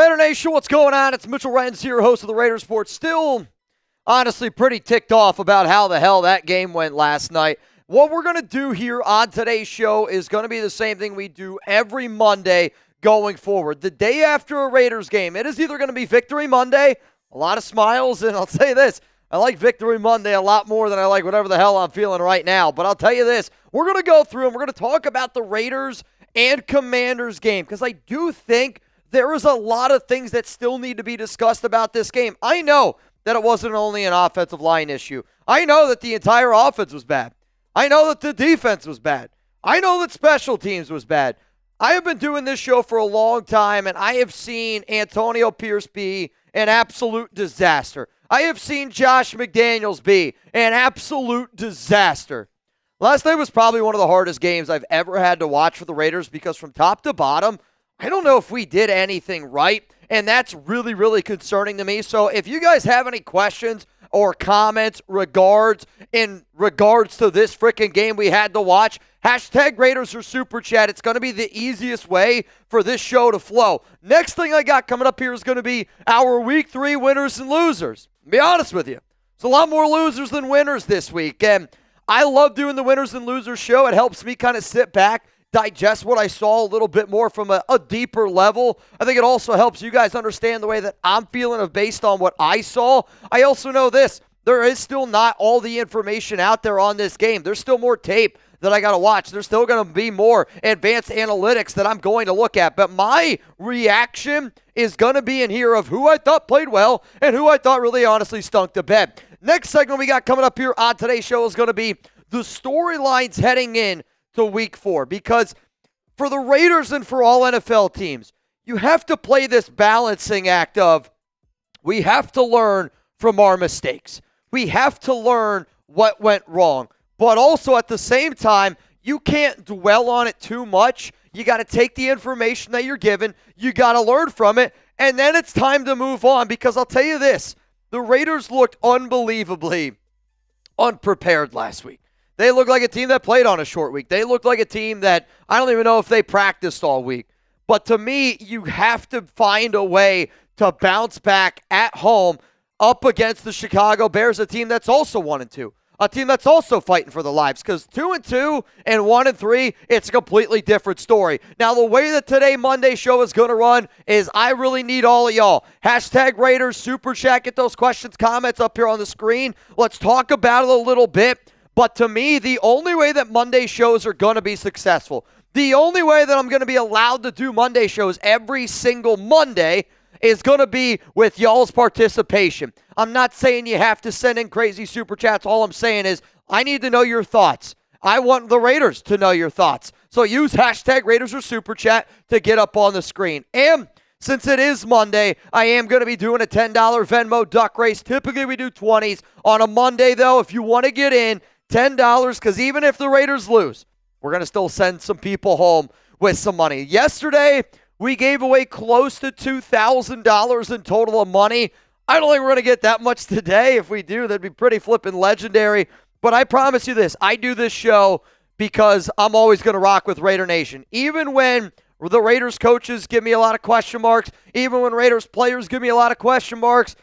Raider Nation, what's going on? It's Mitchell Renz here, host of the Raider Sports. Still, honestly, pretty ticked off about how the hell that game went last night. What we're going to do here on today's show is going to be the same thing we do every Monday going forward. The day after a Raiders game, it is either going to be Victory Monday, a lot of smiles, and I'll say this, I like Victory Monday a lot more than I like whatever the hell I'm feeling right now. But I'll tell you this, we're going to go through and we're going to talk about the Raiders and Commanders game because I do think there is a lot of things that still need to be discussed about this game. I know that it wasn't only an offensive line issue. I know that the entire offense was bad. I know that the defense was bad. I know that special teams was bad. I have been doing this show for a long time, and I have seen Antonio Pierce be an absolute disaster. I have seen Josh McDaniels be an absolute disaster. Last night was probably one of the hardest games I've ever had to watch for the Raiders because from top to bottom, I don't know if we did anything right, and that's really, really concerning to me. So if you guys have any questions or comments in regards to this freaking game we had to watch, hashtag Raiders or Super Chat. It's going to be the easiest way for this show to flow. Next thing I got coming up here is going to be our Week 3 winners and losers. To be honest with you, there's a lot more losers than winners this week, and I love doing the winners and losers show. It helps me kind of sit back, digest what I saw a little bit more from a deeper level. I think it also helps you guys understand the way that I'm feeling based on what I saw. I also know this, there is still not all the information out there on this game. There's still more tape that I got to watch. There's still going to be more advanced analytics that I'm going to look at. But my reaction is going to be in here of who I thought played well and who I thought really honestly stunk to bed. Next segment we got coming up here on today's show is going to be the storylines heading in to Week 4, because for the Raiders and for all NFL teams, you have to play this balancing act of we have to learn from our mistakes. We have to learn what went wrong. But also at the same time, you can't dwell on it too much. You got to take the information that you're given. You got to learn from it. And then it's time to move on, because I'll tell you this, the Raiders looked unbelievably unprepared last week. They look like a team that played on a short week. They look like a team that I don't even know if they practiced all week. But to me, you have to find a way to bounce back at home up against the Chicago Bears, a team that's also 1-2, a team that's also fighting for their lives. Because 2-2 and 1-3, it's a completely different story. Now, the way that today Monday show is going to run is I really need all of y'all. Hashtag Raiders, Super Chat, get those questions, comments up here on the screen. Let's talk about it a little bit. But to me, the only way that Monday shows are going to be successful, the only way that I'm going to be allowed to do Monday shows every single Monday is going to be with y'all's participation. I'm not saying you have to send in crazy super chats. All I'm saying is I need to know your thoughts. I want the Raiders to know your thoughts. So use hashtag Raiders or Super Chat to get up on the screen. And since it is Monday, I am going to be doing a $10 Venmo duck race. Typically, we do 20s. On a Monday, though, if you want to get in, $10, because even if the Raiders lose, we're going to still send some people home with some money. Yesterday, we gave away close to $2,000 in total of money. I don't think we're going to get that much today. If we do, that'd be pretty flippin' legendary. But I promise you this, I do this show because I'm always going to rock with Raider Nation. Even when the Raiders coaches give me a lot of question marks, even when Raiders players give me a lot of question marks,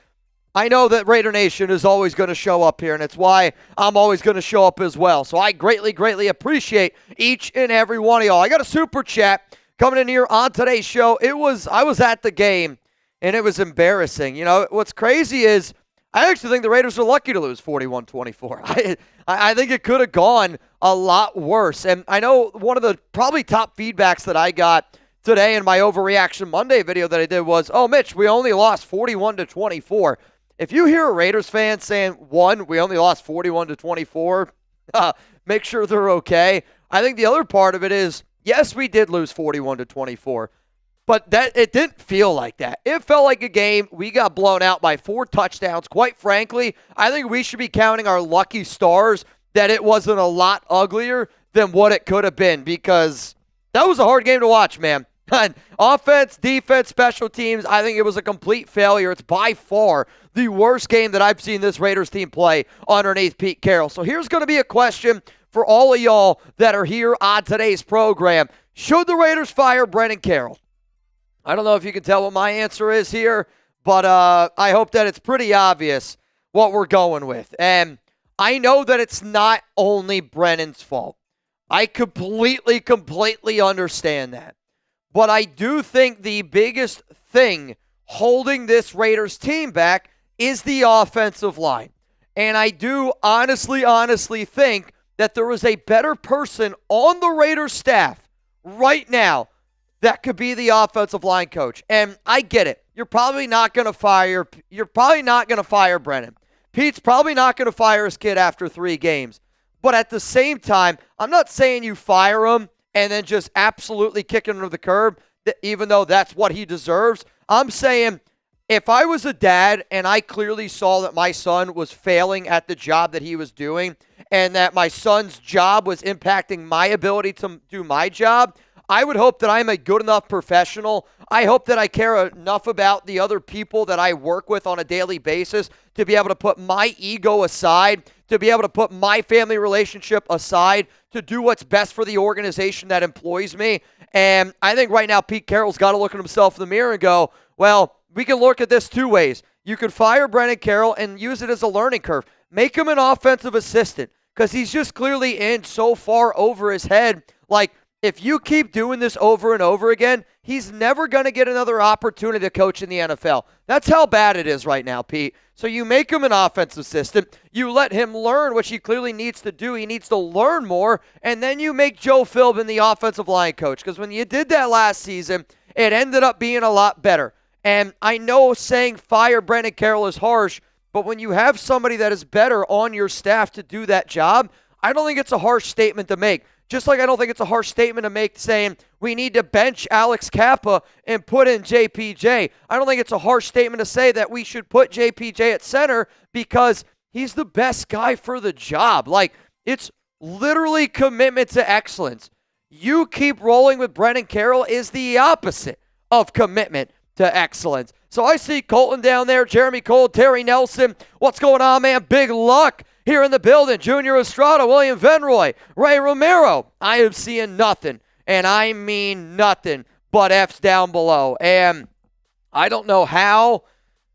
I know that Raider Nation is always going to show up here, and it's why I'm always going to show up as well. So I greatly, greatly appreciate each and every one of y'all. I got a super chat coming in here on today's show. I was at the game, and it was embarrassing. You know, what's crazy is I actually think the Raiders are lucky to lose 41-24. I think it could have gone a lot worse. And I know one of the probably top feedbacks that I got today in my Overreaction Monday video that I did was, oh, Mitch, we only lost 41-24. If you hear a Raiders fan saying, one, we only lost 41-24, make sure they're okay. I think the other part of it is, yes, we did lose 41-24, but that it didn't feel like that. It felt like a game. We got blown out by 4 touchdowns. Quite frankly, I think we should be counting our lucky stars that it wasn't a lot uglier than what it could have been, because that was a hard game to watch, man. Offense, defense, special teams, I think it was a complete failure. It's by far the worst game that I've seen this Raiders team play underneath Pete Carroll. So here's going to be a question for all of y'all that are here on today's program. Should the Raiders fire Brennan Carroll? I don't know if you can tell what my answer is here, but I hope that it's pretty obvious what we're going with. And I know that it's not only Brennan's fault. I completely understand that. But I do think the biggest thing holding this Raiders team back is the offensive line. And I do honestly think that there is a better person on the Raiders staff right now that could be the offensive line coach. And I get it. You're probably not going to fire Brennan. Pete's probably not going to fire his kid after 3 games. But at the same time, I'm not saying you fire him and then just absolutely kick him to the curb, even though that's what he deserves. I'm saying if I was a dad and I clearly saw that my son was failing at the job that he was doing and that my son's job was impacting my ability to do my job, I would hope that I'm a good enough professional. I hope that I care enough about the other people that I work with on a daily basis to be able to put my ego aside, to be able to put my family relationship aside, to do what's best for the organization that employs me. And I think right now Pete Carroll's got to look at himself in the mirror and go, well, we can look at this 2 ways. You could fire Brennan Carroll and use it as a learning curve. Make him an offensive assistant because he's just clearly in so far over his head. Like, if you keep doing this over and over again, he's never going to get another opportunity to coach in the NFL. That's how bad it is right now, Pete. So you make him an offensive assistant. You let him learn, which he clearly needs to do. He needs to learn more. And then you make Joe Philbin the offensive line coach. Because when you did that last season, it ended up being a lot better. And I know saying fire Brennan Carroll is harsh, but when you have somebody that is better on your staff to do that job, I don't think it's a harsh statement to make. Just like I don't think it's a harsh statement to make saying we need to bench Alex Kappa and put in JPJ. I don't think it's a harsh statement to say that we should put JPJ at center because he's the best guy for the job. Like, it's literally commitment to excellence. You keep rolling with Brennan Carroll is the opposite of commitment to excellence. So I see Colton down there, Jeremy Cole, Terry Nelson. What's going on, man? Big luck here in the building. Junior Estrada, William Venroy, Ray Romero. I am seeing nothing, and I mean nothing but F's down below. And I don't know how.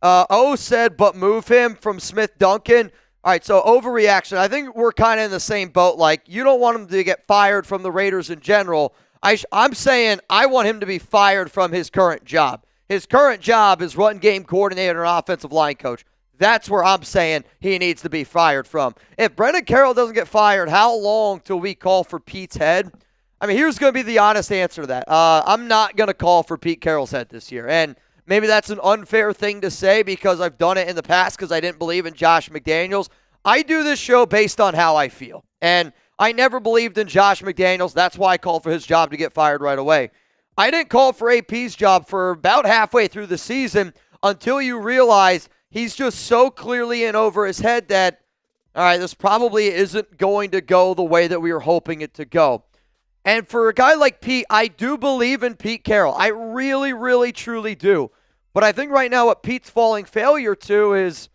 O said, but move him from Smith Duncan. All right, so overreaction. I think we're kind of in the same boat. Like, you don't want him to get fired from the Raiders in general. I'm saying I want him to be fired from his current job. His current job is run game coordinator and offensive line coach. That's where I'm saying he needs to be fired from. If Brennan Carroll doesn't get fired, how long till we call for Pete's head? I mean, here's going to be the honest answer to that. I'm not going to call for Pete Carroll's head this year. And maybe that's an unfair thing to say because I've done it in the past because I didn't believe in Josh McDaniels. I do this show based on how I feel. And I never believed in Josh McDaniels. That's why I called for his job to get fired right away. I didn't call for AP's job for about halfway through the season until you realize he's just so clearly in over his head that, all right, this probably isn't going to go the way that we were hoping it to go. And for a guy like Pete, I do believe in Pete Carroll. I really, truly do. But I think right now what Pete's falling failure to is,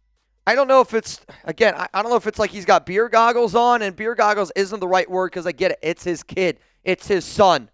I don't know if it's, again, I don't know if it's like he's got beer goggles on, and beer goggles isn't the right word because I get it. It's his kid. It's his son.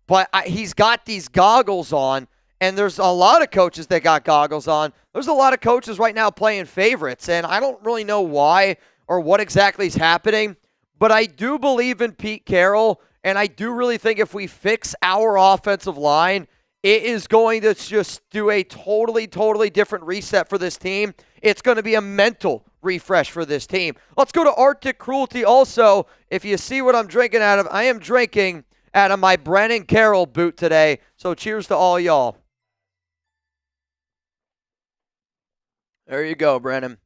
But he's got these goggles on, and there's a lot of coaches that got goggles on. There's a lot of coaches right now playing favorites, and I don't really know why or what exactly is happening. But I do believe in Pete Carroll, and I do really think if we fix our offensive line, it is going to just do a totally different reset for this team. It's going to be a mental refresh for this team. Let's go to Arctic Cruelty also. If you see what I'm drinking out of, I am drinking out of my Brennan Carroll boot today. So cheers to all y'all. There you go, Brennan.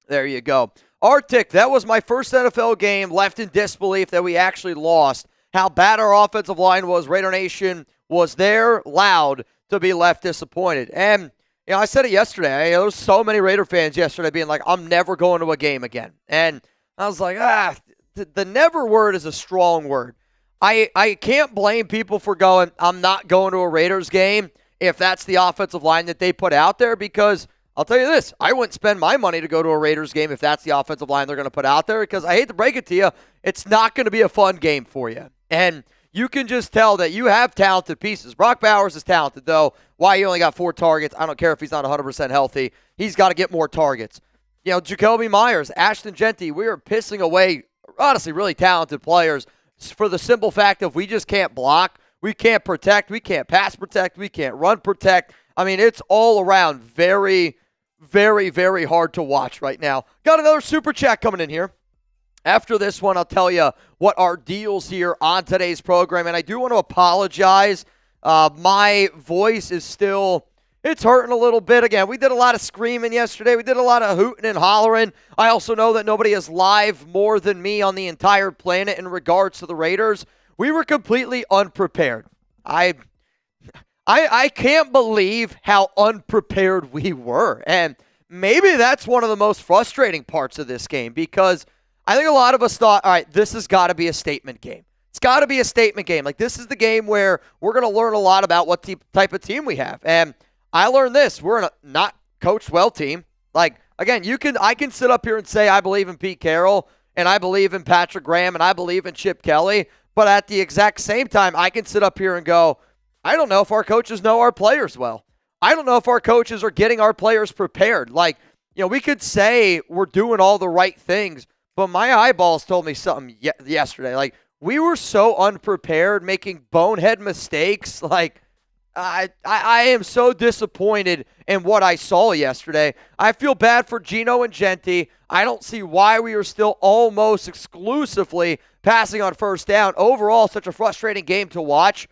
There you go. Arctic, that was my first NFL game left in disbelief that we actually lost. How bad our offensive line was. Raider Nation was there, loud to be left disappointed. And, you know, I said it yesterday. There was so many Raider fans yesterday being like, I'm never going to a game again. And I was like, the never word is a strong word. I can't blame people for going, I'm not going to a Raiders game if that's the offensive line that they put out there, because I'll tell you this, I wouldn't spend my money to go to a Raiders game if that's the offensive line they're going to put out there, because I hate to break it to you, it's not going to be a fun game for you. And you can just tell that you have talented pieces. Brock Bowers is talented, though. Why he only got 4 targets, I don't care if he's not 100% healthy. He's got to get more targets. Jacoby Myers, Ashton Genty, we are pissing away, honestly, really talented players for the simple fact of we just can't block, we can't protect, we can't pass protect, we can't run protect. I mean, it's all around very, very, very hard to watch right now. Got another super chat coming in here. After this one, I'll tell you what our deals here on today's program. And I do want to apologize. My voice is still, it's hurting a little bit. Again, we did a lot of screaming yesterday. We did a lot of hooting and hollering. I also know that nobody is live more than me on the entire planet in regards to the Raiders. We were completely unprepared. I can't believe how unprepared we were. And maybe that's one of the most frustrating parts of this game, because I think a lot of us thought, all right, this has got to be a statement game. It's got to be a statement game. Like, this is the game where we're going to learn a lot about what type of team we have. And I learned this. We're a not coached well team. Like, again, I can sit up here and say I believe in Pete Carroll, and I believe in Patrick Graham, and I believe in Chip Kelly. But at the exact same time, I can sit up here and go, I don't know if our coaches know our players well. I don't know if our coaches are getting our players prepared. Like, we could say we're doing all the right things, but my eyeballs told me something yesterday. Like, we were so unprepared, making bonehead mistakes. Like, I am so disappointed in what I saw yesterday. I feel bad for Geno and Genty. I don't see why we are still almost exclusively passing on first down. Overall, such a frustrating game to watch.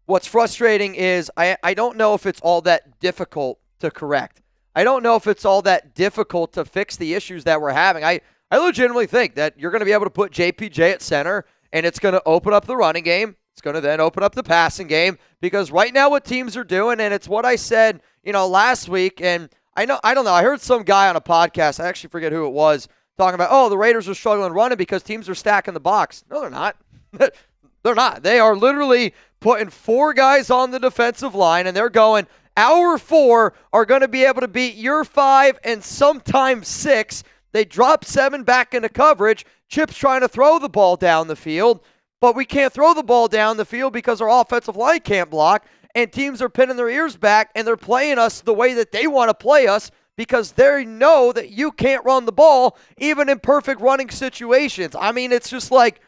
What's frustrating is I don't know if it's all that difficult to correct. I don't know if it's all that difficult to fix the issues that we're having. I legitimately think that you're going to be able to put JPJ at center, and it's going to open up the running game. It's going to then open up the passing game, because right now what teams are doing, and it's what I said, last week, and I don't know. I heard some guy on a podcast, I actually forget who it was, talking about, the Raiders are struggling running because teams are stacking the box. No, they're not. They're not. They are literally putting 4 guys on the defensive line, and they're going, our 4 are going to be able to beat your 5 and sometimes 6. They drop 7 back into coverage. Chip's trying to throw the ball down the field, but we can't throw the ball down the field because our offensive line can't block, and teams are pinning their ears back, and they're playing us the way that they want to play us because they know that you can't run the ball even in perfect running situations. I mean, it's just like,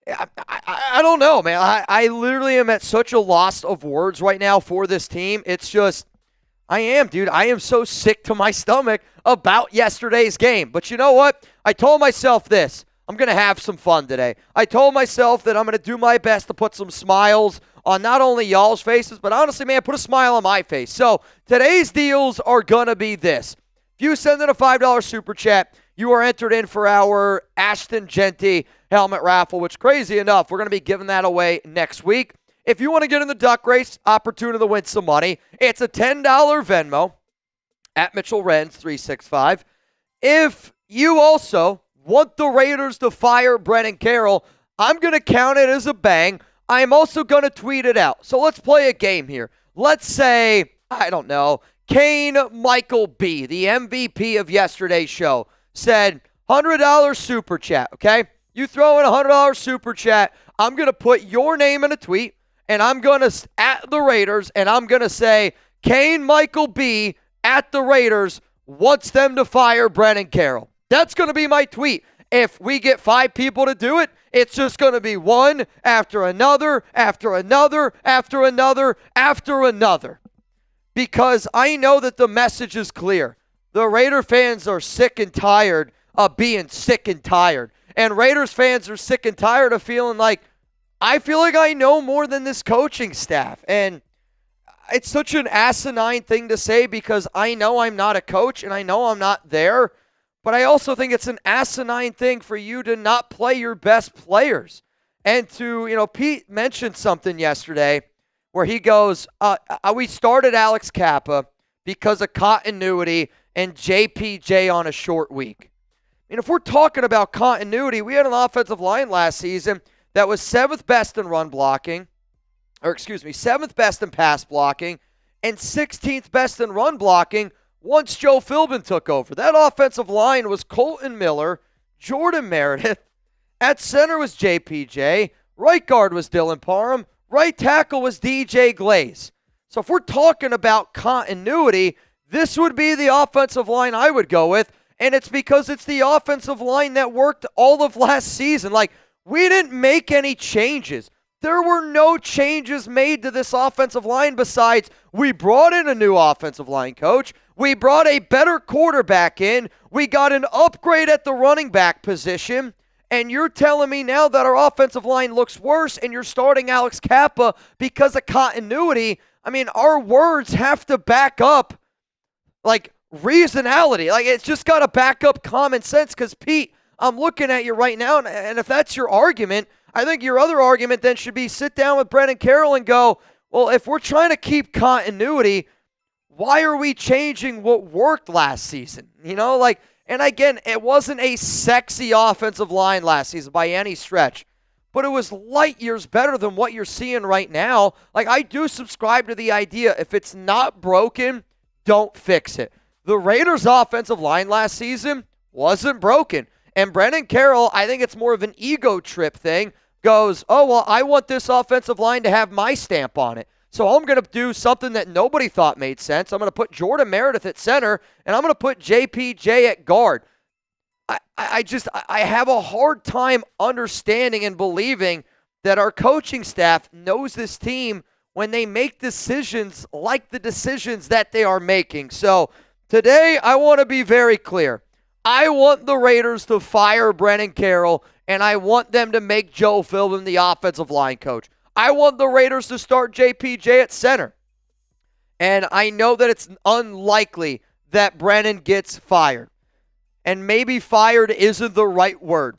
I don't know, man. I literally am at such a loss of words right now for this team. It's just, I am so sick to my stomach about yesterday's game. But you know what? I told myself this. I'm going to have some fun today. I told myself that I'm going to do my best to put some smiles on not only y'all's faces, but honestly, man, put a smile on my face. So today's deals are going to be this. If you send in a $5 super chat, you are entered in for our Ashton Genty helmet raffle, which, crazy enough, we're going to be giving that away next week. If you want to get in the duck race, opportunity to win some money, it's a $10 Venmo at Mitchell Renz 365. If you also want the Raiders to fire Brennan Carroll, I'm going to count it as a bang. I'm also going to tweet it out. So let's play a game here. Let's say, I don't know, Kane Michael B., the MVP of yesterday's show, said $100 super chat, okay? You throw in a $100 super chat, I'm going to put your name in a tweet, and I'm going to at the Raiders, and I'm going to say, Kane Michael B. at the Raiders wants them to fire Brennan Carroll. That's going to be my tweet. If we get 5 people to do it, it's just going to be one after another, after another, after another, after another. Because I know that the message is clear. The Raider fans are sick and tired of being sick and tired. And Raiders fans are sick and tired of feeling like, I feel like I know more than this coaching staff. And it's such an asinine thing to say because I know I'm not a coach and I know I'm not there. But I also think it's an asinine thing for you to not play your best players. And to, Pete mentioned something yesterday where he goes, we started Alex Kappa because of continuity and JPJ on a short week. And if we're talking about continuity, we had an offensive line last season that was 7th best in run blocking, 7th best in pass blocking, and 16th best in run blocking once Joe Philbin took over. That offensive line was Colton Miller, Jordan Meredith, At center was JPJ. Right guard was Dylan Parham. Right tackle was DJ Glaze. So if we're talking about continuity, this would be the offensive line I would go with. And it's because it's the offensive line that worked all of last season. Like, we didn't make any changes. There were no changes made to this offensive line besides we brought in a new offensive line coach. We brought a better quarterback in. We got an upgrade at the running back position. And you're telling me now that our offensive line looks worse and you're starting Alex Kappa because of continuity. I mean, our words have to back up, like, reasonality. Like, it's just got to back up common sense because, Pete, I'm looking at you right now, and if that's your argument, I think your other argument then should be sit down with Brennan Carroll and go, well, if we're trying to keep continuity, why are we changing what worked last season? You know, like, and again, it wasn't a sexy offensive line last season by any stretch, but it was light years better than what you're seeing right now. Like, I do subscribe to the idea, if it's not broken, don't fix it. The Raiders' offensive line last season wasn't broken. And Brennan Carroll, I think it's more of an ego trip thing, goes, oh, well, I want this offensive line to have my stamp on it. So I'm going to do something that nobody thought made sense. I'm going to put Jordan Meredith at center, and I'm going to put JPJ at guard. I have a hard time understanding and believing that our coaching staff knows this team when they make decisions like the decisions that they are making. So today, I want to be very clear. I want the Raiders to fire Brennan Carroll, and I want them to make Joe Philbin the offensive line coach. I want the Raiders to start JPJ at center. And I know that it's unlikely that Brennan gets fired. And maybe fired isn't the right word.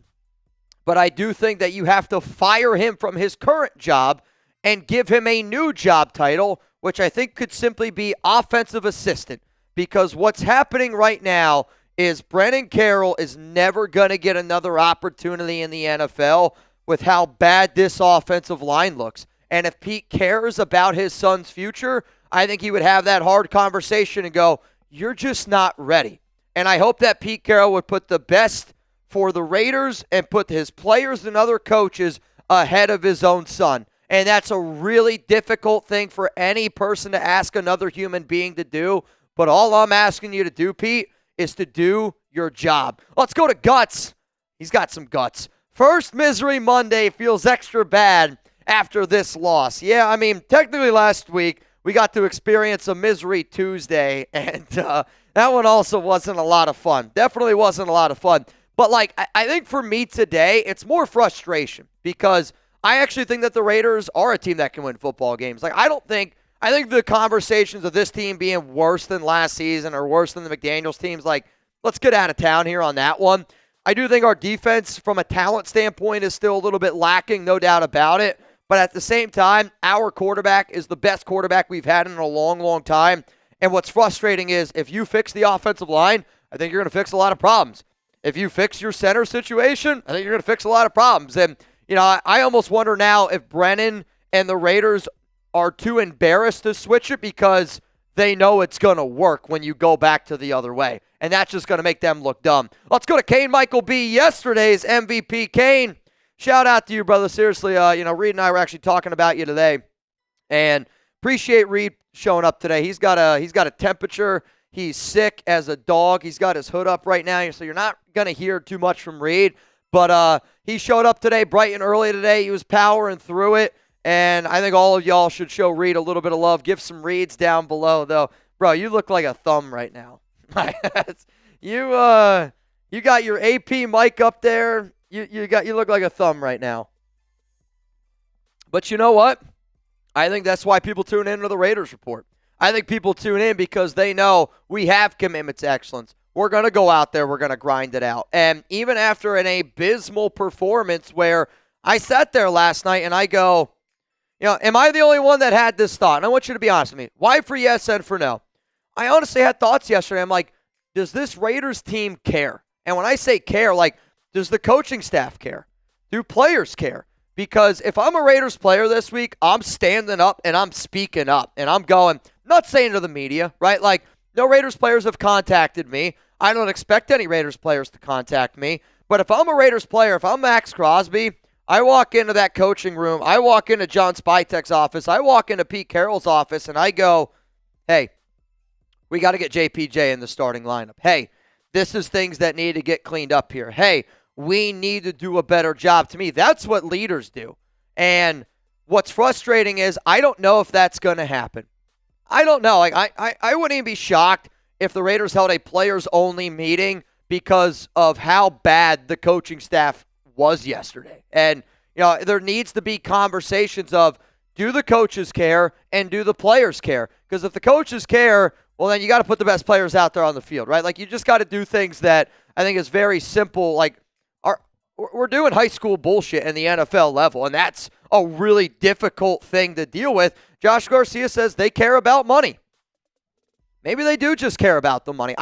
But I do think that you have to fire him from his current job and give him a new job title, which I think could simply be offensive assistant. Because what's happening right now is Brennan Carroll is never going to get another opportunity in the NFL with how bad this offensive line looks. And if Pete cares about his son's future, I think he would have that hard conversation and go, you're just not ready. And I hope that Pete Carroll would put the best for the Raiders and put his players and other coaches ahead of his own son. And that's a really difficult thing for any person to ask another human being to do. But all I'm asking you to do, Pete, is to do your job. Let's go to guts. He's got some guts. First Misery Monday feels extra bad after this loss. Yeah, I mean, technically last week we got to experience a Misery Tuesday, and that one also wasn't a lot of fun. Definitely wasn't a lot of fun. But, like, I think for me today, it's more frustration because I actually think that the Raiders are a team that can win football games. Like, I think the conversations of this team being worse than last season or worse than the McDaniels teams, like, let's get out of town here on that one. I do think our defense from a talent standpoint is still a little bit lacking, no doubt about it. But at the same time, our quarterback is the best quarterback we've had in a long, long time. And what's frustrating is if you fix the offensive line, I think you're going to fix a lot of problems. If you fix your center situation, I think you're going to fix a lot of problems. And, you know, I almost wonder now if Brennan and the Raiders are too embarrassed to switch it because they know it's going to work when you go back to the other way. And that's just going to make them look dumb. Let's go to Kane Michael B., yesterday's MVP. Kane, shout out to you, brother. Seriously, Reed and I were actually talking about you today. And appreciate Reed showing up today. He's got a temperature. He's sick as a dog. He's got his hood up right now, so you're not going to hear too much from Reed. But he showed up today bright and early today. He was powering through it. And I think all of y'all should show Reed a little bit of love. Give some reads down below, though. Bro, you look like a thumb right now. You got your AP mic up there. You look like a thumb right now. But you know what? I think that's why people tune into the Raiders Report. I think people tune in because they know we have commitment to excellence. We're going to go out there. We're going to grind it out. And even after an abysmal performance where I sat there last night and I go, am I the only one that had this thought? And I want you to be honest with me. Why for yes and for no? I honestly had thoughts yesterday. I'm like, does this Raiders team care? And when I say care, like, does the coaching staff care? Do players care? Because if I'm a Raiders player this week, I'm standing up and I'm speaking up. And I'm going, not saying to the media, right? Like, no Raiders players have contacted me. I don't expect any Raiders players to contact me. But if I'm a Raiders player, if I'm Max Crosby, I walk into that coaching room, I walk into John Spytek's office, I walk into Pete Carroll's office, and I go, hey, we got to get JPJ in the starting lineup. Hey, this is things that need to get cleaned up here. Hey, we need to do a better job. To me, that's what leaders do. And what's frustrating is I don't know if that's going to happen. I don't know. Like I wouldn't even be shocked if the Raiders held a players-only meeting because of how bad the coaching staff was yesterday. And, there needs to be conversations of, do the coaches care and do the players care? Because if the coaches care, well, then you got to put the best players out there on the field, right? Like, you just got to do things that I think is very simple. Like, we're doing high school bullshit in the NFL level, and that's a really difficult thing to deal with. Josh Garcia says they care about money. Maybe they do just care about the money.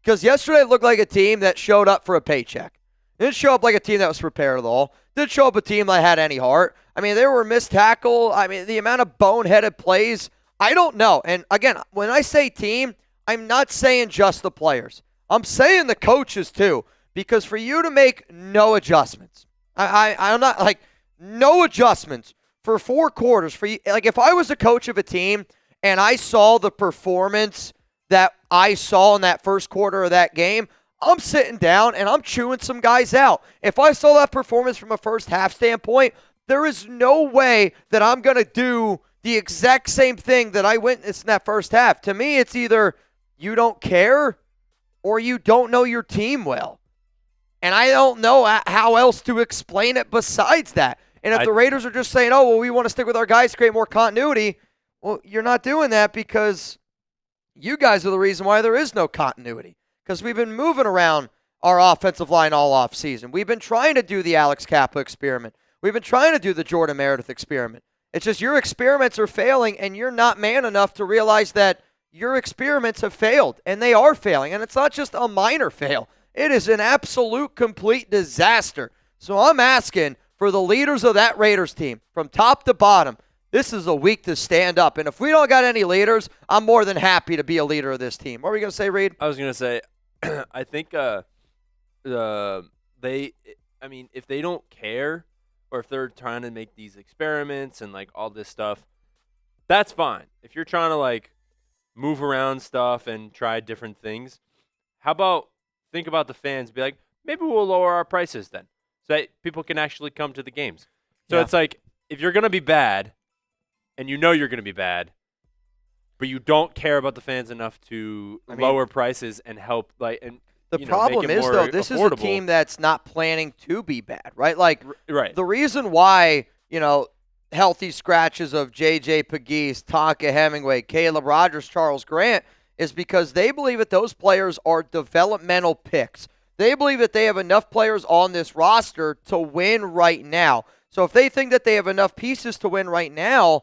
Because yesterday it looked like a team that showed up for a paycheck. It didn't show up like a team that was prepared at all. Didn't show up a team that had any heart. I mean, there were missed tackle. I mean, the amount of boneheaded plays, I don't know. And again, when I say team, I'm not saying just the players. I'm saying the coaches too. Because for you to make no adjustments, I'm not like no adjustments for 4 quarters. For you, like if I was a coach of a team and I saw the performance that I saw in that first quarter of that game, I'm sitting down and I'm chewing some guys out. If I saw that performance from a first half standpoint, there is no way that I'm going to do the exact same thing that I witnessed in that first half. To me, it's either you don't care or you don't know your team well. And I don't know how else to explain it besides that. And if the Raiders are just saying, oh, well, we want to stick with our guys, create more continuity, well, you're not doing that because you guys are the reason why there is no continuity. Because we've been moving around our offensive line all offseason. We've been trying to do the Alex Kappa experiment. We've been trying to do the Jordan Meredith experiment. It's just your experiments are failing, and you're not man enough to realize that your experiments have failed, and they are failing. And it's not just a minor fail. It is an absolute, complete disaster. So I'm asking for the leaders of that Raiders team, from top to bottom, this is a week to stand up. And if we don't got any leaders, I'm more than happy to be a leader of this team. What were you going to say, Reed? I was going to say, I think if they don't care or if they're trying to make these experiments and like all this stuff, that's fine. If you're trying to like move around stuff and try different things, how about think about the fans, be like, maybe we'll lower our prices then so that people can actually come to the games. So It's like, if you're going to be bad and you know you're going to be bad, but you don't care about the fans enough to lower prices and help, like, and the problem is, though, this is a team that's not planning to be bad, right? Like, the reason why, healthy scratches of J.J. Pegues, Tonka Hemingway, Caleb Rogers, Charles Grant is because they believe that those players are developmental picks. They believe that they have enough players on this roster to win right now. So if they think that they have enough pieces to win right now,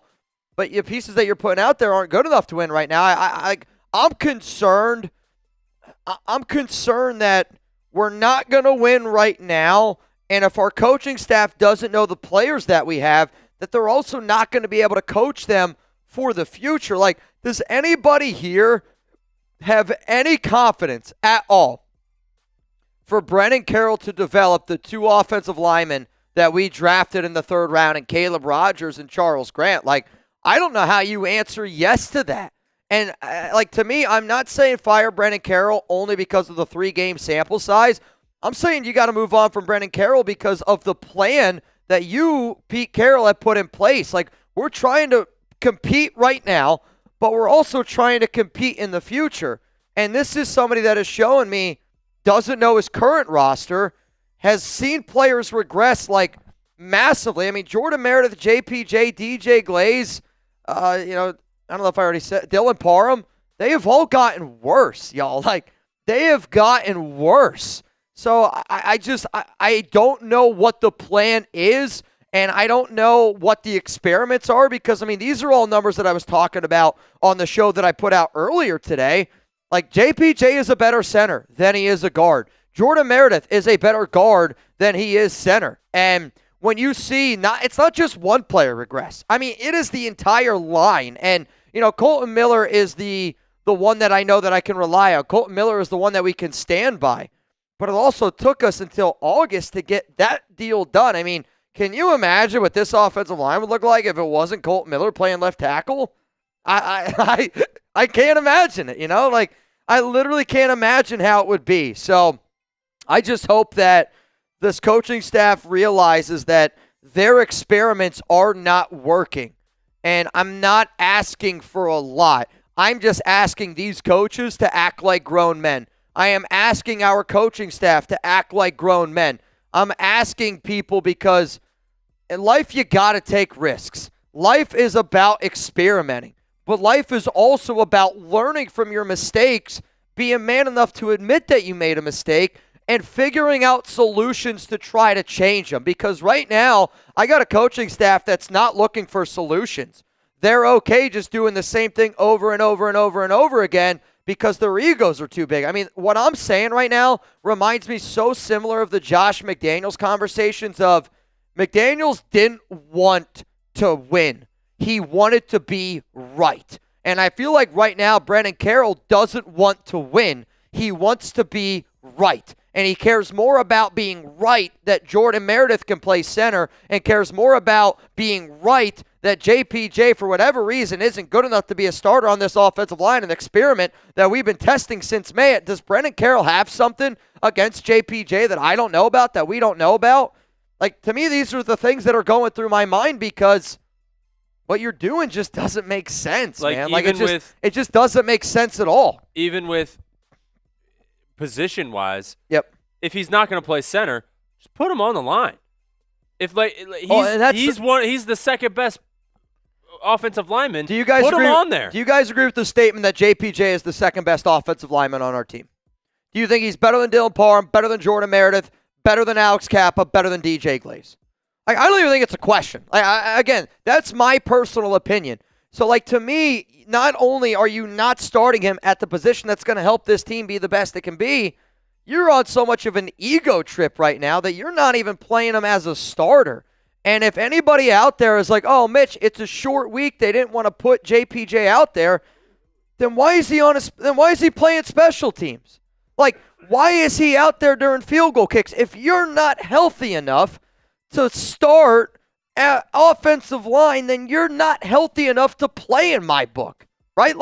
but the pieces that you're putting out there aren't good enough to win right now, I'm concerned. I'm concerned that we're not going to win right now, and if our coaching staff doesn't know the players that we have, that they're also not going to be able to coach them for the future. Like, does anybody here have any confidence at all for Brennan Carroll to develop the 2 offensive linemen that we drafted in the 3rd round, and Caleb Rogers and Charles Grant? Like, I don't know how you answer yes to that. And, to me, I'm not saying fire Brennan Carroll only because of the 3-game sample size. I'm saying you got to move on from Brennan Carroll because of the plan that you, Pete Carroll, have put in place. Like, we're trying to compete right now, but we're also trying to compete in the future. And this is somebody that is showing me doesn't know his current roster, has seen players regress, like, massively. I mean, Jordan Meredith, JPJ, DJ Glaze, I don't know if I already said Dylan Parham, they have all gotten worse, y'all. Like, they have gotten worse. So I don't know what the plan is, and I don't know what the experiments are because, these are all numbers that I was talking about on the show that I put out earlier today. Like, JPJ is a better center than he is a guard. Jordan Meredith is a better guard than he is center. And when you see, it's not just one player regress. It is the entire line. And, Colton Miller is the one that I know that I can rely on. Colton Miller is the one that we can stand by. but it also took us until August to get that deal done. I mean, can you imagine what this offensive line would look like if it wasn't Colt Miller playing left tackle? I can't imagine it, Like, I literally can't imagine how it would be. So I just hope that this coaching staff realizes that their experiments are not working. And I'm not asking for a lot. I'm just asking these coaches to act like grown men. I am asking our coaching staff to act like grown men. I'm asking people because in life you got to take risks. Life is about experimenting. But life is also about learning from your mistakes, being man enough to admit that you made a mistake, and figuring out solutions to try to change them. Because right now, I got a coaching staff that's not looking for solutions. They're okay just doing the same thing over and over and over and over again because their egos are too big. I mean, what I'm saying right now reminds me so similar of the Josh McDaniels conversations of McDaniels didn't want to win. He wanted to be right. And I feel like right now, Brennan Carroll doesn't want to win. He wants to be right. And he cares more about being right that Jordan Meredith can play center and cares more about being right that JPJ, for whatever reason, isn't good enough to be a starter on this offensive line, an experiment that we've been testing since May. Does Brennan Carroll have something against JPJ that I don't know about, that we don't know about? Like, to me, these are the things that are going through my mind because what you're doing just doesn't make sense, man. Like, it just doesn't make sense at all. Even with position-wise, yep. If he's not going to play center, just put him on the line. If he's the second best offensive lineman, do you guys put agree, him on there. Do you guys agree with the statement that JPJ is the second best offensive lineman on our team? Do you think he's better than Dylan Parham, better than Jordan Meredith, better than Alex Kappa, better than DJ Glaze? I don't even think it's a question. Again, that's my personal opinion. So, to me, not only are you not starting him at the position that's going to help this team be the best it can be, you're on so much of an ego trip right now that you're not even playing him as a starter. And if anybody out there is like, oh, Mitch, it's a short week, they didn't want to put JPJ out there, then why is he playing special teams? Why is he out there during field goal kicks? If you're not healthy enough to start at offensive line, then you're not healthy enough to play in my book, right?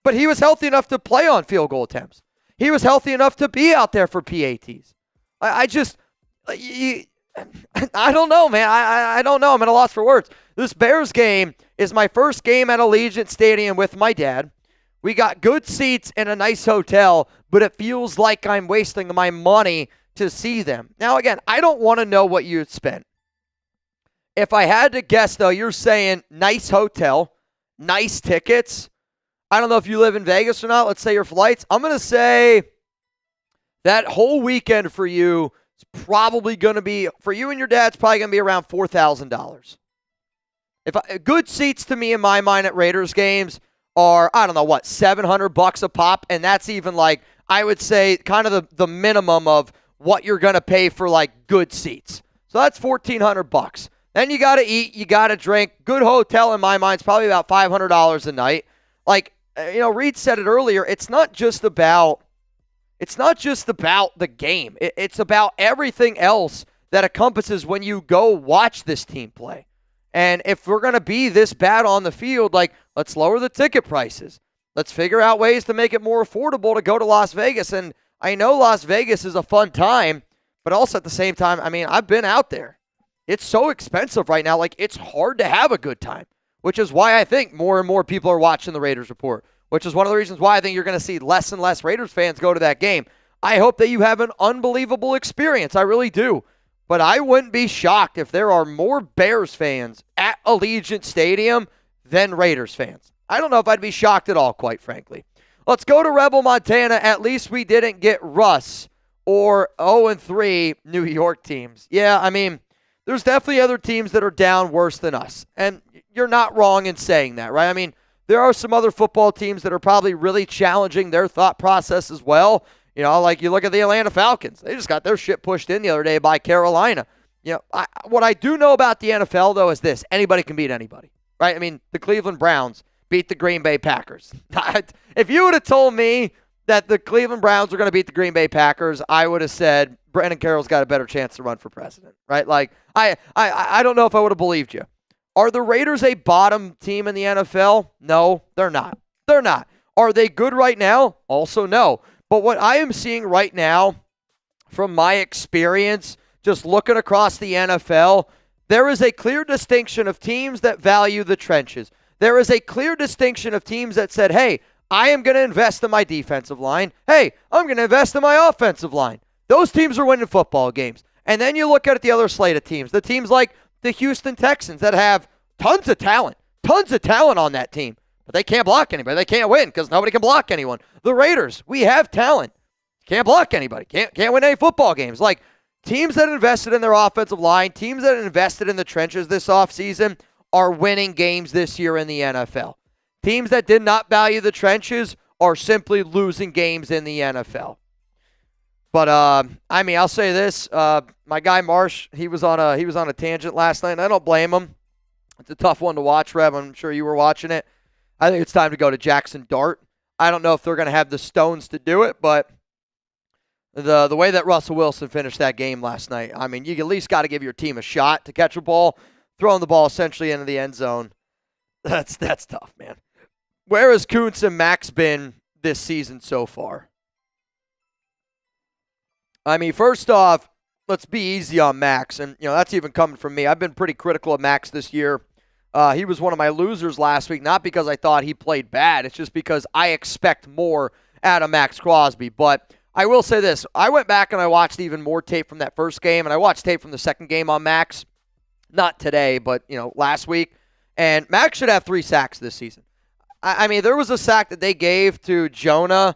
But he was healthy enough to play on field goal attempts. He was healthy enough to be out there for PATs. I don't know, man. I don't know. I'm at a loss for words. This Bears game is my first game at Allegiant Stadium with my dad. We got good seats in a nice hotel, but it feels like I'm wasting my money to see them. Now, again, I don't want to know what you spent. If I had to guess, though, you're saying nice hotel, nice tickets. I don't know if you live in Vegas or not. Let's say your flights. I'm going to say that whole weekend for you is probably going to be, for you and your dad, it's probably going to be around $4,000. Good seats to me in my mind at Raiders games are, I don't know what, $700 a pop, and that's even I would say kind of the minimum of what you're going to pay for good seats. So that's $1,400. Then you got to eat, you got to drink. Good hotel in my mind is probably about $500 a night. Reed said it earlier, it's not just about the game. It's about everything else that encompasses when you go watch this team play. And if we're going to be this bad on the field, let's lower the ticket prices. Let's figure out ways to make it more affordable to go to Las Vegas. And I know Las Vegas is a fun time, but also at the same time, I've been out there. It's so expensive right now. It's hard to have a good time, which is why I think more and more people are watching the Raiders Report, which is one of the reasons why I think you're going to see less and less Raiders fans go to that game. I hope that you have an unbelievable experience. I really do. But I wouldn't be shocked if there are more Bears fans at Allegiant Stadium than Raiders fans. I don't know if I'd be shocked at all, quite frankly. Let's go to Rebel, Montana. At least we didn't get Russ or 0-3 New York teams. Yeah, there's definitely other teams that are down worse than us. And you're not wrong in saying that, right? There are some other football teams that are probably really challenging their thought process as well. You look at the Atlanta Falcons. They just got their shit pushed in the other day by Carolina. What I do know about the NFL, though, is this. Anybody can beat anybody, right? The Cleveland Browns beat the Green Bay Packers. If you would have told me that the Cleveland Browns were going to beat the Green Bay Packers, I would have said Brennan Carroll's got a better chance to run for president, right? Like, I don't know if I would have believed you. Are the Raiders a bottom team in the NFL? No, they're not. They're not. Are they good right now? Also, no. But what I am seeing right now, from my experience, just looking across the NFL, there is a clear distinction of teams that value the trenches. There is a clear distinction of teams that said, hey, I am going to invest in my defensive line. Hey, I'm going to invest in my offensive line. Those teams are winning football games. And then you look at the other slate of teams, the teams like the Houston Texans that have tons of talent on that team. But they can't block anybody. They can't win because nobody can block anyone. The Raiders, we have talent. Can't block anybody. Can't win any football games. Like, teams that invested in their offensive line, teams that invested in the trenches this offseason are winning games this year in the NFL. Teams that did not value the trenches are simply losing games in the NFL. But I mean, I'll say this: my guy Marsh, he was on a tangent last night, and I don't blame him. It's a tough one to watch, Rev. I'm sure you were watching it. I think it's time to go to Jackson Dart. I don't know if they're going to have the stones to do it, but the way that Russell Wilson finished that game last night, I mean, you at least got to give your team a shot to catch a ball, throwing the ball essentially into the end zone. That's tough, man. Where has Kuntz and Max been this season so far? I mean, first off, let's be easy on Max, and that's even coming from me. I've been pretty critical of Max this year. He was one of my losers last week, not because I thought he played bad. It's just because I expect more out of Max Crosby. But I will say this. I went back and I watched even more tape from that first game, and I watched tape from the second game on Max. Not today, but last week. And Max should have 3 sacks this season. I mean, there was a sack that they gave to Jonah,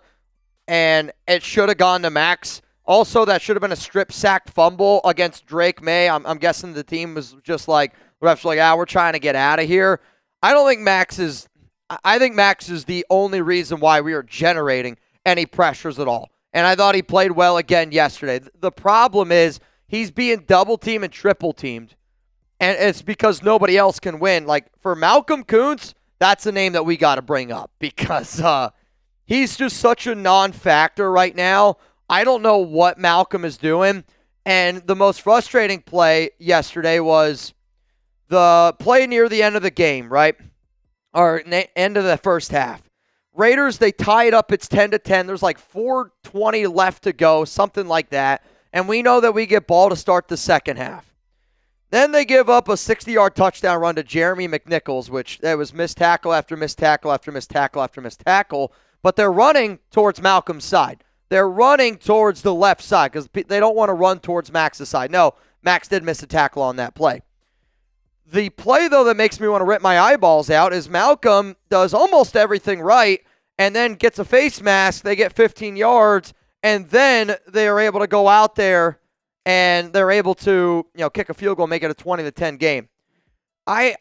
and it should have gone to Max. Also, that should have been a strip sack fumble against Drake May. I'm guessing the team was just like, the refs were like, we're trying to get out of here. I think Max is the only reason why we are generating any pressures at all. And I thought he played well again yesterday. The problem is he's being double-teamed and triple-teamed, and it's because nobody else can win. Like, for Malcolm Kuntz, that's a name that we got to bring up because he's just such a non-factor right now. I don't know what Malcolm is doing. And the most frustrating play yesterday was the play near the end of the game, right? Or end of the first half. Raiders, they tie it up. It's 10-10. There's like 4:20 left to go, something like that. And we know that we get ball to start the second half. Then they give up a 60-yard touchdown run to Jeremy McNichols, which that was missed tackle after missed tackle after missed tackle after missed tackle. But they're running towards Malcolm's side. They're running towards the left side because they don't want to run towards Max's side. No, Max did miss a tackle on that play. The play, though, that makes me want to rip my eyeballs out is Malcolm does almost everything right and then gets a face mask. They get 15 yards, and then they are able to go out there and they're able to kick a field goal, make it a 20-10 game. I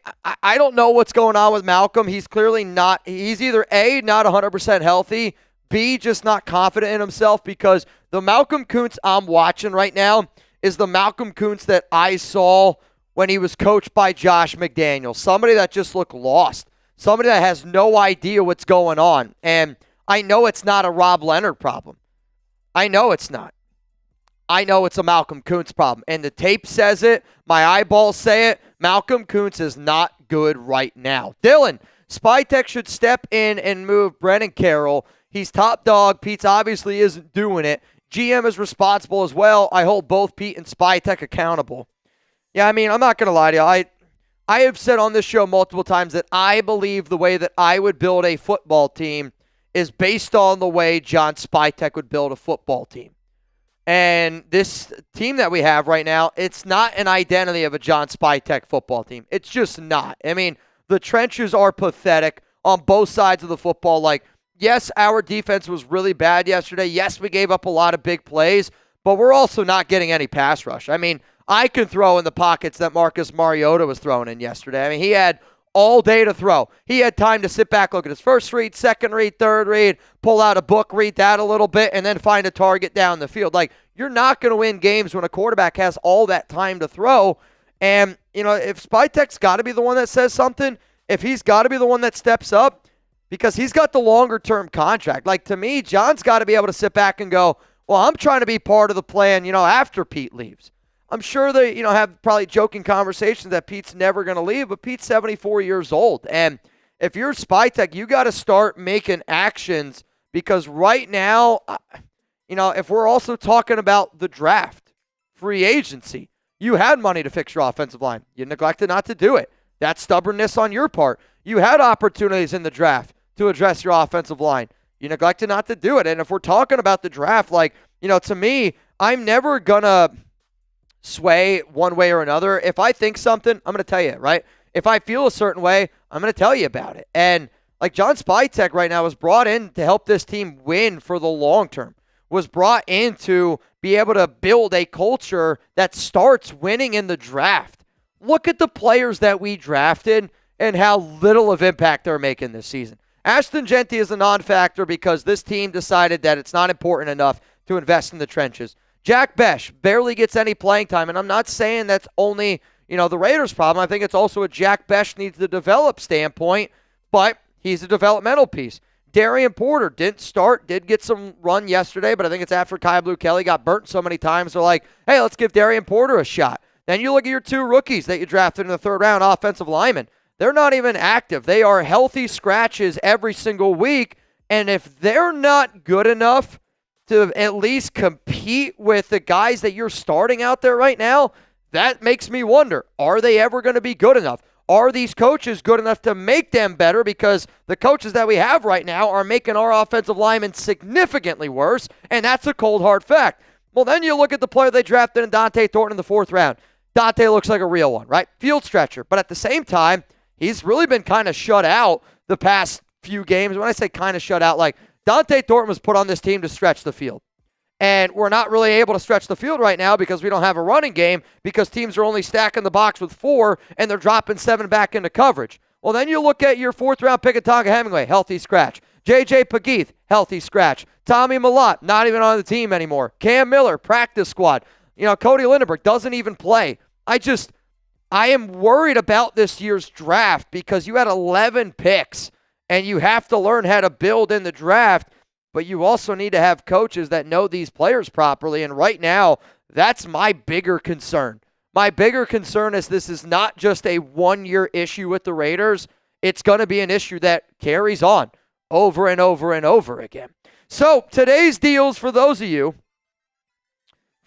don't know what's going on with Malcolm. He's clearly not. He's either A, not 100% healthy, B, just not confident in himself, because the Malcolm Kuntz I'm watching right now is the Malcolm Kuntz that I saw when he was coached by Josh McDaniels. Somebody that just looked lost. Somebody that has no idea what's going on. And I know it's not a Rob Leonard problem. I know it's not. I know it's a Malcolm Kuntz problem. And the tape says it. My eyeballs say it. Malcolm Kuntz is not good right now. Dylan, Spytek should step in and move Brennan Carroll. He's top dog. Pete obviously isn't doing it. GM is responsible as well. I hold both Pete and Spytek accountable. Yeah, I mean, I'm not going to lie to you. I have said on this show multiple times that I believe the way that I would build a football team is based on the way John Spytek would build a football team. And this team that we have right now, it's not an identity of a John Spytek football team. It's just not. I mean, the trenches are pathetic on both sides of the football. Like, yes, our defense was really bad yesterday. Yes, we gave up a lot of big plays, but we're also not getting any pass rush. I mean, I can throw in the pockets that Marcus Mariota was throwing in yesterday. I mean, he had all day to throw. He had time to sit back, look at his first read, second read, third read, pull out a book, read that a little bit, and then find a target down the field. Like, you're not going to win games when a quarterback has all that time to throw. And, if Spytek's got to be the one that says something, if he's got to be the one that steps up, because he's got the longer-term contract. Like, to me, John's got to be able to sit back and go, well, I'm trying to be part of the plan, after Pete leaves. I'm sure they, have probably joking conversations that Pete's never going to leave, but Pete's 74 years old. And if you're SpyTech, you got to start making actions, because right now, if we're also talking about the draft, free agency, you had money to fix your offensive line. You neglected not to do it. That's stubbornness on your part. You had opportunities in the draft to address your offensive line. You neglected not to do it. And if we're talking about the draft, to me, I'm never going to sway one way or another. If I think something, I'm going to tell you, right? If I feel a certain way, I'm going to tell you about it. And John Spytek right now was brought in to help this team win for the long term, was brought in to be able to build a culture that starts winning in the draft. Look at the players that we drafted and how little of impact they're making this season. Ashton Jeanty is a non-factor because this team decided that it's not important enough to invest in the trenches. Jack Besh barely gets any playing time, and I'm not saying that's only, the Raiders' problem. I think it's also a Jack Besh needs to develop standpoint, but he's a developmental piece. Darian Porter didn't start, did get some run yesterday, but I think it's after Kai Blue Kelly got burnt so many times. They're like, hey, let's give Darian Porter a shot. Then you look at your two rookies that you drafted in the third round, offensive linemen. They're not even active. They are healthy scratches every single week, and if they're not good enough to at least compete with the guys that you're starting out there right now, that makes me wonder, are they ever going to be good enough? Are these coaches good enough to make them better? Because the coaches that we have right now are making our offensive linemen significantly worse, and that's a cold, hard fact. Well, then you look at the player they drafted in Dante Thornton in the fourth round. Dante looks like a real one, right? Field stretcher. But at the same time, he's really been kind of shut out the past few games. When I say kind of shut out, Dante Thornton was put on this team to stretch the field. And we're not really able to stretch the field right now because we don't have a running game, because teams are only stacking the box with 4 and they're dropping 7 back into coverage. Well, then you look at your fourth-round pick of Tonga Hemingway, healthy scratch. J.J. Pageeth, healthy scratch. Tommy Malott, not even on the team anymore. Cam Miller, practice squad. Cody Lindenberg doesn't even play. I am worried about this year's draft because you had 11 picks and you have to learn how to build in the draft. But you also need to have coaches that know these players properly. And right now, that's my bigger concern. My bigger concern is this is not just a one-year issue with the Raiders. It's going to be an issue that carries on over and over and over again. So today's deals, for those of you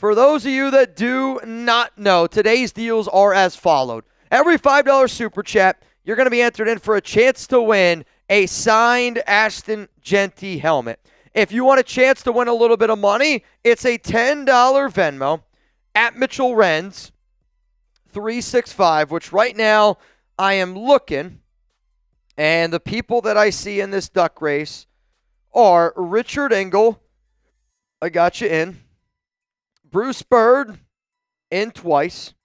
that do not know, today's deals are as followed. Every $5 super chat, you're going to be entered in for a chance to win a signed Ashton Jeanty helmet. If you want a chance to win a little bit of money, it's a $10 Venmo at Mitchell Renz 365, which right now I am looking, and the people that I see in this duck race are Richard Engel, I got you in, Bruce Bird, in twice,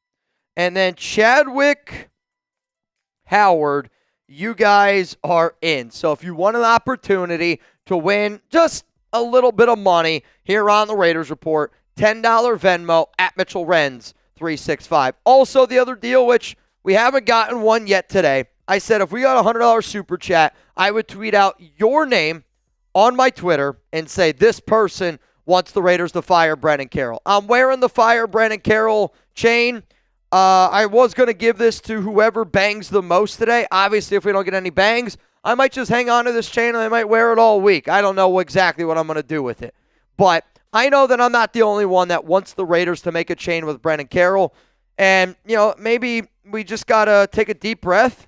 and then Chadwick Howard, you guys are in. So if you want an opportunity to win just a little bit of money here on the Raiders Report, $10 Venmo at Mitchell Renz 365. Also, the other deal, which we haven't gotten one yet today, I said if we got a $100 super chat, I would tweet out your name on my Twitter and say this person wants the Raiders to fire Brennan Carroll. I'm wearing the fire Brennan Carroll chain. I was going to give this to whoever bangs the most today. Obviously, if we don't get any bangs, I might just hang on to this chain and I might wear it all week. I don't know exactly what I'm going to do with it. But I know that I'm not the only one that wants the Raiders to make a chain with Brennan Carroll. And, maybe we just got to take a deep breath.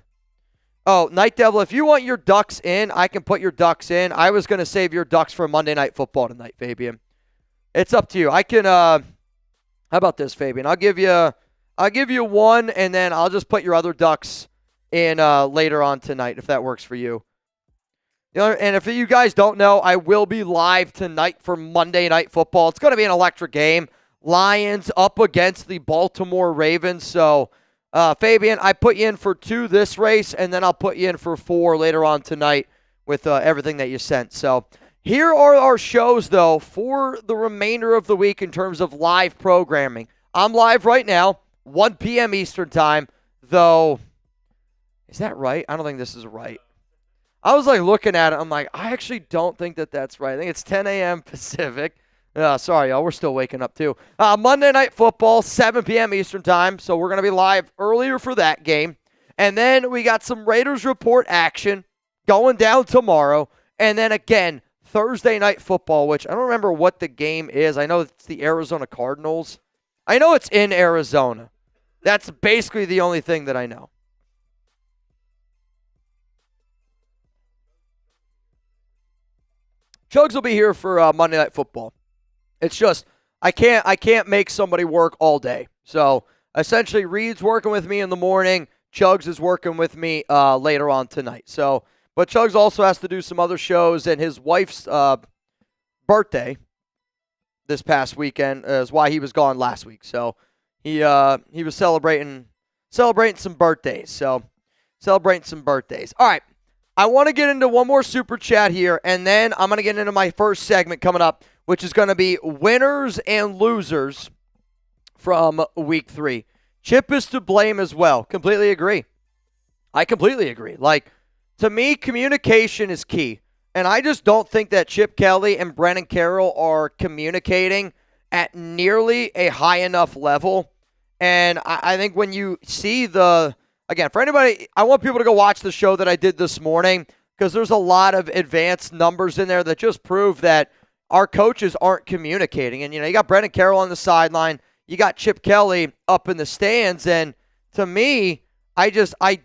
Oh, Night Devil, if you want your Ducks in, I can put your Ducks in. I was going to save your Ducks for Monday Night Football tonight, Fabian. It's up to you. I can, how about this, Fabian? I'll give you one, and then I'll just put your other Ducks in later on tonight, if that works for you. And if you guys don't know, I will be live tonight for Monday Night Football. It's going to be an electric game. Lions up against the Baltimore Ravens. So, Fabian, I put you in for 2 this race, and then I'll put you in for 4 later on tonight with everything that you sent. So, here are our shows, though, for the remainder of the week in terms of live programming. I'm live right now, 1 p.m. Eastern Time, though. Is that right? I don't think this is right. I was like looking at it. I'm like, I actually don't think that that's right. I think it's 10 a.m. Pacific. Sorry, y'all. We're still waking up, too. Monday Night Football, 7 p.m. Eastern Time. So we're going to be live earlier for that game. And then we got some Raiders Report action going down tomorrow. And then again, Thursday Night Football, which I don't remember what the game is. I know it's the Arizona Cardinals. I know it's in Arizona. That's basically the only thing that I know. Chugs will be here for Monday Night Football. It's just I can't make somebody work all day. So essentially, Reed's working with me in the morning. Chugs is working with me later on tonight. So, but Chugs also has to do some other shows, and his wife's birthday this past weekend is why he was gone last week. So he was celebrating some birthdays. So celebrating some birthdays. All right. I want to get into one more super chat here, and then I'm going to get into my first segment coming up, which is going to be winners and losers from week 3. Chip is to blame as well. Completely agree. I completely agree. Like, to me, communication is key, and I just don't think that Chip Kelly and Brennan Carroll are communicating at nearly a high enough level, and I think when you see again, for anybody, I want people to go watch the show that I did this morning because there's a lot of advanced numbers in there that just prove that our coaches aren't communicating. And, you got Brennan Carroll on the sideline. You got Chip Kelly up in the stands. And to me, I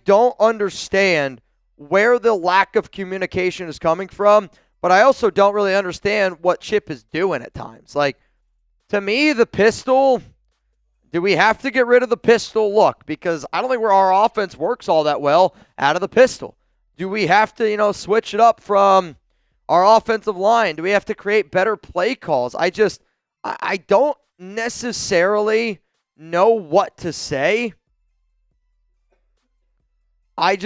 don't understand where the lack of communication is coming from. But I also don't really understand what Chip is doing at times. Like, to me, the pistol... Do we have to get rid of the pistol look? Because I don't think our offense works all that well out of the pistol. Do we have to, switch it up from our offensive line? Do we have to create better play calls? I don't necessarily know what to say. I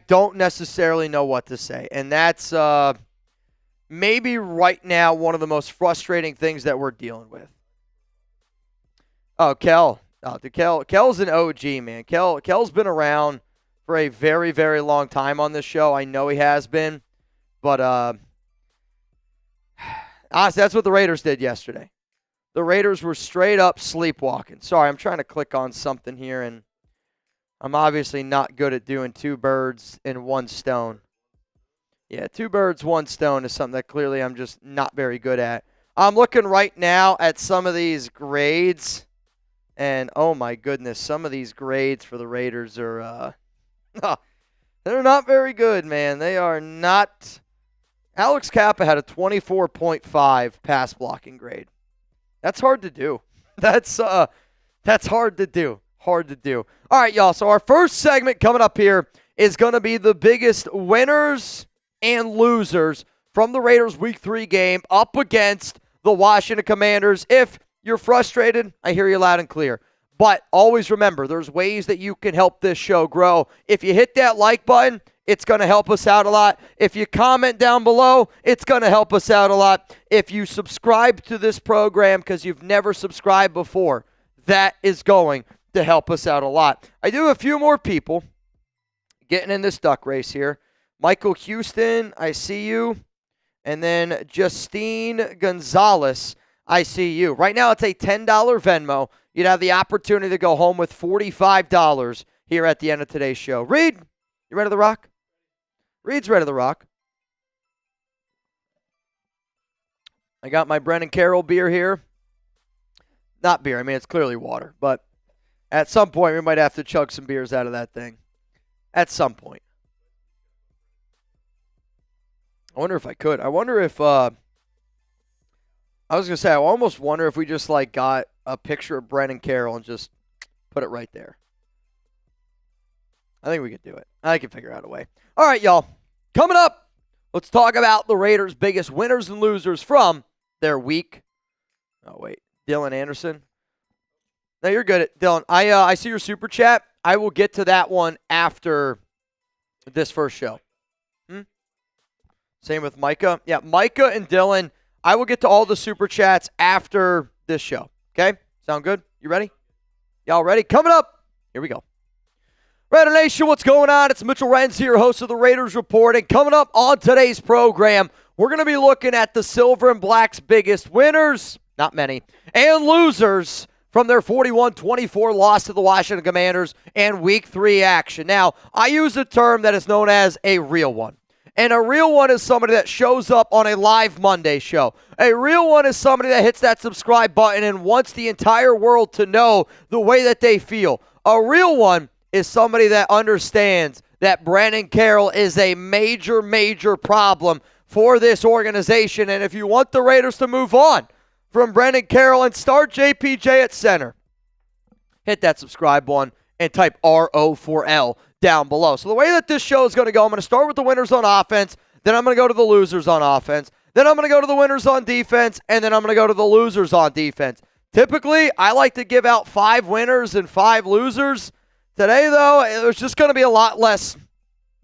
don't necessarily know what to say. And that's maybe right now one of the most frustrating things that we're dealing with. Oh, Kel. Kel's an OG, man. Kel's been around for a very, very long time on this show. I know he has been. But honestly, that's what the Raiders did yesterday. The Raiders were straight up sleepwalking. Sorry, I'm trying to click on something here, and I'm obviously not good at doing 2 birds in 1 stone. Yeah, 2 birds, 1 stone is something that clearly I'm just not very good at. I'm looking right now at some of these grades. And, oh, my goodness, some of these grades for the Raiders are, they're not very good, man. They are not. Alex Kappa had a 24.5 pass blocking grade. That's hard to do. That's hard to do. Hard to do. All right, y'all, so our first segment coming up here is going to be the biggest winners and losers from the Raiders Week 3 game up against the Washington Commanders. If you're frustrated, I hear you loud and clear. But always remember, there's ways that you can help this show grow. If you hit that like button, it's going to help us out a lot. If you comment down below, it's going to help us out a lot. If you subscribe to this program because you've never subscribed before, that is going to help us out a lot. I do have a few more people getting in this duck race here. Michael Houston, I see you. And then Justine Gonzalez, I see you. Right now, it's a $10 Venmo. You'd have the opportunity to go home with $45 here at the end of today's show. Reed, you ready to rock? Reed's ready to rock. I got my Brennan Carroll beer here. Not beer. I mean, it's clearly water. But at some point, we might have to chug some beers out of that thing. At some point. I wonder if I could. I wonder if... I was going to say, I almost wonder if we just, got a picture of Brennan Carroll and just put it right there. I think we could do it. I can figure out a way. All right, y'all. Coming up, let's talk about the Raiders' biggest winners and losers from their week. Oh, wait. Dylan Anderson. No, you're good, Dylan. I see your super chat. I will get to that one after this first show. Same with Micah. Yeah, Micah and Dylan. I will get to all the super chats after this show. Okay? Sound good? You ready? Y'all ready? Coming up. Here we go. Raider Nation, what's going on? It's Mitchell Renz here, host of the Raiders Report. And coming up on today's program, we're going to be looking at the Silver and Black's biggest winners, not many, and losers from their 41-24 loss to the Washington Commanders and Week 3 action. Now, I use a term that is known as a real one. And a real one is somebody that shows up on a live Monday show. A real one is somebody that hits that subscribe button and wants the entire world to know the way that they feel. A real one is somebody that understands that Brennan Carroll is a major, major problem for this organization. And if you want the Raiders to move on from Brennan Carroll and start JPJ at center, hit that subscribe button and type RO4L down below. So the way that this show is going to go, I'm going to start with the winners on offense, then I'm going to go to the losers on offense, then I'm going to go to the winners on defense, and then I'm going to go to the losers on defense. Typically, I like to give out 5 winners and 5 losers. Today, though, it was just going to be a lot less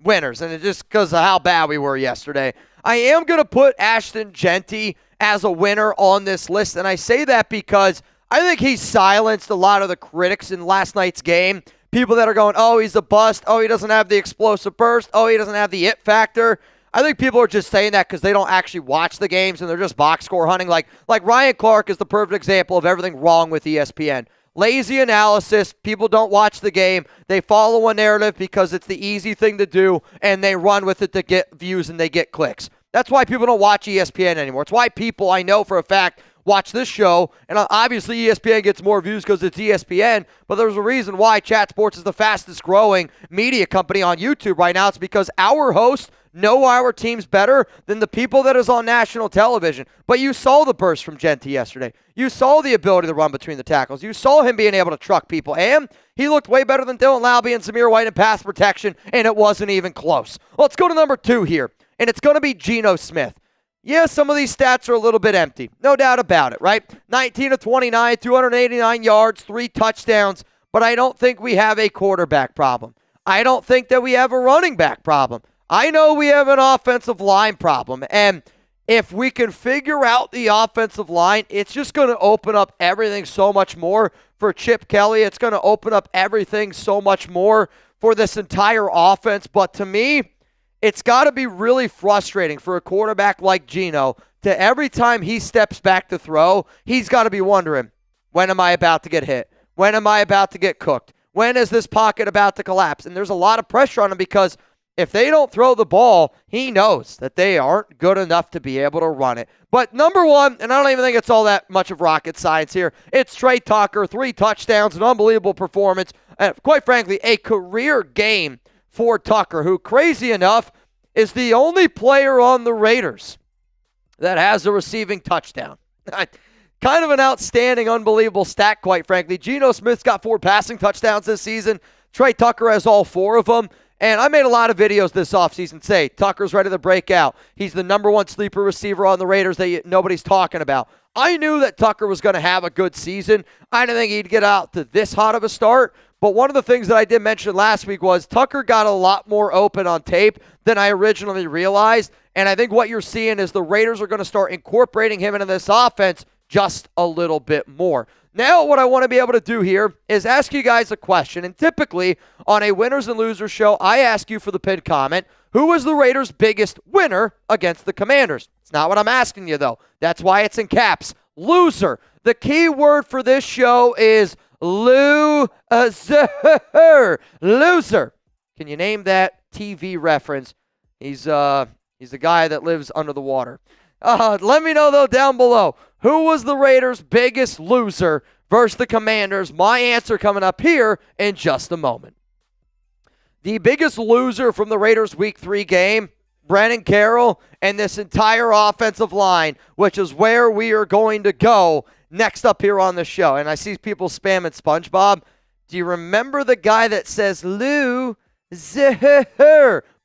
winners, and it's just because of how bad we were yesterday. I am going to put Ashton Jeanty as a winner on this list, and I say that because I think he silenced a lot of the critics in last night's game. People that are going, oh, he's a bust, oh, he doesn't have the explosive burst, oh, he doesn't have the it factor. I think people are just saying that because they don't actually watch the games and they're just box score hunting. Like Ryan Clark is the perfect example of everything wrong with ESPN. Lazy analysis. People don't watch the game. They follow a narrative because it's the easy thing to do, and they run with it to get views and they get clicks. That's why people don't watch ESPN anymore. It's why people, I know for a fact, watch this show, and obviously ESPN gets more views because it's ESPN, but there's a reason why Chat Sports is the fastest growing media company on YouTube right now. It's because our hosts know our teams better than the people that is on national television. But you saw the burst from Jeanty yesterday. You saw the ability to run between the tackles. You saw him being able to truck people. And he looked way better than Dylan Laube and Zamir White in pass protection, and it wasn't even close. Let's go to number 2 here, and it's going to be Geno Smith. Yeah, some of these stats are a little bit empty. No doubt about it, right? 19 of 29, 289 yards, 3 touchdowns, but I don't think we have a quarterback problem. I don't think that we have a running back problem. I know we have an offensive line problem, and if we can figure out the offensive line, it's just going to open up everything so much more for Chip Kelly. It's going to open up everything so much more for this entire offense. But to me, it's got to be really frustrating for a quarterback like Geno to every time he steps back to throw, he's got to be wondering, when am I about to get hit? When am I about to get cooked? When is this pocket about to collapse? And there's a lot of pressure on him because if they don't throw the ball, he knows that they aren't good enough to be able to run it. But number 1, and I don't even think it's all that much of rocket science here, it's Trey Tucker, 3 touchdowns, an unbelievable performance, and quite frankly, a career game for Tucker, who, crazy enough, is the only player on the Raiders that has a receiving touchdown. Kind of an outstanding, unbelievable stat, quite frankly. Geno Smith's got 4 passing touchdowns this season. Trey Tucker has all 4 of them. And I made a lot of videos this offseason say, Tucker's ready to break out. He's the number 1 sleeper receiver on the Raiders that nobody's talking about. I knew that Tucker was going to have a good season. I didn't think he'd get out to this hot of a start. But one of the things that I did mention last week was Tucker got a lot more open on tape than I originally realized. And I think what you're seeing is the Raiders are going to start incorporating him into this offense just a little bit more. Now what I want to be able to do here is ask you guys a question. And typically on a winners and losers show, I ask you for the pinned comment, who was the Raiders' biggest winner against the Commanders? It's not what I'm asking you, though. That's why it's in caps. Loser. The key word for this show is loser. Loser. Can you name that TV reference? He's a guy that lives under the water. Let me know, though, down below. Who was the Raiders' biggest loser versus the Commanders? My answer coming up here in just a moment. The biggest loser from the Raiders' Week 3 game, Brennan Carroll and this entire offensive line, which is where we are going to go next up here on the show. And I see people spamming SpongeBob. Do you remember the guy that says loser?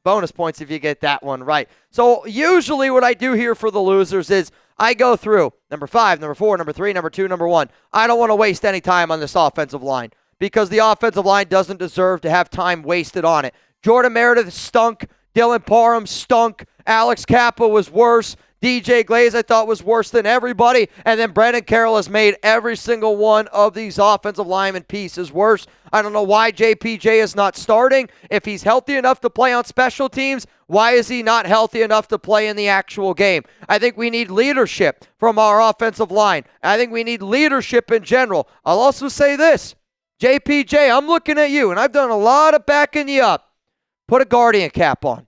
Bonus points if you get that one right. So usually what I do here for the losers is I go through number 5, number 4, number 3, number 2, number 1. I don't want to waste any time on this offensive line because the offensive line doesn't deserve to have time wasted on it. Jordan Meredith stunk. Dylan Parham stunk. Alex Kappa was worse. DJ Glaze I thought was worse than everybody. And then Brennan Carroll has made every single one of these offensive lineman pieces worse. I don't know why JPJ is not starting. If he's healthy enough to play on special teams, why is he not healthy enough to play in the actual game? I think we need leadership from our offensive line. I think we need leadership in general. I'll also say this. JPJ, I'm looking at you, and I've done a lot of backing you up. Put a Guardian cap on.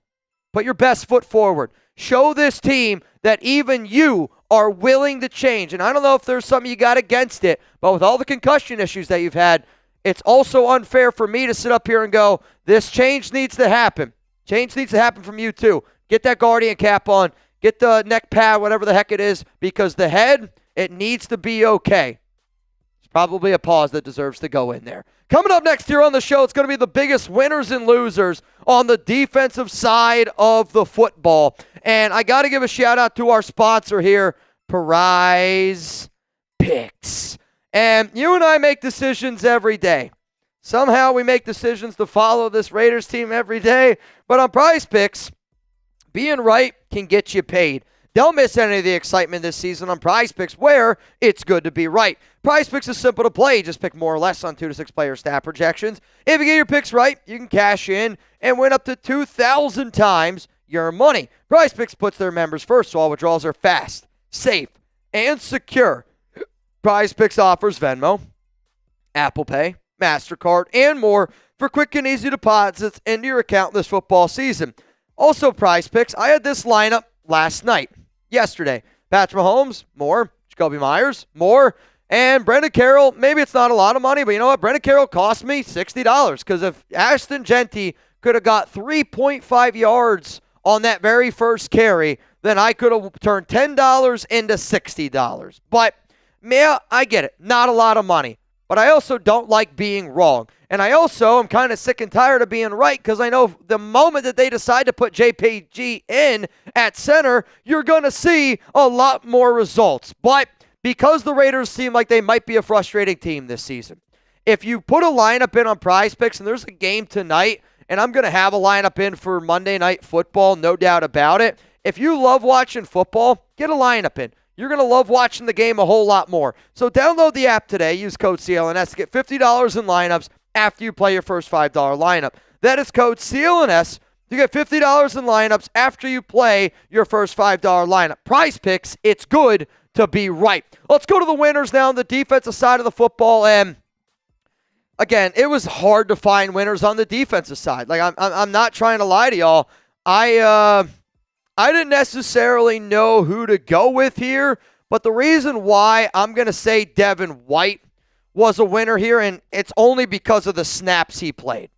Put your best foot forward. Show this team that even you are willing to change. And I don't know if there's something you got against it, but with all the concussion issues that you've had, it's also unfair for me to sit up here and go, this change needs to happen. Change needs to happen from you too. Get that Guardian cap on. Get the neck pad, whatever the heck it is, because the head, it needs to be okay. It's probably a pause that deserves to go in there. Coming up next here on the show, it's going to be the biggest winners and losers on the defensive side of the football. And I got to give a shout out to our sponsor here, PrizePicks. And you and I make decisions every day. Somehow we make decisions to follow this Raiders team every day. But on PrizePicks, being right can get you paid. Don't miss any of the excitement this season on PrizePicks, where it's good to be right. PrizePicks is simple to play. You just pick more or less on 2 to 6 player stat projections. If you get your picks right, you can cash in and win up to 2,000 times your money. PrizePicks puts their members first, so all withdrawals are fast, safe, and secure. PrizePicks offers Venmo, Apple Pay, MasterCard, and more for quick and easy deposits into your account this football season. Also, PrizePicks, I had this lineup yesterday. Patrick Mahomes, more. Jacoby Myers, more. And Brennan Carroll, maybe it's not a lot of money, but you know what? Brennan Carroll cost me $60 because if Ashton Genty could have got 3.5 yards on that very first carry, then I could have turned $10 into $60. But, yeah, I get it. Not a lot of money. But I also don't like being wrong. And I also am kind of sick and tired of being right because I know the moment that they decide to put JPG in at center, you're going to see a lot more results. But because the Raiders seem like they might be a frustrating team this season, if you put a lineup in on PrizePicks, and there's a game tonight, and I'm going to have a lineup in for Monday Night Football, no doubt about it. If you love watching football, get a lineup in. You're going to love watching the game a whole lot more. So download the app today. Use code CLNS to get $50 in lineups after you play your first $5 lineup. That is code CLNS to get $50 in lineups after you play your first $5 lineup. PrizePicks, it's good to be right. Let's go to the winners now on the defensive side of the football. And again, it was hard to find winners on the defensive side. Like I'm not trying to lie to y'all. I didn't necessarily know who to go with here, but the reason why I'm going to say Devin White was a winner here, and it's only because of the snaps he played.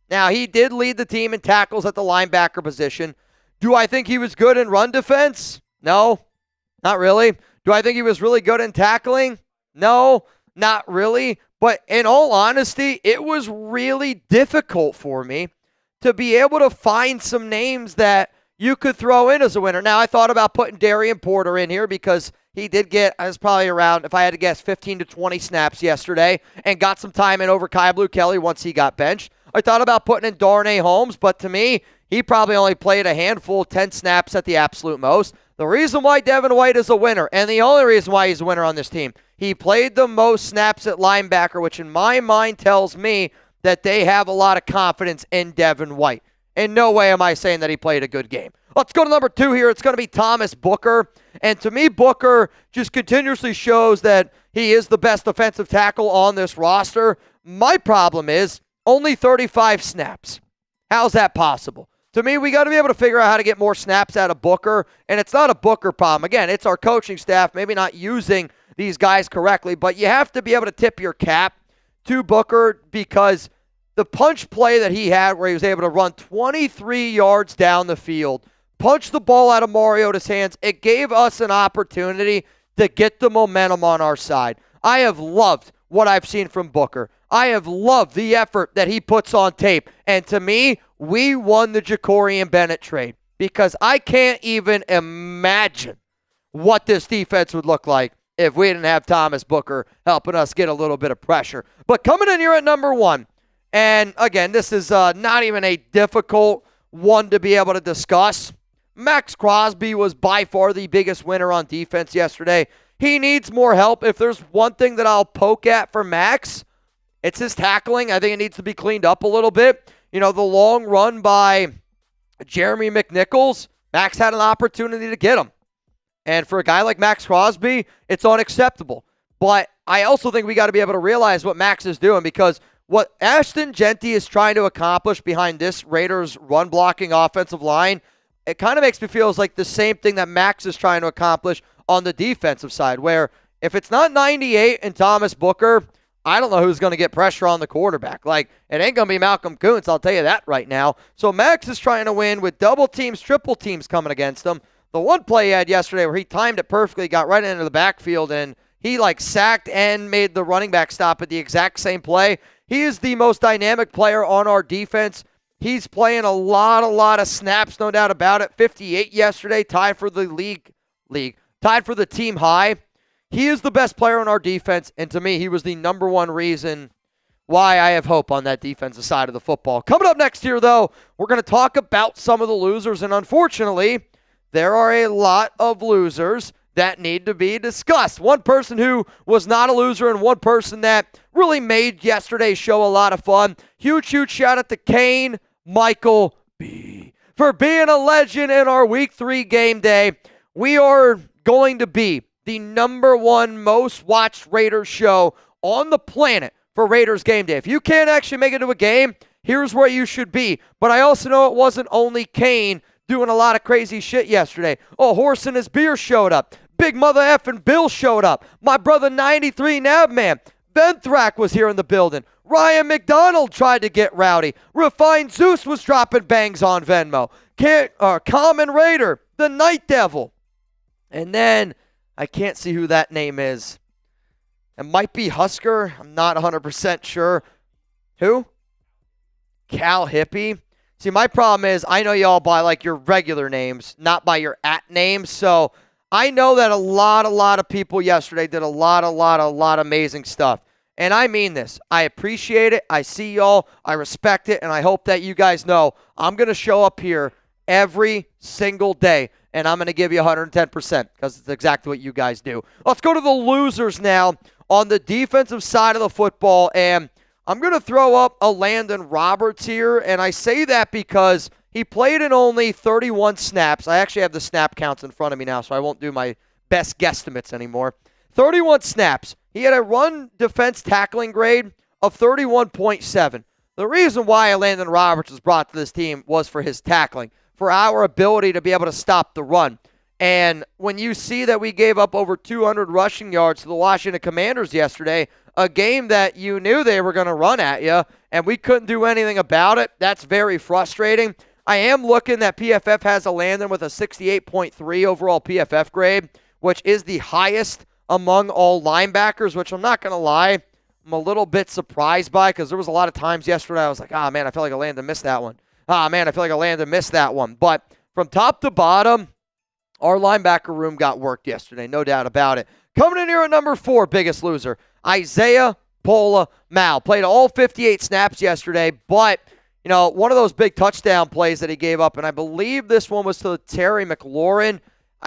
Now, he did lead the team in tackles at the linebacker position. Do I think he was good in run defense? No, not really. Do I think he was really good in tackling? No, not really. But in all honesty, it was really difficult for me to be able to find some names that you could throw in as a winner. Now, I thought about putting Darian Porter in here because he did get, I was probably around, if I had to guess, 15 to 20 snaps yesterday and got some time in over Kai Blue Kelly once he got benched. I thought about putting in Darnay Holmes, but to me, he probably only played a handful, 10 snaps at the absolute most. The reason why Devin White is a winner, and the only reason why he's a winner on this team, he played the most snaps at linebacker, which in my mind tells me that they have a lot of confidence in Devin White. In no way am I saying that he played a good game. Let's go to number 2 here. It's going to be Thomas Booker. And to me, Booker just continuously shows that he is the best defensive tackle on this roster. My problem is only 35 snaps. How's that possible? To me, we got to be able to figure out how to get more snaps out of Booker. And it's not a Booker problem. Again, it's our coaching staff maybe not using these guys correctly. But you have to be able to tip your cap to Booker because the punch play that he had where he was able to run 23 yards down the field, punch the ball out of Mariota's hands, it gave us an opportunity to get the momentum on our side. I have loved what I've seen from Booker. I have loved the effort that he puts on tape. And to me, we won the Jacorian Bennett trade because I can't even imagine what this defense would look like if we didn't have Thomas Booker helping us get a little bit of pressure. But coming in here at number 1, and again, this is not even a difficult one to be able to discuss, Max Crosby was by far the biggest winner on defense yesterday. He needs more help. If there's one thing that I'll poke at for Max, it's his tackling. I think it needs to be cleaned up a little bit. The long run by Jeremy McNichols, Max had an opportunity to get him. And for a guy like Max Crosby, it's unacceptable. But I also think we got to be able to realize what Max is doing, because what Ashton Jeanty is trying to accomplish behind this Raiders run-blocking offensive line, it kind of makes me feel like the same thing that Max is trying to accomplish on the defensive side, where if it's not 98 and Thomas Booker, I don't know who's going to get pressure on the quarterback. It ain't going to be Malcolm Kuntz, I'll tell you that right now. So Max is trying to win with double teams, triple teams coming against him. The one play he had yesterday where he timed it perfectly, got right into the backfield, and he sacked and made the running back stop at the exact same play. He is the most dynamic player on our defense. He's playing a lot of snaps, no doubt about it. 58 yesterday, tied for the tied for the team high. He is the best player on our defense, and to me, he was the number one reason why I have hope on that defensive side of the football. Coming up next here, though, we're going to talk about some of the losers, and unfortunately, there are a lot of losers that need to be discussed. One person who was not a loser and one person that really made yesterday's show a lot of fun. Huge shout out to Kane Michael B for being a legend in our Week 3 game day. We are going to be the number one most watched Raiders show on the planet for Raiders game day. If you can't actually make it to a game, here's where you should be. But I also know it wasn't only Kane doing a lot of crazy shit yesterday. Oh, Horse and his beer showed up. Big mother effing Bill showed up. My brother 93 Nabman. Venthrak was here in the building. Ryan McDonald tried to get rowdy. Refined Zeus was dropping bangs on Venmo. Common Raider, the Night Devil. And then, I can't see who that name is. It might be Husker. I'm not 100% sure. Who? Cal Hippie. See, my problem is I know y'all by your regular names, not by your @ names. So I know that a lot of people yesterday did a lot of amazing stuff. And I mean this. I appreciate it. I see y'all. I respect it. And I hope that you guys know I'm going to show up here every single day. And I'm going to give you 110% because it's exactly what you guys do. Let's go to the losers now on the defensive side of the football. And I'm going to throw up a Landon Roberts here. And I say that because he played in only 31 snaps. I actually have the snap counts in front of me now, so I won't do my best guesstimates anymore. 31 snaps. He had a run defense tackling grade of 31.7. The reason why Landon Roberts was brought to this team was for his tackling, for our ability to be able to stop the run. And when you see that we gave up over 200 rushing yards to the Washington Commanders yesterday, a game that you knew they were going to run at you, and we couldn't do anything about it, that's very frustrating. I am looking that PFF has a Landon with a 68.3 overall PFF grade, which is the highest among all linebackers, which I'm not going to lie, I'm a little bit surprised by, because there was a lot of times yesterday I was like, man, I feel like a Landon missed that one. Man, I feel like a Landon missed that one. But from top to bottom, our linebacker room got worked yesterday, no doubt about it. Coming in here at number 4, biggest loser, Isaiah Pola-Mao. Played all 58 snaps yesterday, but one of those big touchdown plays that he gave up, and I believe this one was to Terry McLaurin,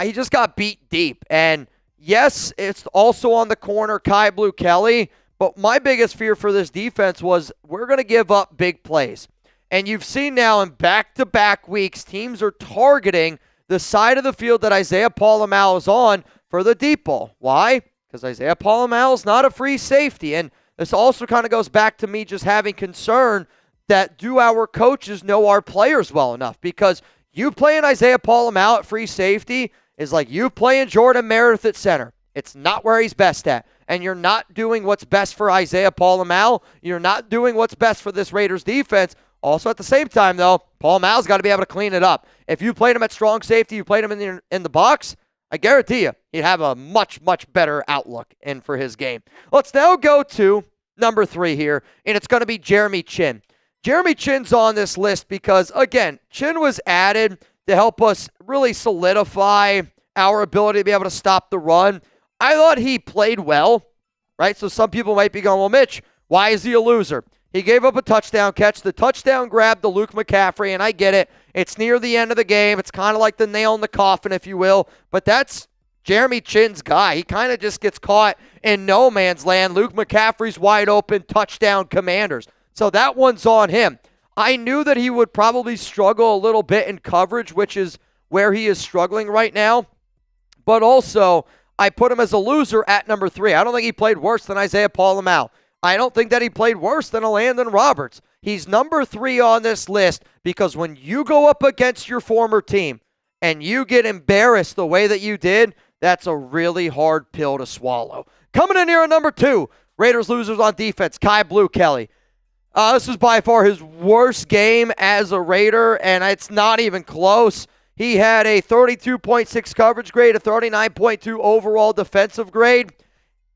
he just got beat deep. And yes, it's also on the corner, Kai Blue Kelly, but my biggest fear for this defense was we're going to give up big plays. And you've seen now in back-to-back weeks, teams are targeting the side of the field that Isaiah Pola-Mao is on for the deep ball. Why? Because Isaiah Pola-Mao is not a free safety. And this also kind of goes back to me just having concern that do our coaches know our players well enough? Because you playing Isaiah Pola-Mao at free safety is like you playing Jordan Meredith at center. It's not where he's best at. And you're not doing what's best for Isaiah Pola-Mao. You're not doing what's best for this Raiders defense. Also, at the same time, though, Pola-Mao's got to be able to clean it up. If you played him at strong safety, you played him in the box, I guarantee you, he'd have a much better outlook in for his game. Let's now go to number 3 here, and it's going to be Jeremy Chinn. Jeremy Chinn's on this list because, again, Chinn was added to help us really solidify our ability to be able to stop the run. I thought he played well, right? So some people might be going, well, Mitch, why is he a loser? He gave up a touchdown catch. The touchdown grabbed to Luke McCaffrey, and I get it. It's near the end of the game. It's kind of like the nail in the coffin, if you will. But that's Jeremy Chinn's guy. He kind of just gets caught in no man's land. Luke McCaffrey's wide open, touchdown Commanders. So that one's on him. I knew that he would probably struggle a little bit in coverage, which is where he is struggling right now. But also, I put him as a loser at number 3. I don't think he played worse than Isaiah Paul-Lamau. I don't think that he played worse than a Landon Roberts. He's number 3 on this list because when you go up against your former team and you get embarrassed the way that you did, that's a really hard pill to swallow. Coming in here at number 2, Raiders losers on defense, Kai Blue Kelly. This is by far his worst game as a Raider, and it's not even close. He had a 32.6 coverage grade, a 39.2 overall defensive grade.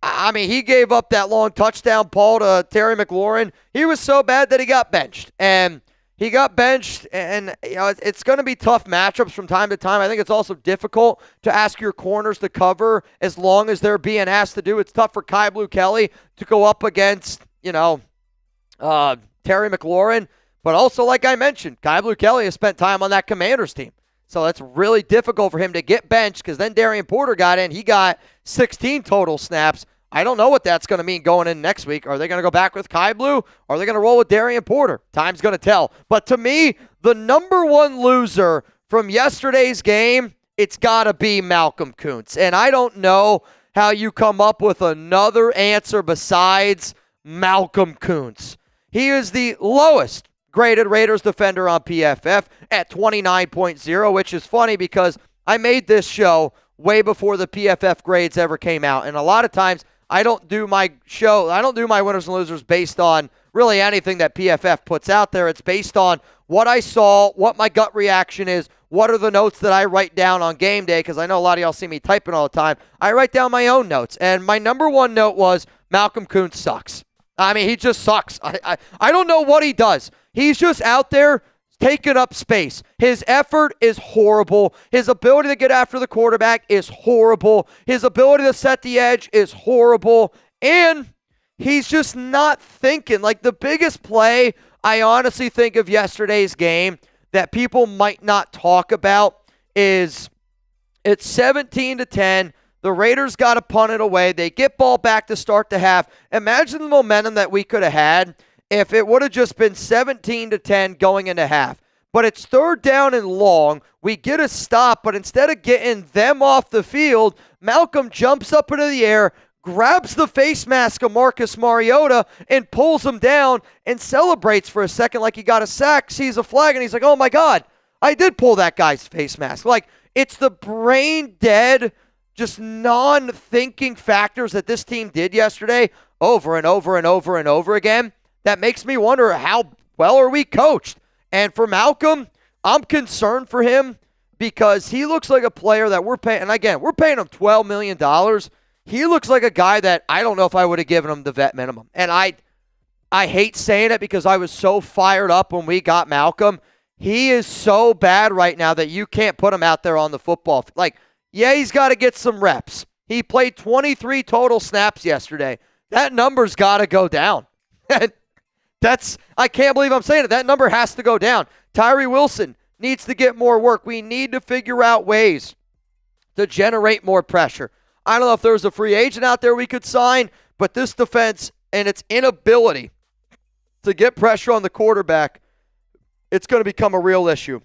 I mean, he gave up that long touchdown ball to Terry McLaurin. He was so bad that he got benched. And he got benched, and it's going to be tough matchups from time to time. I think it's also difficult to ask your corners to cover as long as they're being asked to do. It's tough for Kai Blue Kelly to go up against, Terry McLaurin. But also, like I mentioned, Kai Blue Kelly has spent time on that Commanders team. So that's really difficult for him to get benched because then Darian Porter got in. He got 16 total snaps. I don't know what that's going to mean going in next week. Are they going to go back with Kai Blue? Or are they going to roll with Darian Porter? Time's going to tell. But to me, the number 1 loser from yesterday's game, it's got to be Malcolm Koonce. And I don't know how you come up with another answer besides Malcolm Koonce. He is the lowest graded Raiders defender on PFF at 29.0, which is funny because I made this show way before the PFF grades ever came out. And a lot of times I don't do my winners and losers based on really anything that PFF puts out there. It's based on what I saw, what my gut reaction is, what are the notes that I write down on game day, because I know a lot of y'all see me typing all the time. I write down my own notes, and my number 1 note was Malcolm Koonce sucks. I mean, he just sucks. I don't know what he does. He's just out there taking up space. His effort is horrible. His ability to get after the quarterback is horrible. His ability to set the edge is horrible. And he's just not thinking. Like, the biggest play I honestly think of yesterday's game that people might not talk about is it's 17-10. The Raiders got to punt it away. They get ball back to start the half. Imagine the momentum that we could have had if it would have just been 17-10 going into half. But it's 3rd down and long. We get a stop, but instead of getting them off the field, Malcolm jumps up into the air, grabs the face mask of Marcus Mariota, and pulls him down and celebrates for a second like he got a sack, sees a flag, and he's like, oh my God, I did pull that guy's face mask. Like, it's the brain dead, just non-thinking factors that this team did yesterday over and over and over and over again that makes me wonder how well are we coached. And for Malcolm, I'm concerned for him because he looks like a player that we're paying, and again, we're paying him $12 million. He looks like a guy that I don't know if I would have given him the vet minimum. And I hate saying it because I was so fired up when we got Malcolm. He is so bad right now that you can't put him out there on the football. Like, yeah, he's got to get some reps. He played 23 total snaps yesterday. That number's got to go down. I can't believe I'm saying it. That number has to go down. Tyree Wilson needs to get more work. We need to figure out ways to generate more pressure. I don't know if there's a free agent out there we could sign, but this defense and its inability to get pressure on the quarterback, it's going to become a real issue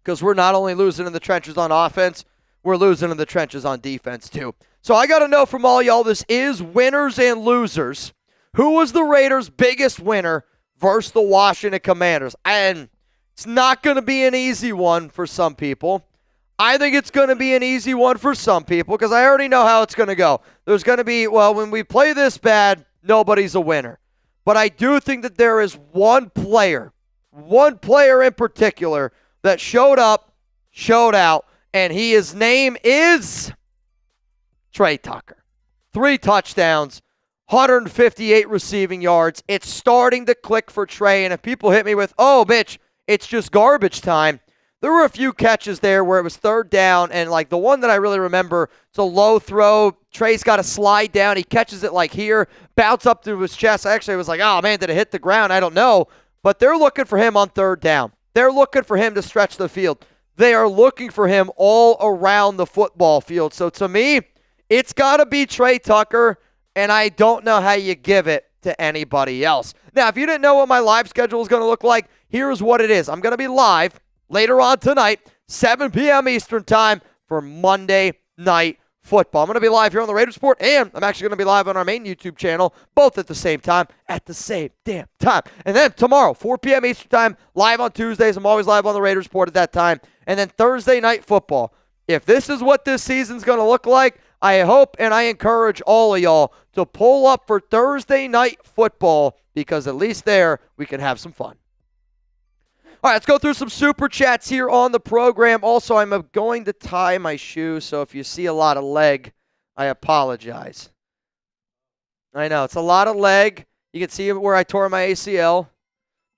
because we're not only losing in the trenches on offense, we're losing in the trenches on defense too. So I got to know from all y'all, this is winners and losers. Who was the Raiders' biggest winner versus the Washington Commanders? And it's not going to be an easy one for some people. I think it's going to be an easy one for some people because I already know how it's going to go. There's going to be, well, when we play this bad, nobody's a winner. But I do think that there is one player in particular that showed up, showed out, and his name is Trey Tucker. 3 touchdowns. 158 receiving yards. It's starting to click for Trey. And if people hit me with, oh, Mitch, it's just garbage time, there were a few catches there where it was 3rd down. And like the one that I really remember, it's a low throw. Trey's got to slide down. He catches it like here, bounce up to his chest. I was like, oh, man, did it hit the ground? I don't know. But they're looking for him on 3rd down. they're looking for him to stretch the field. They are looking for him all around the football field. So to me, it's got to be Trey Tucker, and I don't know how you give it to anybody else. Now, if you didn't know what my live schedule is going to look like, here's what it is. I'm going to be live later on tonight, 7 p.m. Eastern time for Monday Night Football. I'm going to be live here on the Raiders Report, and I'm actually going to be live on our main YouTube channel, both at the same time, damn time. And then tomorrow, 4 p.m. Eastern time, live on Tuesdays. I'm always live on the Raiders Report at that time. And then Thursday Night Football. If this is what this season's going to look like, I hope and I encourage all of y'all to pull up for Thursday Night Football, because at least there we can have some fun. All right, let's go through some super chats here on the program. Also, I'm going to tie my shoe, so if you see a lot of leg, I apologize. I know, it's a lot of leg. You can see where I tore my ACL.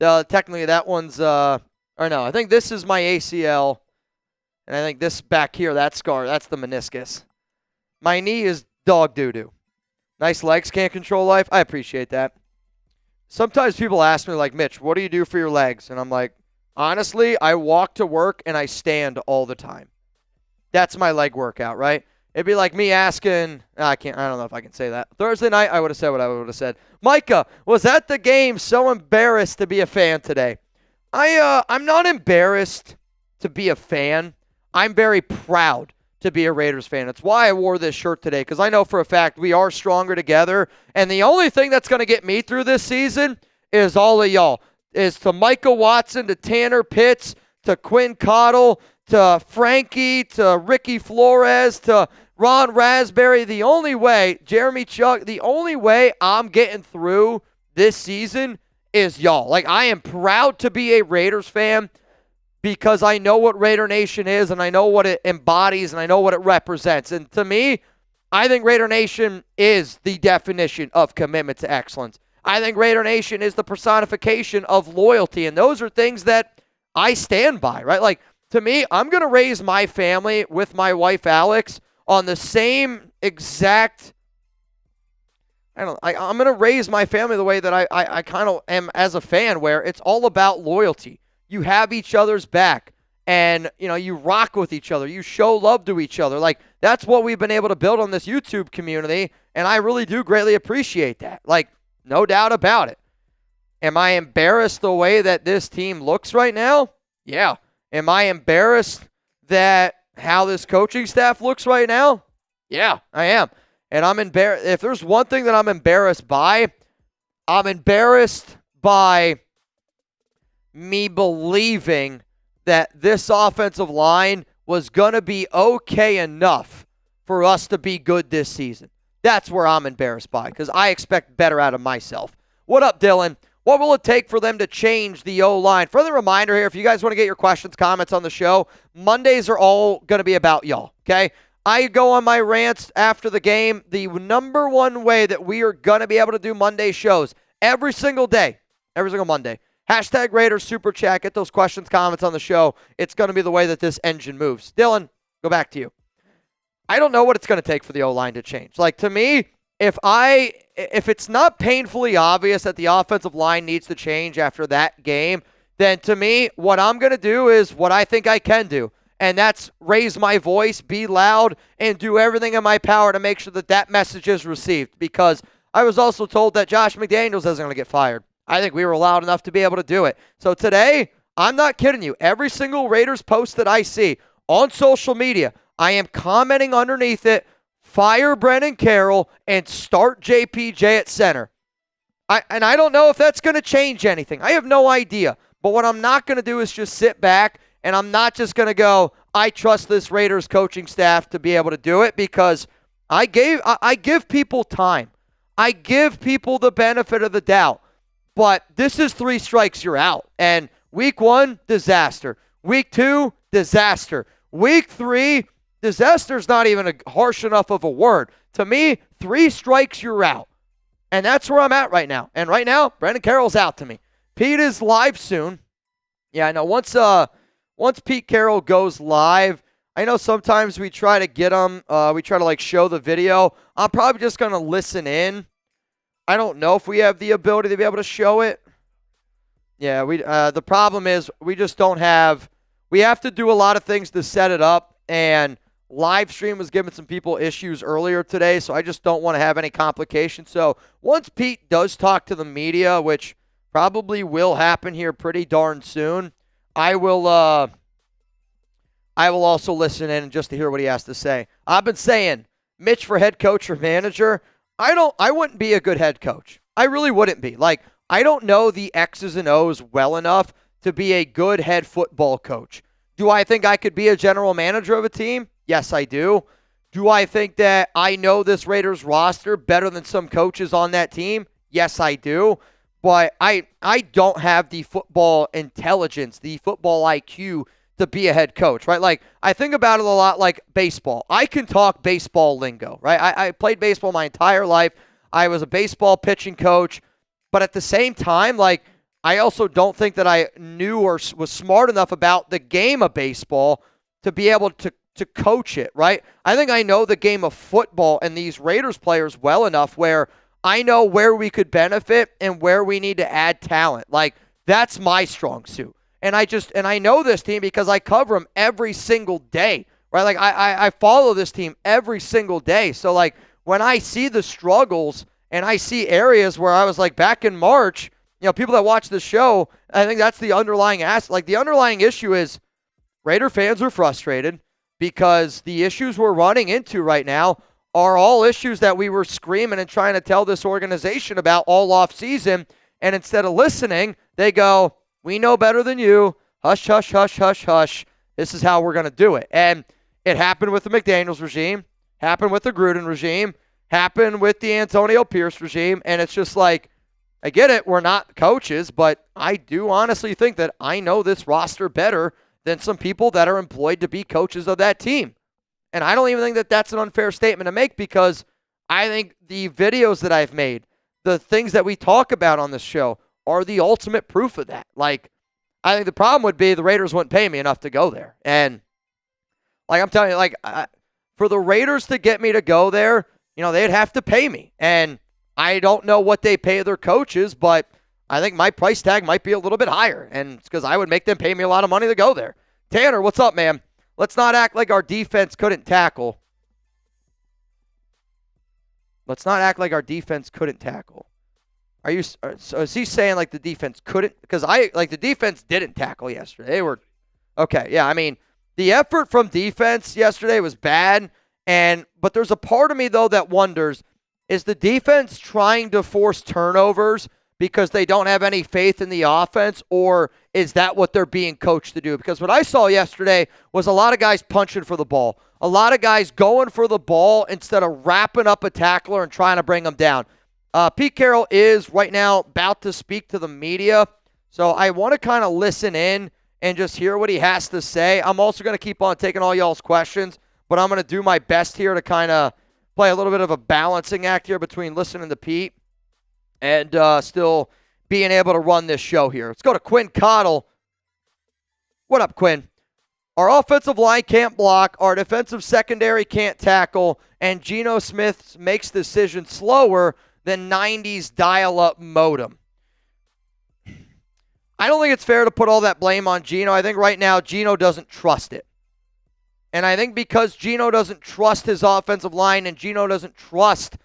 Technically, that one's, or no, I think this is my ACL, and I think this back here, that scar, that's the meniscus. My knee is dog doo-doo. Nice legs, can't control life. I appreciate that. Sometimes people ask me, like, Mitch, what do you do for your legs? And I'm like, honestly, I walk to work and I stand all the time. That's my leg workout, right? It'd be like me asking, I don't know if I can say that. Thursday night, I would have said what I would have said. Micah, was at the game so embarrassed to be a fan today? I'm not embarrassed to be a fan. I'm very proud to be a Raiders fan. It's why I wore this shirt today, because I know for a fact we are stronger together. And the only thing that's going to get me through this season is all of y'all. Is to Micah Watson, to Tanner Pitts, to Quinn Cottle, to Frankie, to Ricky Flores, to Ron Raspberry. The only way, Jeremy Chuck, the only way I'm getting through this season is y'all. Like, I am proud to be a Raiders fan because I know what Raider Nation is, and I know what it embodies, and I know what it represents. And to me, I think Raider Nation is the definition of commitment to excellence. I think Raider Nation is the personification of loyalty, and those are things that I stand by, right? Like, to me, I'm going to raise my family with my wife, Alex, on the same exact, I'm going to raise my family the way that I kind of am as a fan, where it's all about loyalty. You have each other's back, and, you know, you rock with each other. You show love to each other. Like, that's what we've been able to build on this YouTube community, and I really do greatly appreciate that. Like, no doubt about it. Am I embarrassed the way that this team looks right now? Yeah. Am I embarrassed that how this coaching staff looks right now? Yeah, I am. And I'm embarrassed. If there's one thing that I'm embarrassed by me believing that this offensive line was going to be okay enough for us to be good this season. That's where I'm embarrassed by, because I expect better out of myself. What up, Dylan? What will it take for them to change the O-line? Further reminder here, if you guys want to get your questions, comments on the show, Mondays are all going to be about y'all, okay? I go on my rants after the game. The number one way that we are going to be able to do Monday shows every single day, every single Monday, hashtag Raiders Super Chat. Get those questions, comments on the show. It's going to be the way that this engine moves. Dylan, go back to you. I don't know what it's going to take for the O-line to change. Like, to me, if it's not painfully obvious that the offensive line needs to change after that game, then to me, what I'm going to do is what I think I can do. And that's raise my voice, be loud, and do everything in my power to make sure that that message is received. Because I was also told that Josh McDaniels isn't going to get fired. I think we were loud enough to be able to do it. So today, I'm not kidding you. Every single Raiders post that I see on social media, I am commenting underneath it, fire Brennan Carroll and start JPJ at center. I don't know if that's going to change anything. I have no idea. But what I'm not going to do is just sit back, and I'm not just going to go, I trust this Raiders coaching staff to be able to do it, because I give people time. I give people the benefit of the doubt. But this is 3 strikes, you're out. And week 1, disaster. Week 2, disaster. Week 3, disaster's not even a harsh enough of a word. To me, 3 strikes, you're out. And that's where I'm at right now. And right now, Brennan Carroll's out to me. Pete is live soon. Yeah, I know. Once Pete Carroll goes live, I know sometimes we try to get him. We try to, like, show the video. I'm probably just going to listen in. I don't know if we have the ability to be able to show it. Yeah, the problem is we just don't have – we have to do a lot of things to set it up, and live stream was giving some people issues earlier today, so I just don't want to have any complications. So once Pete does talk to the media, which probably will happen here pretty darn soon, I will also listen in just to hear what he has to say. I've been saying, Mitch for head coach or manager, I wouldn't be a good head coach. I really wouldn't be. Like, I don't know the X's and O's well enough to be a good head football coach. Do I think I could be a general manager of a team? Yes, I do. Do I think that I know this Raiders roster better than some coaches on that team? Yes, I do. But I don't have the football intelligence, the football IQ to be a head coach, right? Like, I think about it a lot like baseball. I can talk baseball lingo, right? I played baseball my entire life. I was a baseball pitching coach. But at the same time, like, I also don't think that I knew or was smart enough about the game of baseball to be able to coach it, right? I think I know the game of football and these Raiders players well enough where I know where we could benefit and where we need to add talent. Like, that's my strong suit. And I know this team because I cover them every single day, right? Like, I follow this team every single day. So, like, when I see the struggles and I see areas where I was like back in March, people that watch the show, I think that's the underlying like the underlying issue is Raider fans are frustrated because the issues we're running into right now are all issues that we were screaming and trying to tell this organization about all off season. And instead of listening, they go, we know better than you. Hush, hush, hush, hush, hush. This is how we're going to do it. And it happened with the McDaniels regime, happened with the Gruden regime, happened with the Antonio Pierce regime. And it's just like, I get it, we're not coaches, but I do honestly think that I know this roster better than some people that are employed to be coaches of that team. And I don't even think that that's an unfair statement to make because I think the videos that I've made, the things that we talk about on this show are the ultimate proof of that. Like, I think the problem would be the Raiders wouldn't pay me enough to go there. And like I'm telling you, like for the Raiders to get me to go there, they'd have to pay me. And I don't know what they pay their coaches, but I think my price tag might be a little bit higher. And it's because I would make them pay me a lot of money to go there. Tanner, what's up, man? Let's not act like our defense couldn't tackle. Let's not act like our defense couldn't tackle. So is he saying like the defense couldn't? Because the defense didn't tackle yesterday. They were okay. Yeah, I mean, the effort from defense yesterday was bad. But there's a part of me though that wonders, is the defense trying to force turnovers because they don't have any faith in the offense, or is that what they're being coached to do? Because what I saw yesterday was a lot of guys punching for the ball, a lot of guys going for the ball instead of wrapping up a tackler and trying to bring them down. Pete Carroll is right now about to speak to the media, so I want to kind of listen in and just hear what he has to say. I'm also going to keep on taking all y'all's questions, but I'm going to do my best here to kind of play a little bit of a balancing act here between listening to Pete and still being able to run this show here. Let's go to Quinn Cottle. What up, Quinn? Our offensive line can't block, our defensive secondary can't tackle, and Geno Smith makes decisions slower than 90s dial-up modem. I don't think it's fair to put all that blame on Geno. I think right now Geno doesn't trust it. And I think because Geno doesn't trust his offensive line and Geno doesn't trust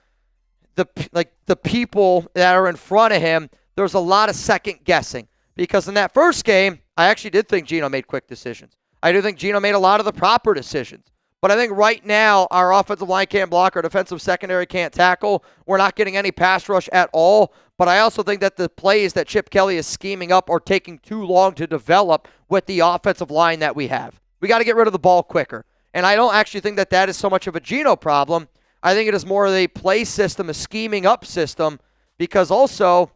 the people that are in front of him, there's a lot of second guessing. Because in that first game, I actually did think Geno made quick decisions. I do think Geno made a lot of the proper decisions. But I think right now our offensive line can't block, our defensive secondary can't tackle. We're not getting any pass rush at all. But I also think that the plays that Chip Kelly is scheming up are taking too long to develop with the offensive line that we have. We got to get rid of the ball quicker. And I don't actually think that that is so much of a Geno problem. I think it is more of a play system, a scheming up system, because also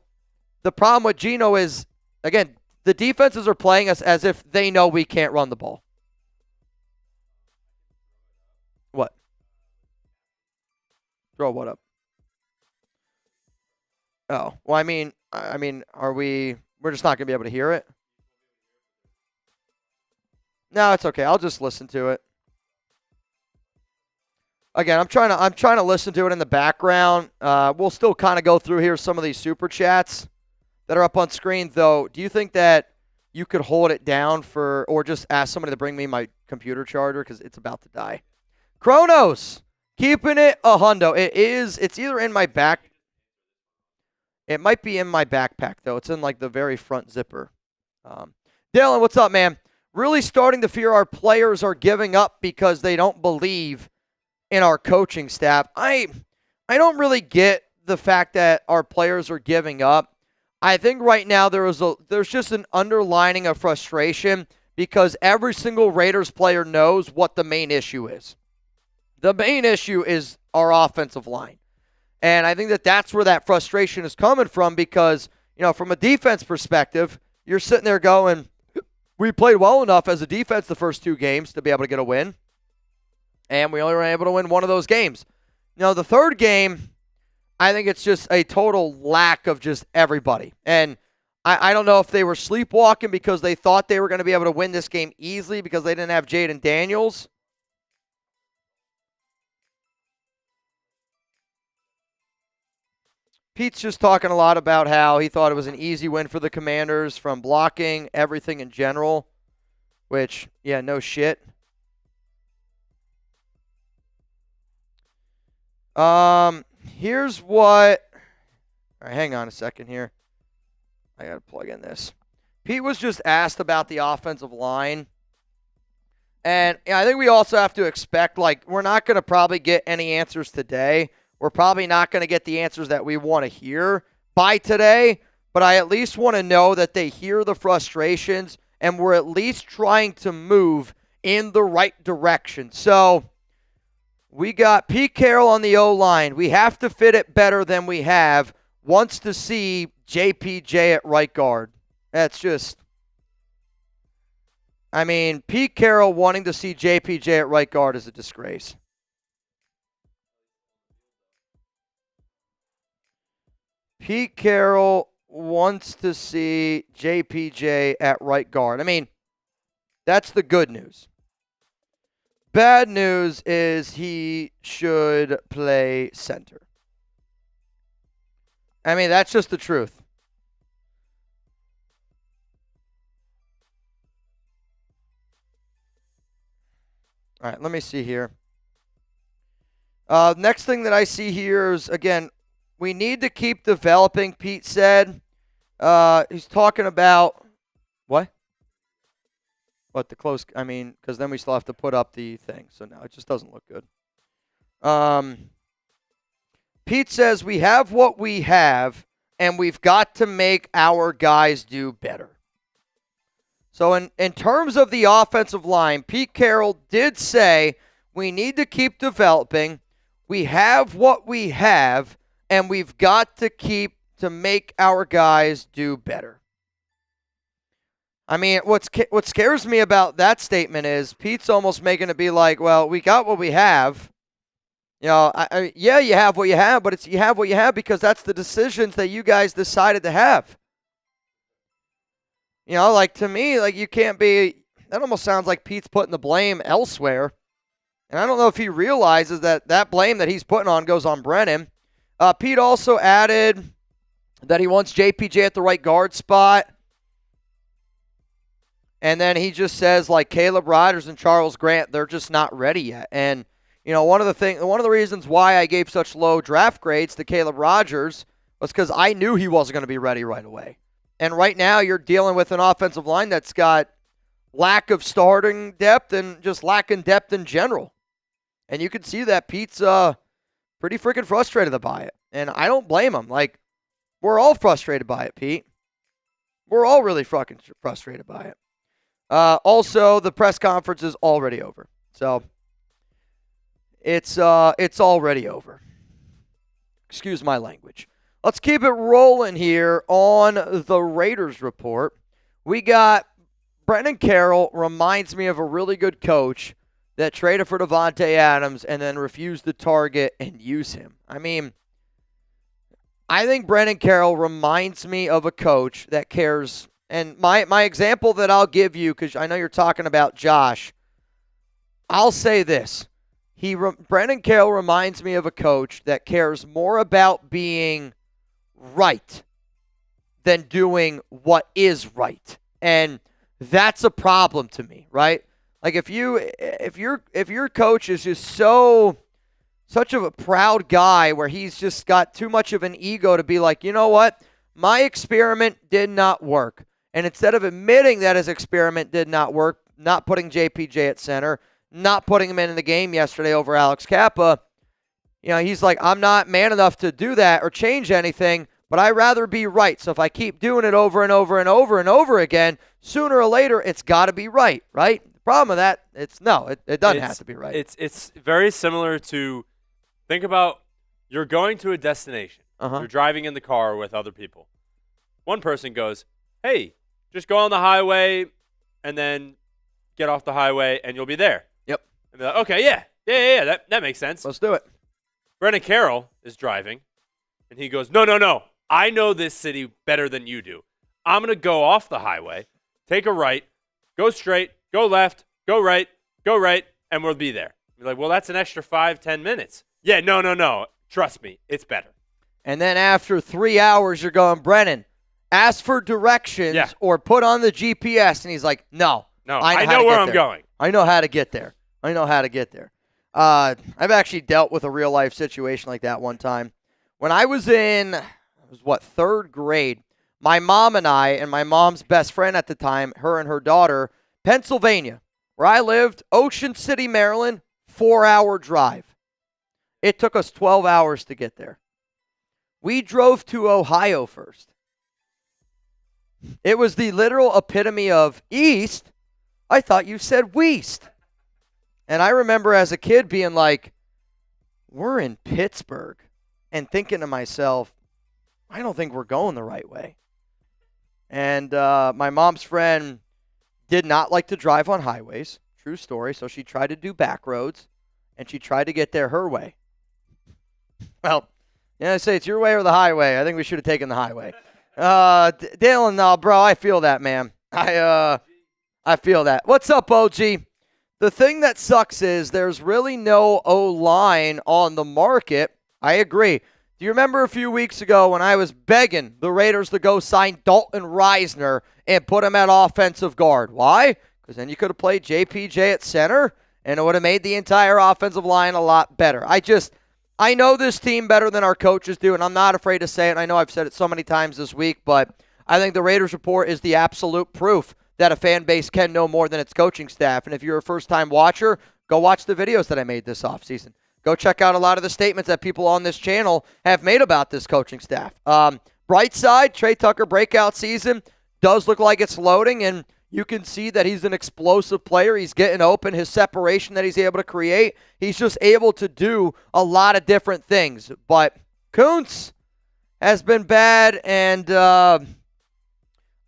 the problem with Geno is, again, the defenses are playing us as if they know we can't run the ball. What? Throw what up? Oh, well, I mean, we're just not going to be able to hear it? No, it's okay. I'll just listen to it. Again, I'm trying to listen to it in the background. We'll still kind of go through here some of these super chats that are up on screen, though, do you think that you could hold it down or just ask somebody to bring me my computer charger because it's about to die? Kronos, keeping it a hundo. It's either in my back. It might be in my backpack, though. It's in, like, the very front zipper. Dylan, what's up, man? Really starting to fear our players are giving up because they don't believe in our coaching staff. I don't really get the fact that our players are giving up. I think right now there's just an underlining of frustration because every single Raiders player knows what the main issue is. The main issue is our offensive line. And I think that's where that frustration is coming from because, from a defense perspective, you're sitting there going, we played well enough as a defense the first 2 games to be able to get a win. And we only were able to win one of those games. The third game, I think it's just a total lack of just everybody. And I don't know if they were sleepwalking because they thought they were going to be able to win this game easily because they didn't have Jaden Daniels. Pete's just talking a lot about how he thought it was an easy win for the Commanders from blocking, everything in general, which, yeah, no shit. Here's what. All right, hang on a second here. I got to plug in this. Pete was just asked about the offensive line. And I think we also have to expect, we're not going to probably get any answers today. We're probably not going to get the answers that we want to hear by today, but I at least want to know that they hear the frustrations and we're at least trying to move in the right direction. So we got Pete Carroll on the O-line. We have to fit it better than we have. Wants to see JPJ at right guard. That's just, Pete Carroll wanting to see JPJ at right guard is a disgrace. Pete Carroll wants to see JPJ at right guard. That's the good news. Bad news is he should play center. That's just the truth. All right, let me see here. Next thing that I see here is, again, we need to keep developing, Pete said. He's talking about what? What, the close? Because then we still have to put up the thing. So no, it just doesn't look good. Pete says we have what we have, and we've got to make our guys do better. So in terms of the offensive line, Pete Carroll did say we need to keep developing. We have what we have, and we've got to make our guys do better. What scares me about that statement is Pete's almost making it be like, well, we got what we have. Yeah, you have what you have, but you have what you have because that's the decisions that you guys decided to have. To me, you can't be, that almost sounds like Pete's putting the blame elsewhere. And I don't know if he realizes that blame that he's putting on goes on Brennan. Pete also added that he wants JPJ at the right guard spot. And then he just says, Caleb Rogers and Charles Grant, they're just not ready yet. And, one of the reasons why I gave such low draft grades to Caleb Rogers was because I knew he wasn't going to be ready right away. And right now you're dealing with an offensive line that's got lack of starting depth and just lacking depth in general. And you can see that Pete's pretty freaking frustrated by it. And I don't blame him. We're all frustrated by it, Pete. We're all really fucking frustrated by it. Also, the press conference is already over. So, it's already over. Excuse my language. Let's keep it rolling here on the Raiders report. We got Brennan Carroll reminds me of a really good coach that traded for Devontae Adams and then refused to target and use him. I think Brennan Carroll reminds me of a coach that cares. And my example that I'll give you, because I know you're talking about Josh, I'll say this. Brennan Carroll reminds me of a coach that cares more about being right than doing what is right. And that's a problem to me, right? Like if your coach is just such of a proud guy where he's just got too much of an ego to be like, you know what? My experiment did not work. And instead of admitting that his experiment did not work, not putting JPJ at center, not putting him in the game yesterday over Alex Kappa, he's like, I'm not man enough to do that or change anything, but I'd rather be right. So if I keep doing it over and over and over and over again, sooner or later, it's got to be right, right? The problem with that, it doesn't have to be right. It's very similar to, think about, you're going to a destination. You're driving in the car with other people. One person goes, hey, just go on the highway and then get off the highway and you'll be there. Yep. And they're like, okay, yeah, that makes sense. Let's do it. Brennan Carroll is driving, and he goes, no, I know this city better than you do. I'm going to go off the highway, take a right, go straight, go left, go right, and we'll be there. You're like, well, that's an extra 5-10 minutes. Yeah, no. Trust me, it's better. And then after 3 hours, you're going, Brennan, ask for directions or put on the GPS. And he's like, no, I know where I'm going. I know how to get there. I've actually dealt with a real-life situation like that one time. When I was in, third grade, my mom and I, and my mom's best friend at the time, her and her daughter, Pennsylvania, where I lived, Ocean City, Maryland, 4-hour drive. It took us 12 hours to get there. We drove to Ohio first. It was the literal epitome of east. I thought you said west. And I remember as a kid being like, we're in Pittsburgh. And thinking to myself, I don't think we're going the right way. And my mom's friend did not like to drive on highways. True story. So she tried to do back roads. And she tried to get there her way. Well, I say it's your way or the highway. I think we should have taken the highway. Dylan, no, bro, I feel that, man. I feel that. What's up, OG? The thing that sucks is there's really no O-line on the market. I agree. Do you remember a few weeks ago when I was begging the Raiders to go sign Dalton Reisner and put him at offensive guard? Why? Because then you could have played JPJ at center, and it would have made the entire offensive line a lot better. I know this team better than our coaches do, and I'm not afraid to say it. I know I've said it so many times this week, but I think the Raiders Report is the absolute proof that a fan base can know more than its coaching staff. And if you're a first-time watcher, go watch the videos that I made this offseason. Go check out a lot of the statements that people on this channel have made about this coaching staff. Bright side, Trey Tucker breakout season does look like it's loading, and you can see that he's an explosive player. He's getting open. His separation that he's able to create, he's just able to do a lot of different things. But Kuntz has been bad, and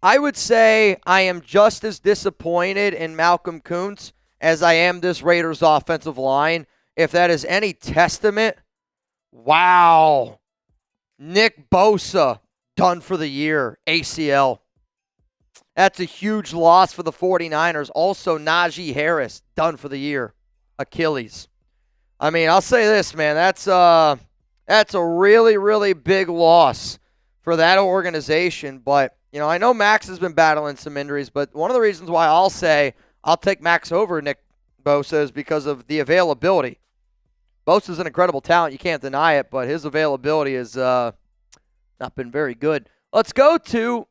I would say I am just as disappointed in Malcolm Kuntz as I am this Raiders offensive line. If that is any testament, wow. Nick Bosa, done for the year, ACL. That's a huge loss for the 49ers. Also, Najee Harris, done for the year, Achilles. I mean, I'll say this, man. That's a really, really big loss for that organization. But, I know Max has been battling some injuries, but one of the reasons why I'll say I'll take Max over Nick Bosa is because of the availability. Bosa's an incredible talent. You can't deny it, but his availability has not been very good. Let's go to...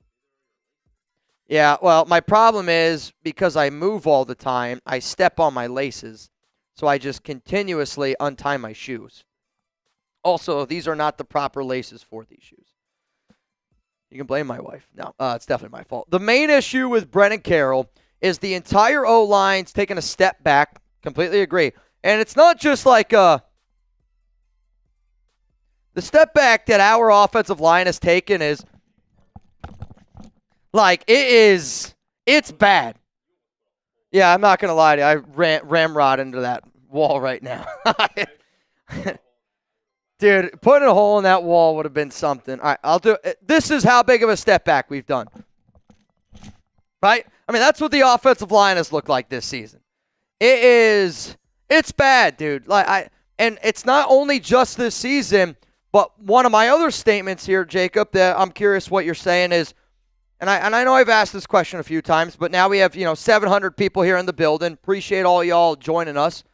Yeah, well, my problem is because I move all the time, I step on my laces, so I just continuously untie my shoes. Also, these are not the proper laces for these shoes. You can blame my wife. No, it's definitely my fault. The main issue with Brennan Carroll is the entire O-line's taking a step back. Completely agree. And it's not just like the step back that our offensive line has taken is like it's bad. Yeah, I'm not going to lie to you. I ramrod into that wall right now. Dude, putting a hole in that wall would have been something. All right, I'll do it. This is how big of a step back we've done. Right? I mean, that's what the offensive line has looked like this season. It's bad, dude. And it's not only just this season, But one of my other statements here, Jacob, that I'm curious what you're saying is, and I know I've asked this question a few times, but now we have 700 people here in the building. Appreciate all y'all joining us.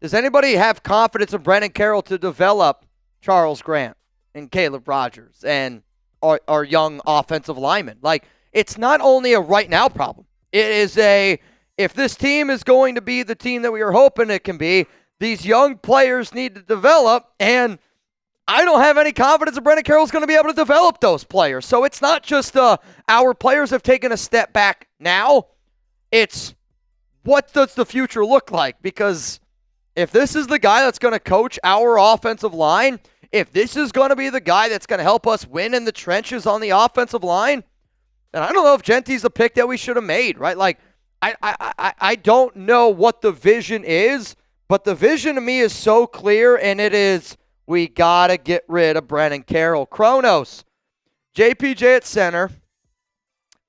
Does anybody have confidence in Brennan Carroll to develop Charles Grant and Caleb Rogers and our young offensive linemen? Like, it's not only a right now problem. It is if this team is going to be the team that we are hoping it can be, these young players need to develop, and I don't have any confidence that Brennan Carroll is going to be able to develop those players. So it's not just our players have taken a step back now. It's what does the future look like? Because if this is the guy that's going to coach our offensive line, if this is going to be the guy that's going to help us win in the trenches on the offensive line, then I don't know if Genty's the pick that we should have made, right? Like, I don't know what the vision is, but the vision to me is so clear, and it is we got to get rid of Brennan Carroll. Kronos, JPJ at center,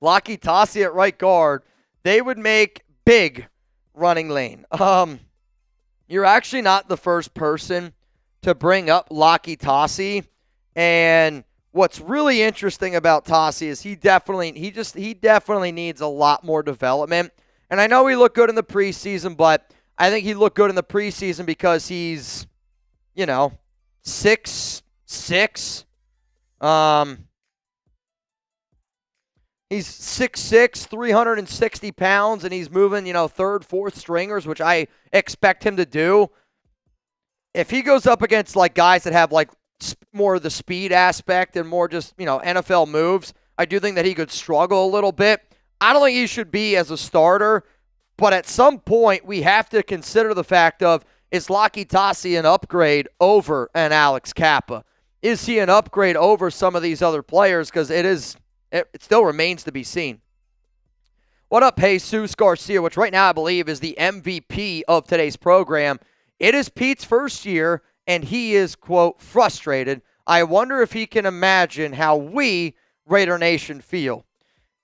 Lockie Tassi at right guard. They would make big running lane. You're actually not the first person to bring up Lockie Tassi, and what's really interesting about Tassi is he definitely needs a lot more development. And I know he looked good in the preseason, but I think he looked good in the preseason because he's, 6'6". He's 6'6", 360 pounds, and he's moving, third, fourth stringers, which I expect him to do. If he goes up against like guys that have like more of the speed aspect and more just, NFL moves, I do think that he could struggle a little bit. I don't think he should be as a starter, but at some point we have to consider the fact of, is Lockie Tassi an upgrade over an Alex Kappa? Is he an upgrade over some of these other players? Because it still remains to be seen. What up, Jesus Garcia, which right now I believe is the MVP of today's program. It is Pete's first year, and he is, quote, frustrated. I wonder if he can imagine how we, Raider Nation, feel.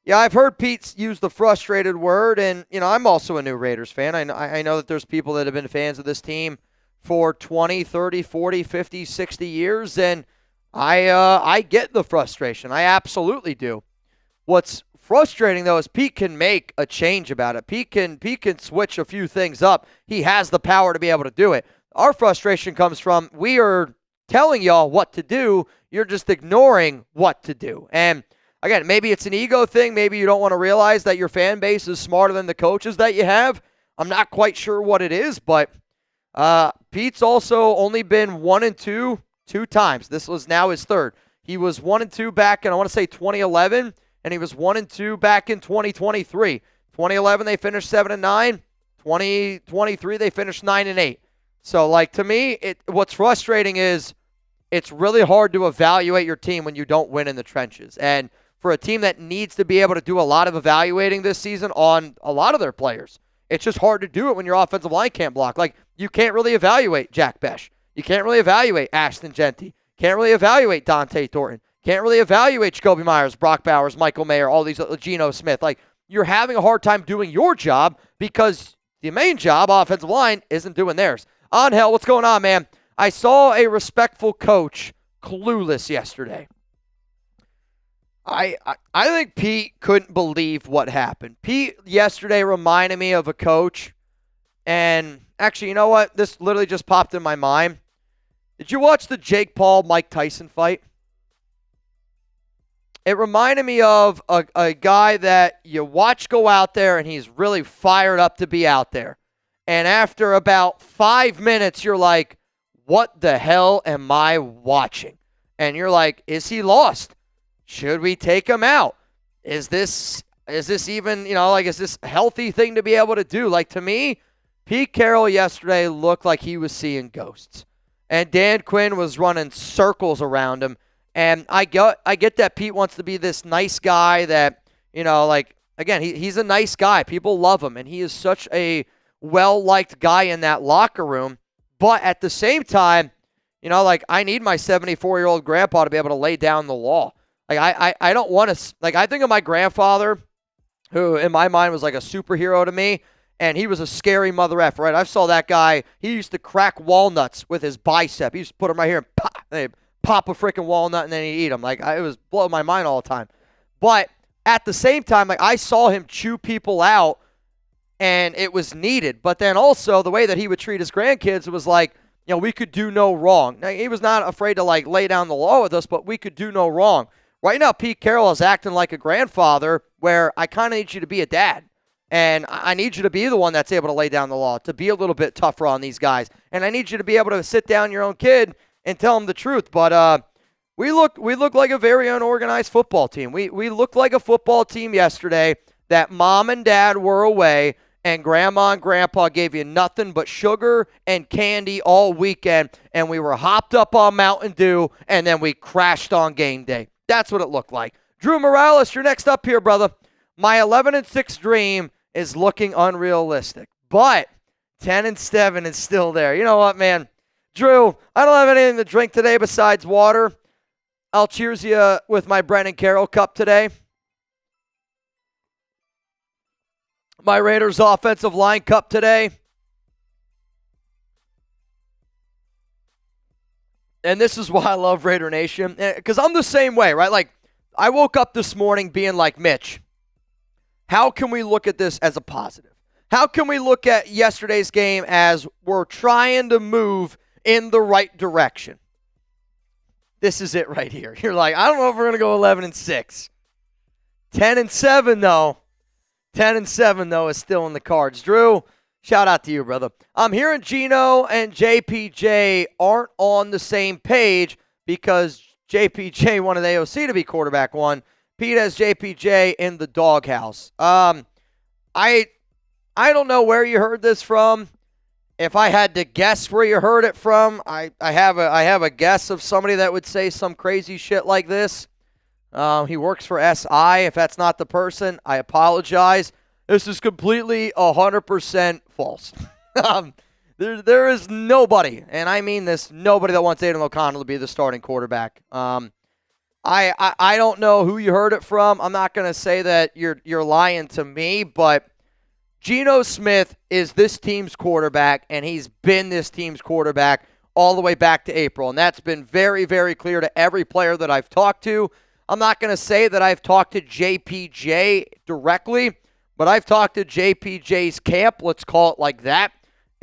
Yeah, I've heard Pete use the frustrated word, and, I'm also a new Raiders fan. I know that there's people that have been fans of this team for 20, 30, 40, 50, 60 years, and I get the frustration. I absolutely do. What's frustrating, though, is Pete can make a change about it. Pete can switch a few things up. He has the power to be able to do it. Our frustration comes from we are telling y'all what to do. You're just ignoring what to do. And again, maybe it's an ego thing. Maybe you don't want to realize that your fan base is smarter than the coaches that you have. I'm not quite sure what it is, but Pete's also only been 1-2 two times. This was now his third. He was 1-2 back in, I want to say 2011, and he was 1-2 back in 2023. 2011, they finished 7-9. 2023, they finished 9-8. So, to me, what's frustrating is it's really hard to evaluate your team when you don't win in the trenches. And for a team that needs to be able to do a lot of evaluating this season on a lot of their players, it's just hard to do it when your offensive line can't block. You can't really evaluate Jack Besh. You can't really evaluate Ashton Genty. Can't really evaluate Dante Thornton. Can't really evaluate Jacoby Myers, Brock Bowers, Michael Mayer, all these, Geno Smith. You're having a hard time doing your job because the main job, offensive line, isn't doing theirs. Angel, what's going on, man? I saw a respectful coach clueless yesterday. I think Pete couldn't believe what happened. Pete yesterday reminded me of a coach, and actually, you know what? This literally just popped in my mind. Did you watch the Jake Paul-Mike Tyson fight? It reminded me of a guy that you watch go out there, and he's really fired up to be out there. And after about 5 minutes, you're like, what the hell am I watching? And you're like, is he lost? Should we take him out? Is this even, is this a healthy thing to be able to do? To me, Pete Carroll yesterday looked like he was seeing ghosts. And Dan Quinn was running circles around him. And I get that Pete wants to be this nice guy that, again, he's a nice guy. People love him. And he is such a well-liked guy in that locker room. But at the same time, I need my 74-year-old grandpa to be able to lay down the law. I don't want to, I think of my grandfather, who in my mind was like a superhero to me, and he was a scary mother effer, right? I saw that guy. He used to crack walnuts with his bicep. He used to put them right here and pop, pop a freaking walnut and then he'd eat them. Like, it was blowing my mind all the time. But at the same time, like, I saw him chew people out, and it was needed. But then also the way that he would treat his grandkids was like, you know, we could do no wrong. Now, he was not afraid to, like, lay down the law with us, but we could do no wrong. Right now, Pete Carroll is acting like a grandfather where I kind of need you to be a dad. And I need you to be the one that's able to lay down the law, to be a little bit tougher on these guys. And I need you to be able to sit down your own kid and tell him the truth. But we look like a very unorganized football team. We looked like a football team yesterday that mom and dad were away, and grandma and grandpa gave you nothing but sugar and candy all weekend, and we were hopped up on Mountain Dew, and then we crashed on game day. That's what it looked like. Drew Morales, you're next up here, brother. My 11-6 dream is looking unrealistic, but 10-7 is still there. You know what, man? Drew, I don't have anything to drink today besides water. I'll cheers you with my Brennan Carroll cup today. My Raiders offensive line cup today. And this is why I love Raider Nation, because I'm the same way, right? Like, I woke up this morning being like, Mitch, how can we look at this as a positive? How can we look at yesterday's game as we're trying to move in the right direction? This is it right here. You're like, I don't know if we're going to go 11-6. 10-7, though. 10-7, though, is still in the cards. Drew, shout out to you, brother. I'm hearing Gino and JPJ aren't on the same page because JPJ wanted AOC to be quarterback one. Pete has JPJ in the doghouse. I don't know where you heard this from. If I had to guess where you heard it from, I have a guess of somebody that would say some crazy shit like this. He works for SI. If that's not the person, I apologize. This is completely 100% false. There is nobody, and I mean this, nobody that wants Aiden O'Connell to be the starting quarterback. I don't know who you heard it from. I'm not going to say that you're lying to me, but Geno Smith is this team's quarterback, and he's been this team's quarterback all the way back to April, and that's been very, very clear to every player that I've talked to. I'm not going to say that I've talked to JPJ directly, but I've talked to JPJ's camp, let's call it like that,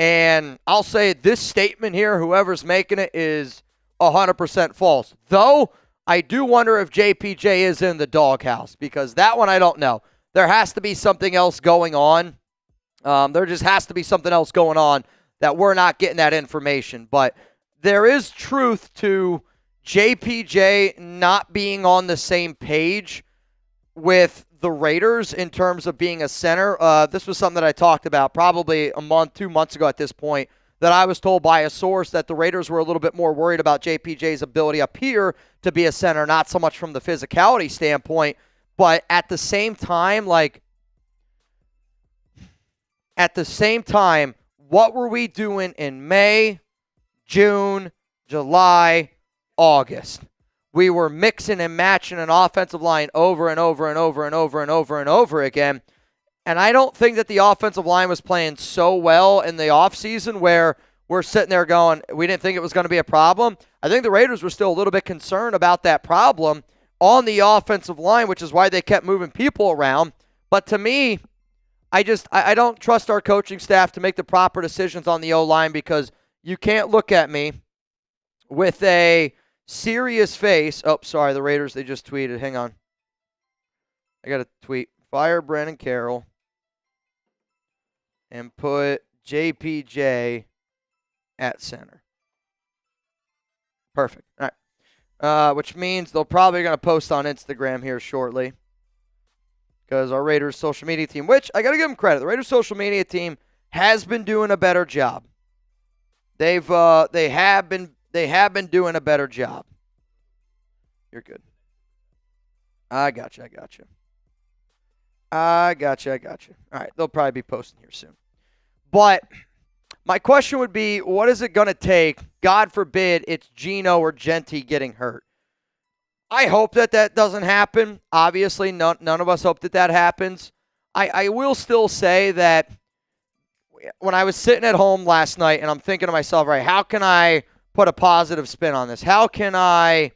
and I'll say this statement here, whoever's making it, is 100% false. Though, I do wonder if JPJ is in the doghouse, because that one I don't know. There has to be something else going on. There just has to be something else going on that we're not getting that information. But there is truth to JPJ not being on the same page with the Raiders in terms of being a center. This was something that I talked about probably a month, 2 months ago at this point, that I was told by a source that the Raiders were a little bit more worried about JPJ's ability up here to be a center, not so much from the physicality standpoint. But at the same time, what were we doing in May, June, July, August? We were mixing and matching an offensive line over and over and over and over and over and over again. And I don't think that the offensive line was playing so well in the offseason where we're sitting there going, we didn't think it was going to be a problem. I think the Raiders were still a little bit concerned about that problem on the offensive line, which is why they kept moving people around. But to me, I don't trust our coaching staff to make the proper decisions on the O-line, because you can't look at me with a serious face. Oh, sorry, the Raiders, they just tweeted. Hang on. I got to tweet. Fire Brennan Carroll and put JPJ at center. Perfect. All right. Which means they're probably going to post on Instagram here shortly, because our Raiders social media team, which I got to give them credit, the Raiders social media team has been doing a better job. They have been doing a better job. You're good. I got you. All right, they'll probably be posting here soon. But my question would be, what is it going to take? God forbid it's Geno or Genty getting hurt. I hope that doesn't happen. Obviously, none of us hope that happens. I will still say that when I was sitting at home last night and I'm thinking to myself, right, how can I put a positive spin on this? How can I,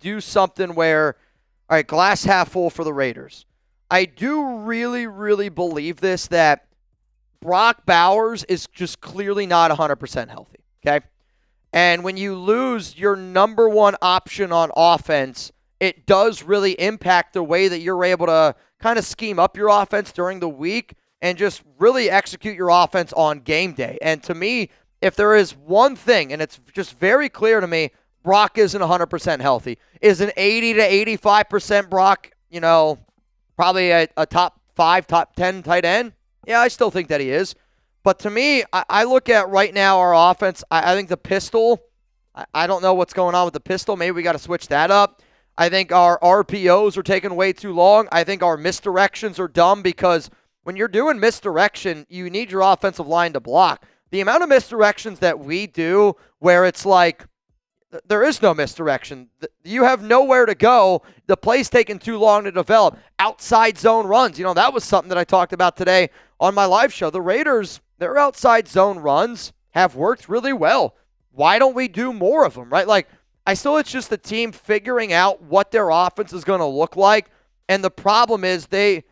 do something where, all right, glass half full for the Raiders. I do really, really believe this, that Brock Bowers is just clearly not 100% healthy, okay? And when you lose your number one option on offense, it does really impact the way that you're able to kind of scheme up your offense during the week and just really execute your offense on game day. And to me, if there is one thing, and it's just very clear to me, Brock isn't 100% healthy. Is an 80 to 85% Brock, probably a top 5, top 10 tight end? Yeah, I still think that he is. But to me, I look at right now our offense. I think the pistol, I don't know what's going on with the pistol. Maybe we got to switch that up. I think our RPOs are taking way too long. I think our misdirections are dumb because when you're doing misdirection, you need your offensive line to block. The amount of misdirections that we do where it's like there is no misdirection. You have nowhere to go. The play's taking too long to develop. Outside zone runs. That was something that I talked about today on my live show. The Raiders, their outside zone runs have worked really well. Why don't we do more of them, right? It's just the team figuring out what their offense is going to look like. And the problem is they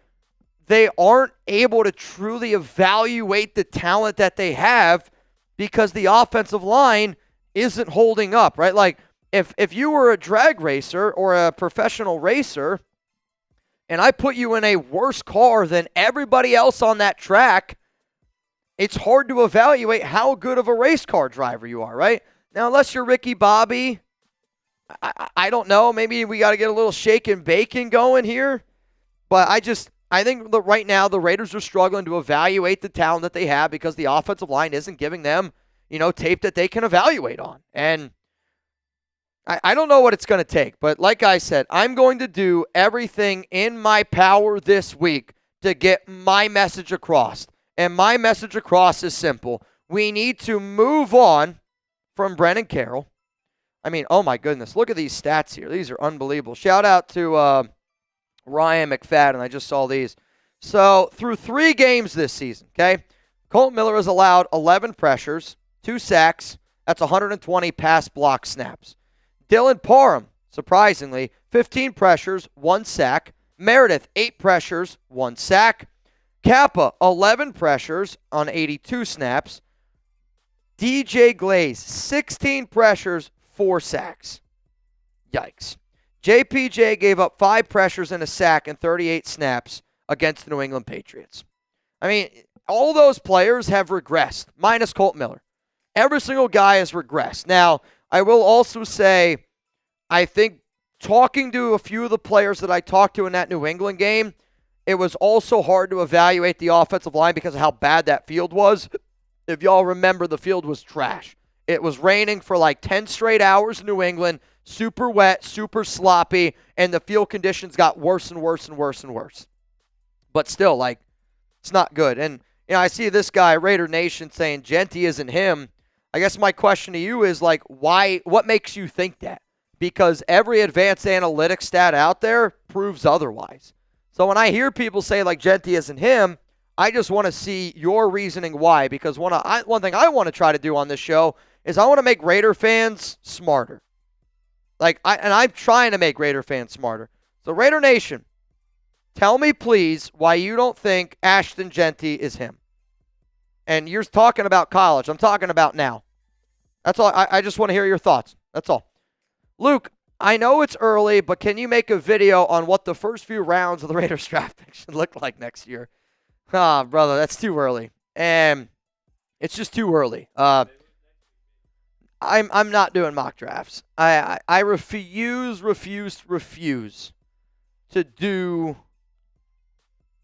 aren't able to truly evaluate the talent that they have because the offensive line isn't holding up, right? If you were a drag racer or a professional racer and I put you in a worse car than everybody else on that track, it's hard to evaluate how good of a race car driver you are, right? Now, unless you're Ricky Bobby, I don't know. Maybe we got to get a little shake and bacon going here. But I think that right now the Raiders are struggling to evaluate the talent that they have because the offensive line isn't giving them, tape that they can evaluate on. And I don't know what it's going to take. But like I said, I'm going to do everything in my power this week to get my message across. And my message across is simple. We need to move on from Brennan Carroll. I mean, oh my goodness, look at these stats here. These are unbelievable. Shout out to Ryan McFadden. I just saw these. So through 3 games this season, okay, Colt Miller has allowed 11 pressures, 2 sacks. That's 120 pass block snaps. Dylan Parham, surprisingly, 15 pressures, 1 sack. Meredith, 8 pressures, 1 sack. Kappa, 11 pressures on 82 snaps. DJ Glaze, 16 pressures, 4 sacks. Yikes. JPJ gave up 5 pressures and a sack in 38 snaps against the New England Patriots. I mean, all those players have regressed, minus Colt Miller. Every single guy has regressed. Now, I will also say, I think talking to a few of the players that I talked to in that New England game, it was also hard to evaluate the offensive line because of how bad that field was. If y'all remember, the field was trash. It was raining for like 10 straight hours in New England, super wet, super sloppy, and the field conditions got worse and worse and worse and worse. But still, it's not good. And, I see this guy, Raider Nation, saying Genty isn't him. I guess my question to you is, why? What makes you think that? Because every advanced analytics stat out there proves otherwise. So when I hear people say, Genty isn't him, I just want to see your reasoning why. Because one thing I want to try to do on this show is I want to make Raider fans smarter. I'm trying to make Raider fans smarter. So Raider Nation, tell me please why you don't think Ashton Genty is him. And you're talking about college. I'm talking about now. That's all. I just want to hear your thoughts. That's all. Luke, I know it's early, but can you make a video on what the first few rounds of the Raiders draft pick should look like next year? Ah, brother, that's too early. And it's just too early. I'm not doing mock drafts. I refuse to do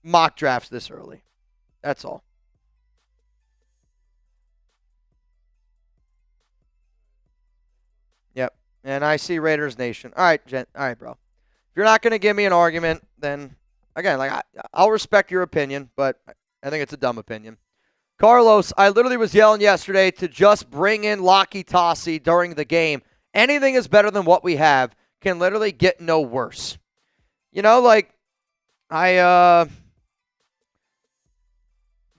mock drafts this early. That's all. Yep. And I see Raiders Nation. All right, all right, bro. If you're not going to give me an argument, then again, I'll respect your opinion, but I think it's a dumb opinion. Carlos, I literally was yelling yesterday to just bring in Lockie Tossi during the game. Anything is better than what we have. Can literally get no worse.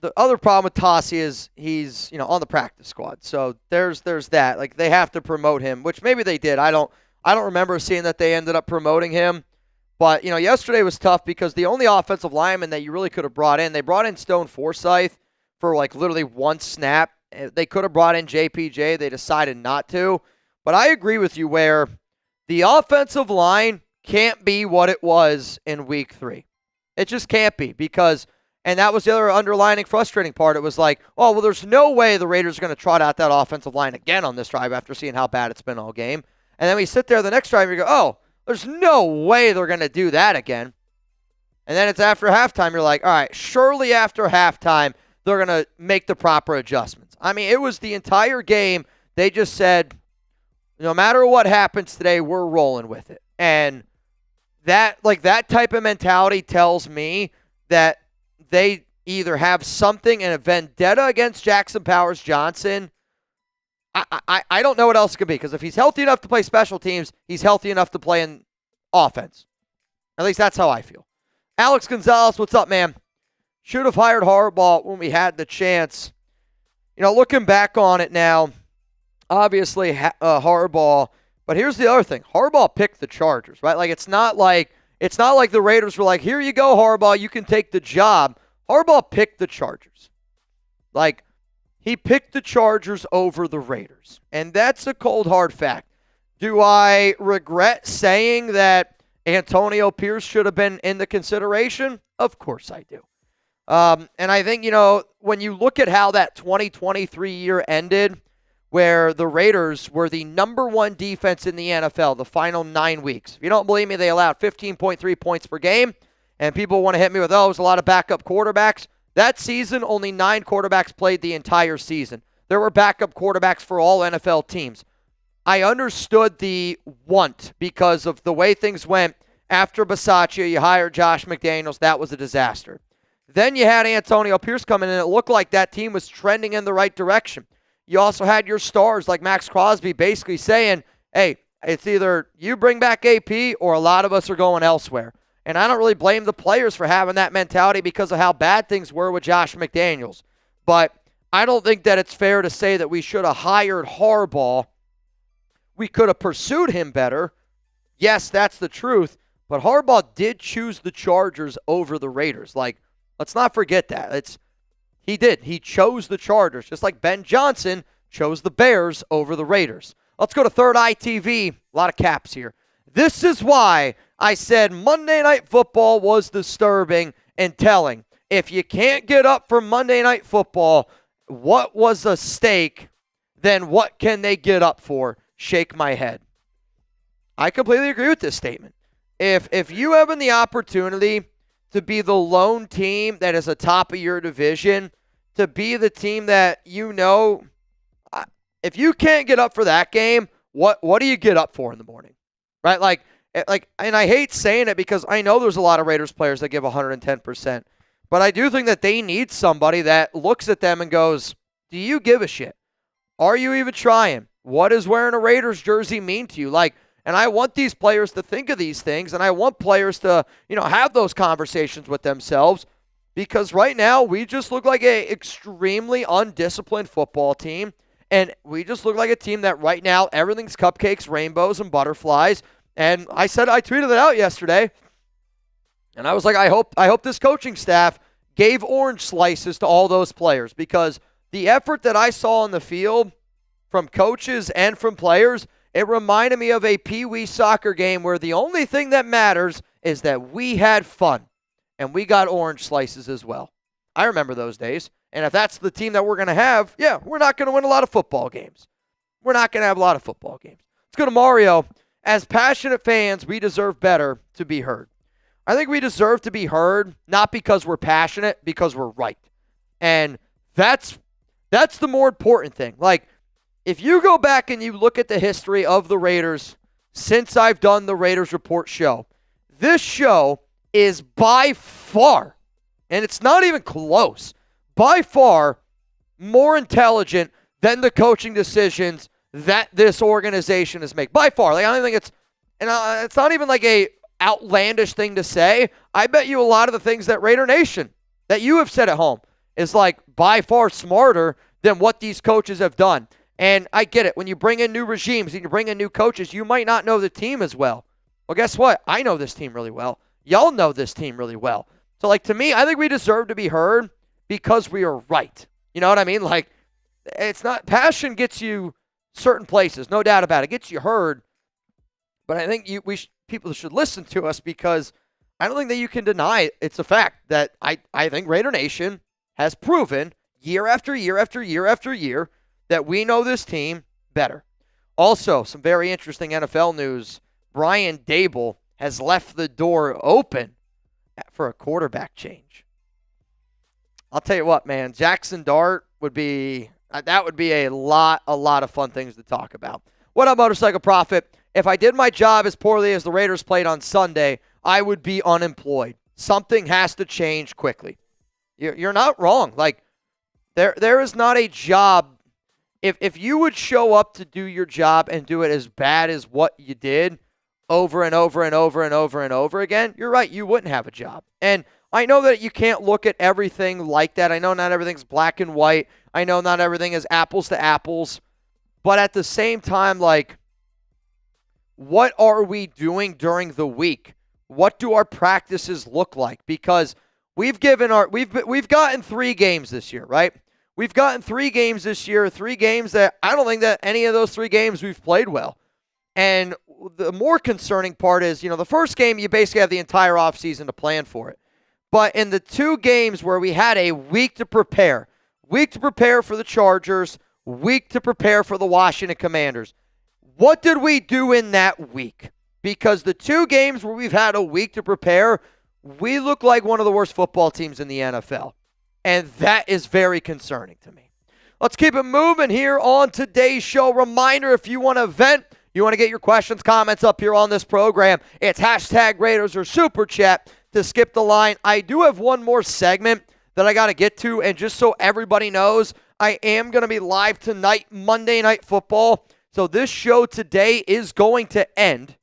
the other problem with Tossie is he's, on the practice squad. So there's that. Like, they have to promote him, which maybe they did. I don't remember seeing that they ended up promoting him. But, yesterday was tough because the only offensive lineman that you really could have brought in, they brought in Stone Forsythe for like literally one snap. They could have brought in JPJ. They decided not to. But I agree with you where the offensive line can't be what it was in week 3. It just can't be because, and that was the other underlining frustrating part. It was like, oh, well, there's no way the Raiders are going to trot out that offensive line again on this drive after seeing how bad it's been all game. And then we sit there the next drive and you go, oh, there's no way they're going to do that again. And then it's after halftime. You're like, all right, surely after halftime, they're going to make the proper adjustments. I mean, it was the entire game. They just said, no matter what happens today, we're rolling with it. And that type of mentality tells me that they either have something in a vendetta against Jackson Powers Johnson. I don't know what else it could be, because if he's healthy enough to play special teams, he's healthy enough to play in offense. At least that's how I feel. Alex Gonzalez, what's up, man? Should have hired Harbaugh when we had the chance. Looking back on it now, obviously Harbaugh, but here's the other thing. Harbaugh picked the Chargers, right? Like, it's not like the Raiders were like, here you go, Harbaugh, you can take the job. Harbaugh picked the Chargers. Like, he picked the Chargers over the Raiders. And that's a cold, hard fact. Do I regret saying that Antonio Pierce should have been in the consideration? Of course I do. And I think, when you look at how that 2023 year ended, where the Raiders were the number 1 defense in the NFL the final 9 weeks. If you don't believe me, they allowed 15.3 points per game. And people want to hit me with, oh, it was a lot of backup quarterbacks. That season, only 9 quarterbacks played the entire season. There were backup quarterbacks for all NFL teams. I understood the want because of the way things went. After Bisaccia, you hired Josh McDaniels. That was a disaster. Then you had Antonio Pierce come in, and it looked like that team was trending in the right direction. You also had your stars like Max Crosby basically saying, hey, it's either you bring back AP or a lot of us are going elsewhere. And I don't really blame the players for having that mentality because of how bad things were with Josh McDaniels. But I don't think that it's fair to say that we should have hired Harbaugh. We could have pursued him better. Yes, that's the truth. But Harbaugh did choose the Chargers over the Raiders. Like, let's not forget that. He did. He chose the Chargers, just like Ben Johnson chose the Bears over the Raiders. Let's go to Third Eye TV. A lot of caps here. This is why I said Monday Night Football was disturbing and telling. If you can't get up for Monday Night Football, what was a stake? Then what can they get up for? Shake my head. I completely agree with this statement. If you have the opportunity to be the lone team that is atop of your division, to be the team that if you can't get up for that game, what do you get up for in the morning? Right? Like, and I hate saying it because I know there's a lot of Raiders players that give 110%, but I do think that they need somebody that looks at them and goes, do you give a shit? Are you even trying? What does wearing a Raiders jersey mean to you? Like, and I want these players to think of these things, and I want players to, have those conversations with themselves, because right now we just look like a extremely undisciplined football team, and we just look like a team that right now everything's cupcakes, rainbows, and butterflies. And I tweeted it out yesterday, and I was like, I hope this coaching staff gave orange slices to all those players, because the effort that I saw on the field from coaches and from players, it reminded me of a Pee-wee soccer game where the only thing that matters is that we had fun and we got orange slices as well. I remember those days. And if that's the team that we're going to have, yeah, we're not going to win a lot of football games. We're not going to have a lot of football games. Let's go to Mario. As passionate fans, we deserve better to be heard. I think we deserve to be heard, not because we're passionate, because we're right. And that's the more important thing. Like, if you go back and you look at the history of the Raiders since I've done the Raiders Report show, this show is by far, and it's not even close, by far more intelligent than the coaching decisions that this organization has made. By far. Like, I don't think it's not even like a outlandish thing to say. I bet you a lot of the things that Raider Nation, that you have said at home, is like by far smarter than what these coaches have done. And I get it. When you bring in new regimes and you bring in new coaches, you might not know the team as well. Well, guess what? I know this team really well. Y'all know this team really well. So, like, to me, I think we deserve to be heard because we are right. You know what I mean? Like, it's not, passion gets you certain places, no doubt about it. It gets you heard. But I think people should listen to us because I don't think that you can deny it. It's a fact that I think Raider Nation has proven year after year after year after year that we know this team better. Also, some very interesting NFL news. Brian Dable has left the door open for a quarterback change. I'll tell you what, man. Jackson Dart would be a lot of fun things to talk about. What up, Motorcycle Prophet? If I did my job as poorly as the Raiders played on Sunday, I would be unemployed. Something has to change quickly. You're not wrong. Like, there is not a job. If you would show up to do your job and do it as bad as what you did over and over and over and over and over again, you're right, you wouldn't have a job. And I know that you can't look at everything like that. I know not everything's black and white. I know not everything is apples to apples. But at the same time, like, what are we doing during the week? What do our practices look like? Because we've gotten 3 games this year, right? We've gotten 3 games this year, 3 games that I don't think that any of those 3 games we've played well. And the more concerning part is, the first game, you basically have the entire offseason to plan for it. But in the 2 games where we had a week to prepare for the Chargers, week to prepare for the Washington Commanders, what did we do in that week? Because the 2 games where we've had a week to prepare, we look like one of the worst football teams in the NFL. And that is very concerning to me. Let's keep it moving here on today's show. Reminder, if you want to vent, you want to get your questions, comments up here on this program, it's hashtag Raiders or Super Chat to skip the line. I do have one more segment that I got to get to, and just so everybody knows, I am going to be live tonight, Monday Night Football. So this show today is going to end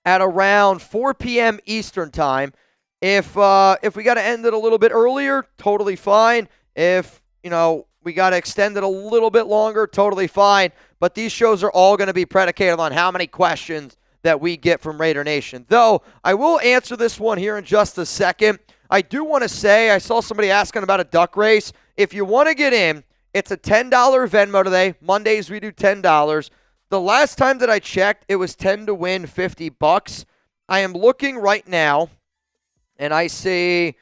at around 4 p.m. Eastern time. If we got to end it a little bit earlier, totally fine. If, we got to extend it a little bit longer, totally fine. But these shows are all going to be predicated on how many questions that we get from Raider Nation. Though, I will answer this one here in just a second. I do want to say, I saw somebody asking about a duck race. If you want to get in, it's a $10 Venmo today. Mondays we do $10. The last time that I checked, it was 10 to win $50. I am looking right now, and I see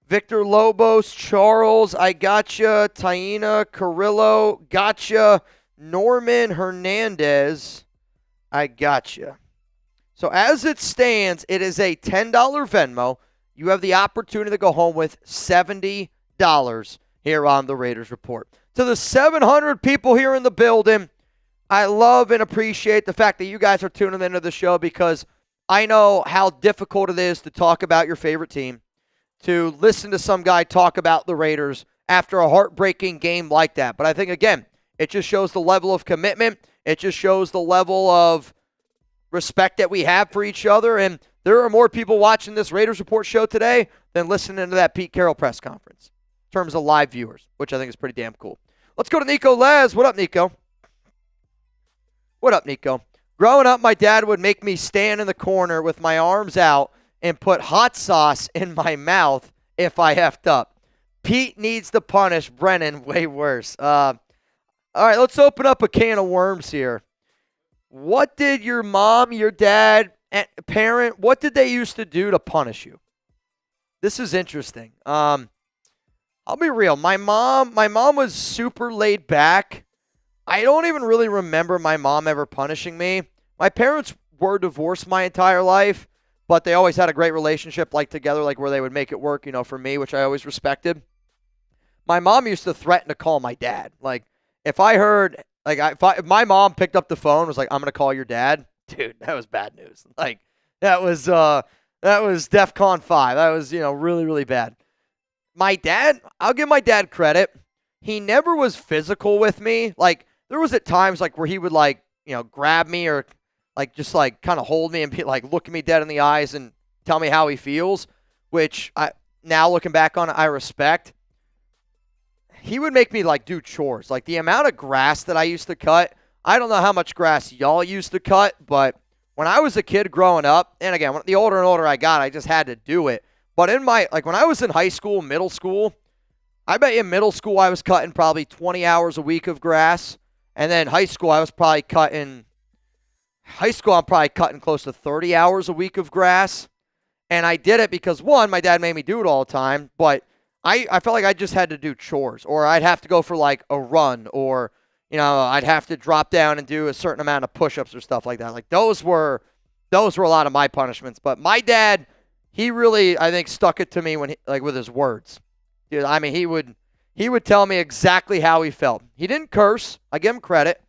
Victor Lobos, Charles, I gotcha, Taina, Carrillo, gotcha, Norman Hernandez, I gotcha. So as it stands, it is a $10 Venmo. You have the opportunity to go home with $70 here on the Raiders Report. To the 700 people here in the building, I love and appreciate the fact that you guys are tuning into the show because I know how difficult it is to talk about your favorite team, to listen to some guy talk about the Raiders after a heartbreaking game like that. But I think, again, it just shows the level of commitment. It just shows the level of respect that we have for each other. And there are more people watching this Raiders Report show today than listening to that Pete Carroll press conference in terms of live viewers, which I think is pretty damn cool. Let's go to Nico Les. What up, Nico? What up, Nico? Growing up, my dad would make me stand in the corner with my arms out and put hot sauce in my mouth if I effed up. Pete needs to punish Brennan way worse. All right, let's open up a can of worms here. What did your mom, your dad, and parent, what did they used to do to punish you? This is interesting. I'll be real. My mom was super laid back. I don't even really remember my mom ever punishing me. My parents were divorced my entire life, but they always had a great relationship, like together, like where they would make it work, for me, which I always respected. My mom used to threaten to call my dad. Like, if I heard, like, if my mom picked up the phone and was like, I'm going to call your dad, dude, that was bad news. Like, that was DEFCON 5. That was, really, really bad. My dad, I'll give my dad credit. He never was physical with me. Like, there was at times, like, where he would, like, grab me or, like, just, like, kind of hold me and be, like, look me dead in the eyes and tell me how he feels, which now looking back on it, I respect. he would make me like do chores. Like the amount of grass that I used to cut, I don't know how much grass y'all used to cut, but when I was a kid growing up, and again, the older and older I got, I just had to do it. But when I was in high school, middle school, I bet in middle school I was cutting probably 20 hours a week of grass. And then high school, I'm probably cutting close to 30 hours a week of grass. And I did it because, one, my dad made me do it all the time, but I felt like I just had to do chores, or I'd have to go for like a run, or, I'd have to drop down and do a certain amount of push-ups or stuff like that. Like those were a lot of my punishments. But my dad, he really, I think, stuck it to me with his words. Dude, I mean, he would tell me exactly how he felt. He didn't curse. I give him credit.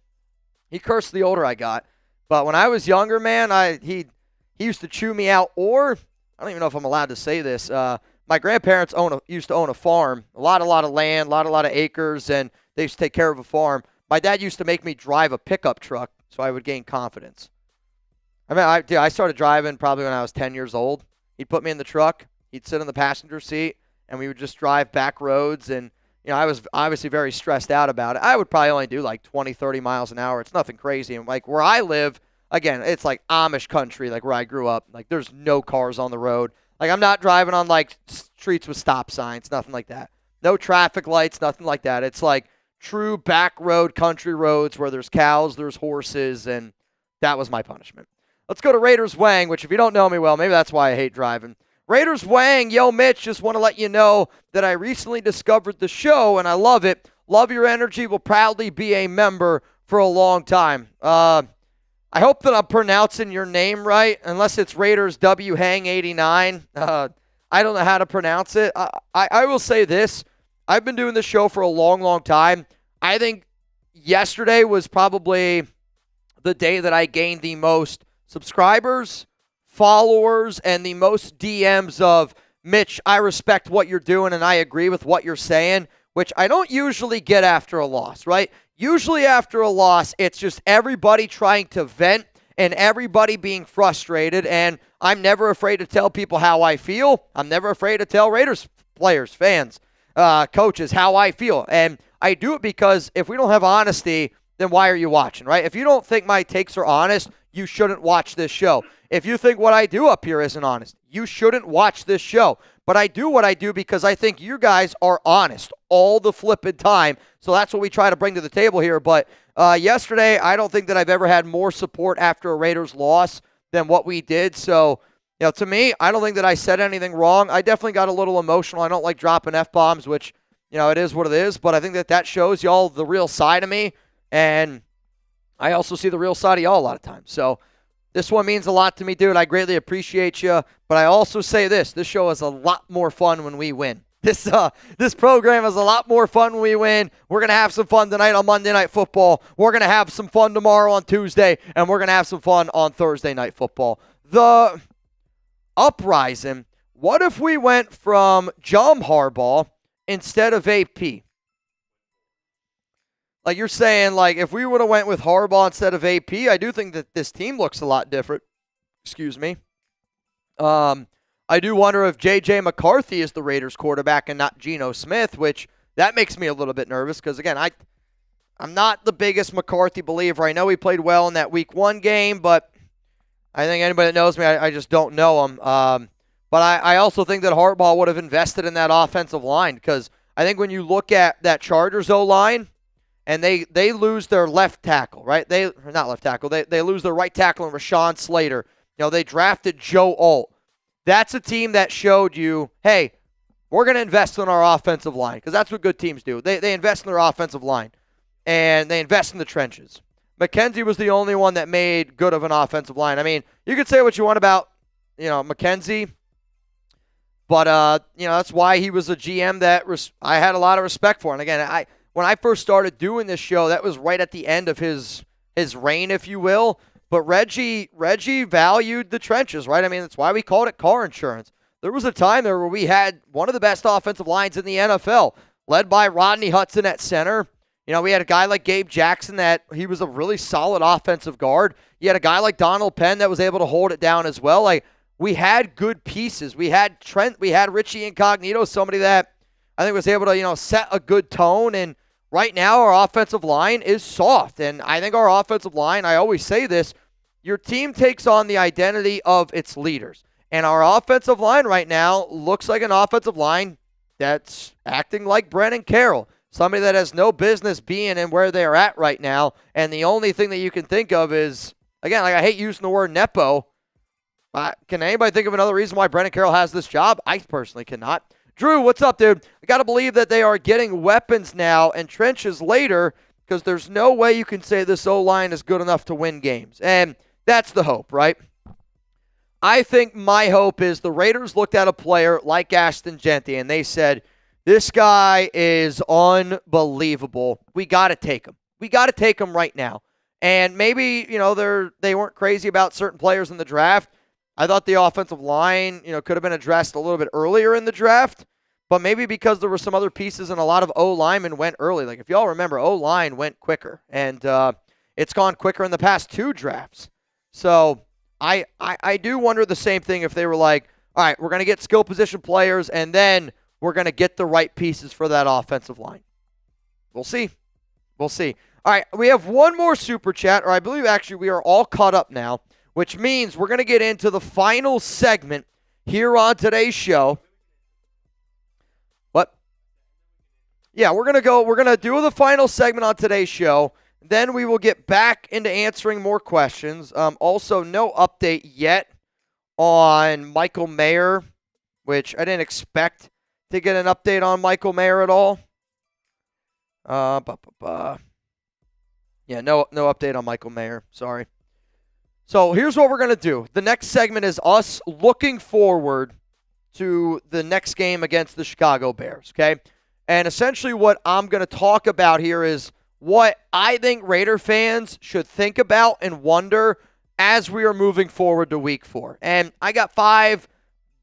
He cursed the older I got. But when I was younger, man, he used to chew me out. Or I don't even know if I'm allowed to say this. My grandparents used to own a farm, a lot of land, a lot of acres, and they used to take care of a farm. My dad used to make me drive a pickup truck so I would gain confidence. I mean, I started driving probably when I was 10 years old. He'd put me in the truck. He'd sit in the passenger seat, and we would just drive back roads. And, I was obviously very stressed out about it. I would probably only do like 20, 30 miles an hour. It's nothing crazy. And like where I live, again, it's like Amish country, like where I grew up. Like there's no cars on the road. Like I'm not driving on like streets with stop signs, nothing like that. No traffic lights, nothing like that. It's like true back road country roads where there's cows, there's horses, and that was my punishment. Let's go to Raiders Wang, which if you don't know me well, maybe that's why I hate driving. Raiders Wang, yo, Mitch, just want to let you know that I recently discovered the show, and I love it. Love your energy. Will proudly be a member for a long time. I hope that I'm pronouncing your name right, unless it's Raiders W Hang 89. I don't know how to pronounce it. I will say this. I've been doing this show for a long, long time. I think yesterday was probably the day that I gained the most subscribers, followers, and the most DMs of, Mitch, I respect what you're doing and I agree with what you're saying, which I don't usually get after a loss, right? Usually after a loss, it's just everybody trying to vent and everybody being frustrated, and I'm never afraid to tell people how I feel. I'm never afraid to tell Raiders players, fans, coaches how I feel, and I do it because if we don't have honesty, then why are you watching, right? If you don't think my takes are honest, you shouldn't watch this show. If you think what I do up here isn't honest, you shouldn't watch this show. But I do what I do because I think you guys are honest all the flipping time. So that's what we try to bring to the table here. But yesterday, I don't think that I've ever had more support after a Raiders loss than what we did. So, to me, I don't think that I said anything wrong. I definitely got a little emotional. I don't like dropping F-bombs, which, it is what it is. But I think that shows y'all the real side of me. And I also see the real side of y'all a lot of times. So this one means a lot to me, dude. I greatly appreciate you. But I also say this show is a lot more fun when we win. This program is a lot more fun when we win. We're going to have some fun tonight on Monday Night Football. We're going to have some fun tomorrow on Tuesday. And we're going to have some fun on Thursday Night Football. The uprising, what if we went from John Harbaugh instead of AP? Like you're saying, like if we would have went with Harbaugh instead of AP, I do think that this team looks a lot different. Excuse me. I do wonder if J.J. McCarthy is the Raiders quarterback and not Geno Smith, which that makes me a little bit nervous because, again, I'm not the biggest McCarthy believer. I know he played well in that Week 1 game, but I think anybody that knows me, I just don't know him. But I also think that Harbaugh would have invested in that offensive line because I think when you look at that Chargers O-line, and they lose their left tackle, right? They lose their right tackle in Rashawn Slater. They drafted Joe Alt. That's a team that showed you, hey, we're going to invest in our offensive line because that's what good teams do. They invest in their offensive line, and they invest in the trenches. McKenzie was the only one that made good of an offensive line. I mean, you could say what you want about, McKenzie, but, that's why he was a GM that I had a lot of respect for. And, again, when I first started doing this show, that was right at the end of his reign, if you will. But Reggie valued the trenches, right? I mean, that's why we called it car insurance. There was a time there where we had one of the best offensive lines in the NFL, led by Rodney Hudson at center. We had a guy like Gabe Jackson that he was a really solid offensive guard. You had a guy like Donald Penn that was able to hold it down as well. Like, we had good pieces. We had Trent. We had Richie Incognito, somebody that I think was able to, set a good tone. And right now our offensive line is soft. And I think our offensive line, I always say this, your team takes on the identity of its leaders. And our offensive line right now looks like an offensive line that's acting like Brennan Carroll, somebody that has no business being in where they're at right now. And the only thing that you can think of is, again, like I hate using the word Nepo. Can anybody think of another reason why Brennan Carroll has this job? I personally cannot. Drew, what's up, dude? I got to believe that they are getting weapons now and trenches later because there's no way you can say this O-line is good enough to win games. And that's the hope, right? I think my hope is the Raiders looked at a player like Ashton Jeanty and they said, this guy is unbelievable. We got to take him. We got to take him right now. And maybe, they weren't crazy about certain players in the draft. I thought the offensive line, could have been addressed a little bit earlier in the draft, but maybe because there were some other pieces and a lot of O-linemen went early. Like if y'all remember, O-line went quicker, and it's gone quicker in the past 2 drafts. So I do wonder the same thing if they were like, all right, we're going to get skill position players, and then we're going to get the right pieces for that offensive line. We'll see. We'll see. All right, we have one more super chat, or I believe actually we are all caught up now, which means we're going to get into the final segment here on today's show. What? Yeah, we're going to do the final segment on today's show. Then we will get back into answering more questions. Also, no update yet on Michael Mayer, which I didn't expect to get an update on Michael Mayer at all. Yeah, no update on Michael Mayer. Sorry. So here's what we're going to do. The next segment is us looking forward to the next game against the Chicago Bears, okay? And essentially what I'm going to talk about here is what I think Raider fans should think about and wonder as we are moving forward to Week 4. And I got 5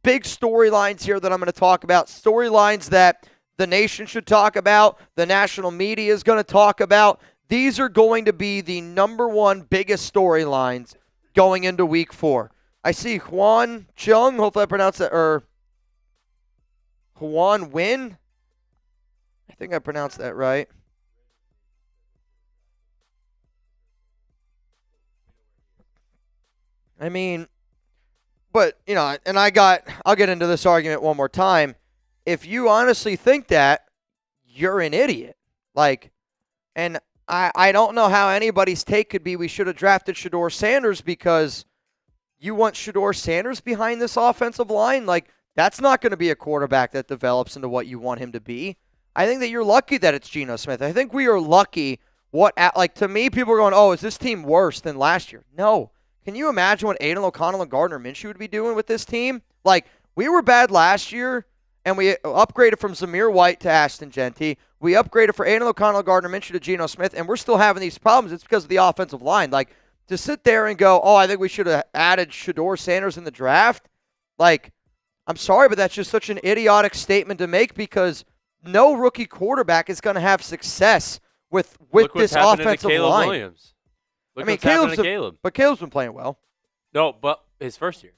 big storylines here that I'm going to talk about, storylines that the nation should talk about, the national media is going to talk about. These are going to be the number 1 biggest storylines going into Week 4. I see Juan Chung, hopefully I pronounced that, or Juan Win. I think I pronounced that right. I mean, but, and I'll get into this argument one more time. If you honestly think that, you're an idiot. And I don't know how anybody's take could be we should have drafted Shedeur Sanders because you want Shedeur Sanders behind this offensive line? That's not going to be a quarterback that develops into what you want him to be. I think that you're lucky that it's Geno Smith. I think we are lucky. To me, people are going, oh, is this team worse than last year? No. Can you imagine what Aiden O'Connell and Gardner Minshew would be doing with this team? We were bad last year, and we upgraded from Zamir White to Ashton Jeanty. We upgraded for Aiden O'Connell, Gardner Minshew to Geno Smith, and we're still having these problems. It's because of the offensive line. To sit there and go, oh, I think we should have added Shedeur Sanders in the draft. I'm sorry, but that's just such an idiotic statement to make because no rookie quarterback is going to have success with this offensive line. Williams. Caleb's been playing well. No, but his first year.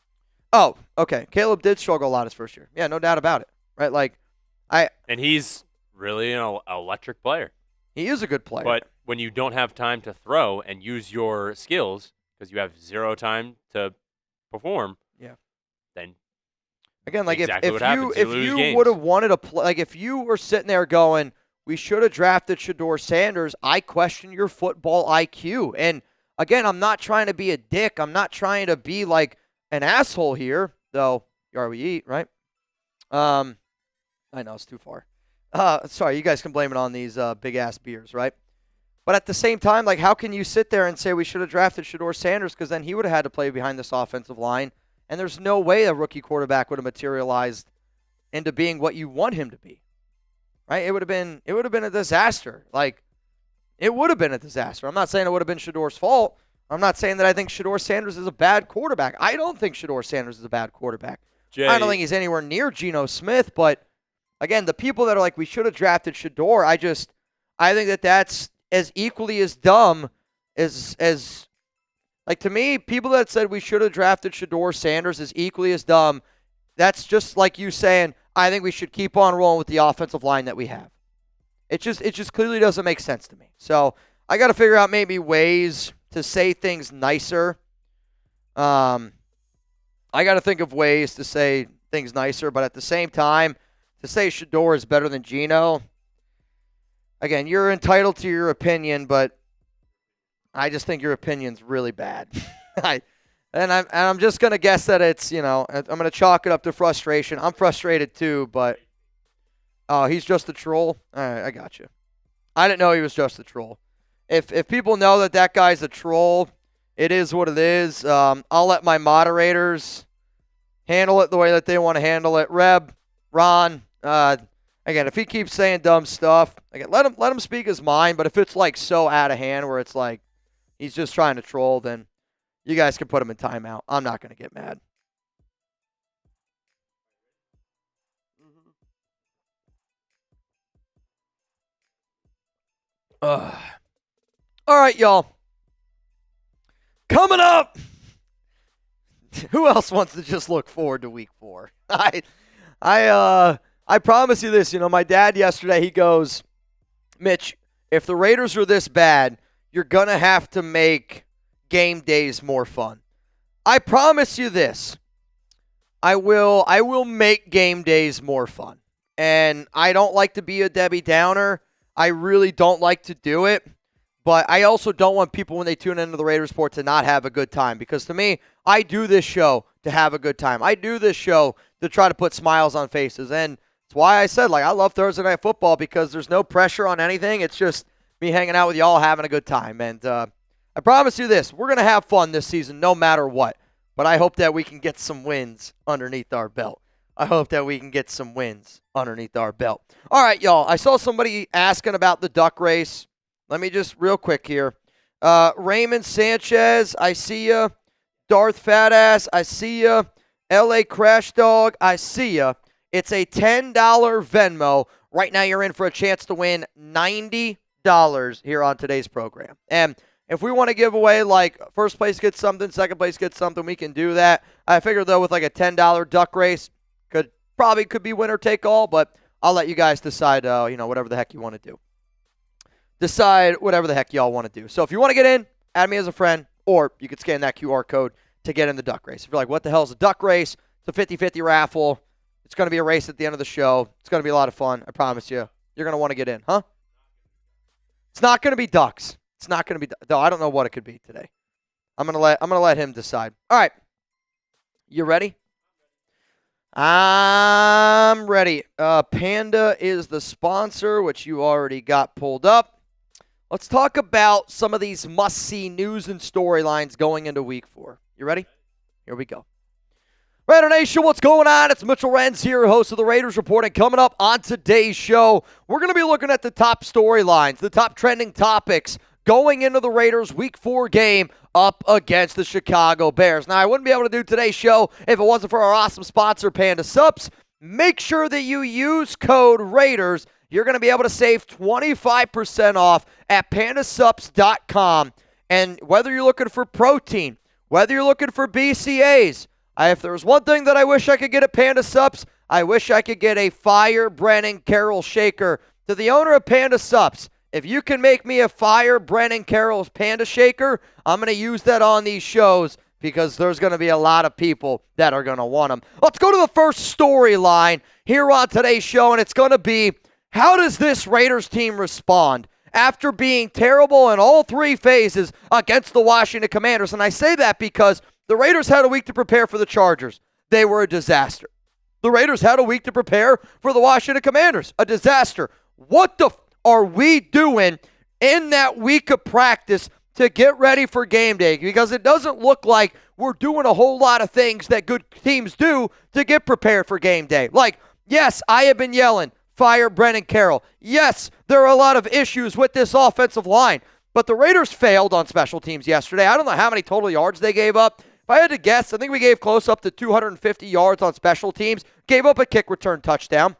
Oh, okay. Caleb did struggle a lot his first year. Yeah, no doubt about it. Right? And he's really an electric player. He is a good player. But when you don't have time to throw and use your skills because you have 0 time to perform, then again, exactly if you would have wanted to play, if you were sitting there going, we should have drafted Shedeur Sanders, I question your football IQ. And again, I'm not trying to be a dick. I'm not trying to be an asshole here, though. You are we eat, right? I know it's too far. Sorry, you guys can blame it on these big-ass beers, right? But at the same time, how can you sit there and say we should have drafted Shedeur Sanders because then he would have had to play behind this offensive line, and there's no way a rookie quarterback would have materialized into being what you want him to be, right? It would have been a disaster. It would have been a disaster. I'm not saying it would have been Shedeur's fault. I'm not saying that I think Shedeur Sanders is a bad quarterback. I don't think Shedeur Sanders is a bad quarterback. I don't think he's anywhere near Geno Smith, but again, the people that are we should have drafted Shedeur, I think that that's as equally as dumb as to me, people that said we should have drafted Shedeur Sanders is equally as dumb. That's just like you saying, I think we should keep on rolling with the offensive line that we have. It just clearly doesn't make sense to me. So I got to figure out maybe ways to say things nicer. I got to think of ways to say things nicer, but at the same time, to say Shedeur is better than Geno, again, you're entitled to your opinion, but I just think your opinion's really bad. I'm just going to guess that it's, I'm going to chalk it up to frustration. I'm frustrated too, but he's just a troll. All right, I got you. I didn't know he was just a troll. If people know that guy's a troll, it is what it is. I'll let my moderators handle it the way that they want to handle it. Reb, Ron, again, if he keeps saying dumb stuff, again, let him speak his mind. But if it's like so out of hand where it's like he's just trying to troll, then you guys can put him in timeout. I'm not going to get mad. All right, y'all. Coming up. Who else wants to just look forward to week 4? I promise you this. My dad yesterday, he goes, Mitch, if the Raiders are this bad, you're going to have to make game days more fun. I promise you this. I will make game days more fun. And I don't like to be a Debbie Downer. I really don't like to do it. But I also don't want people, when they tune into the Raiders Report, to not have a good time. Because to me, I do this show to have a good time. I do this show to try to put smiles on faces. And it's why I said, I love Thursday Night Football, because there's no pressure on anything. It's just me hanging out with y'all, having a good time. And I promise you this, we're going to have fun this season no matter what. But I hope that we can get some wins underneath our belt. All right, y'all. I saw somebody asking about the duck race. Let me just real quick here. Raymond Sanchez, I see ya. Darth Fatass, I see ya. LA Crash Dog, I see ya. It's a $10 Venmo. Right now you're in for a chance to win $90 here on today's program. And if we want to give away, first place gets something, second place gets something, we can do that. I figure, though, with a $10 duck race, could be winner take all, but I'll let you guys decide, whatever the heck you want to do. Decide whatever the heck y'all want to do. So if you want to get in, add me as a friend, or you could scan that QR code to get in the duck race. If you're like, what the hell is a duck race? It's a 50-50 raffle. It's going to be a race at the end of the show. It's going to be a lot of fun. I promise you. You're going to want to get in, huh? It's not going to be ducks. It's not going to be. No, I don't know what it could be today. I'm going to let him decide. All right. You ready? I'm ready. Panda is the sponsor, which you already got pulled up. Let's talk about some of these must-see news and storylines going into week 4. You ready? Here we go. Raider Nation, what's going on? It's Mitchell Renz here, host of the Raiders Report, and coming up on today's show, we're going to be looking at the top storylines, the top trending topics going into the Raiders' Week 4 game up against the Chicago Bears. Now, I wouldn't be able to do today's show if it wasn't for our awesome sponsor, Panda Subs. Make sure that you use code RAIDERS. You're going to be able to save 25% off at pandasubs.com. And whether you're looking for protein, whether you're looking for BCAAs, if there was one thing that I wish I could get at Panda Subs, I wish I could get a Fire Brennan Carroll shaker. To the owner of Panda Subs, if you can make me a Fire Brennan Carroll Panda shaker, I'm going to use that on these shows because there's going to be a lot of people that are going to want them. Let's go to the first storyline here on today's show, and it's going to be, how does this Raiders team respond after being terrible in all 3 phases against the Washington Commanders? And I say that because the Raiders had a week to prepare for the Chargers. They were a disaster. The Raiders had a week to prepare for the Washington Commanders. A disaster. What the are we doing in that week of practice to get ready for game day? Because it doesn't look like we're doing a whole lot of things that good teams do to get prepared for game day. Yes, I have been yelling, fire Brennan Carroll. Yes, there are a lot of issues with this offensive line. But the Raiders failed on special teams yesterday. I don't know how many total yards they gave up. If I had to guess, I think we gave close up to 250 yards on special teams. Gave up a kick return touchdown.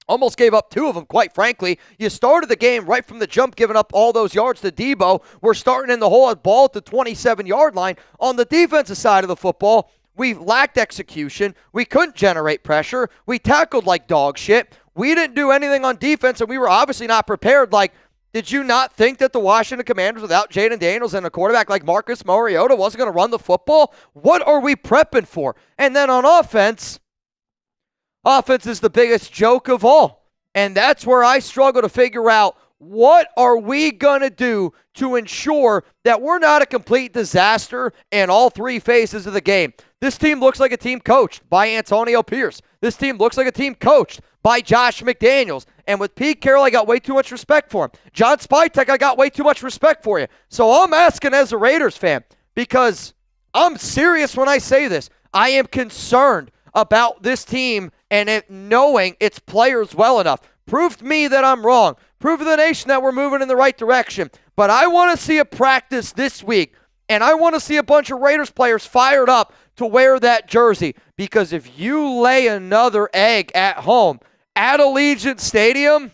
Almost gave up 2 of them, quite frankly. You started the game right from the jump, giving up all those yards to Debo. We're starting in the hole at ball at the 27-yard line. On the defensive side of the football, We lacked execution. We couldn't generate pressure. We tackled like dog shit. We didn't do anything on defense, and we were obviously not prepared. Like, did you not think that the Washington Commanders, without Jaden Daniels and a quarterback like Marcus Mariota, wasn't going to run the football? What are we prepping for? And then on offense is the biggest joke of all. And that's where I struggle to figure out, what are we going to do to ensure that we're not a complete disaster in all three phases of the game? This team looks like a team coached by Antonio Pierce. This team looks like a team coached by Josh McDaniels. And with Pete Carroll, I got way too much respect for him. John Spytek, I got way too much respect for you. So I'm asking as a Raiders fan, because I'm serious when I say this. I am concerned about this team and it knowing its players well enough. Prove to me that I'm wrong. Prove to the nation that we're moving in the right direction. But I want to see a practice this week, and I want to see a bunch of Raiders players fired up to wear that jersey. Because if you lay another egg at home at Allegiant Stadium,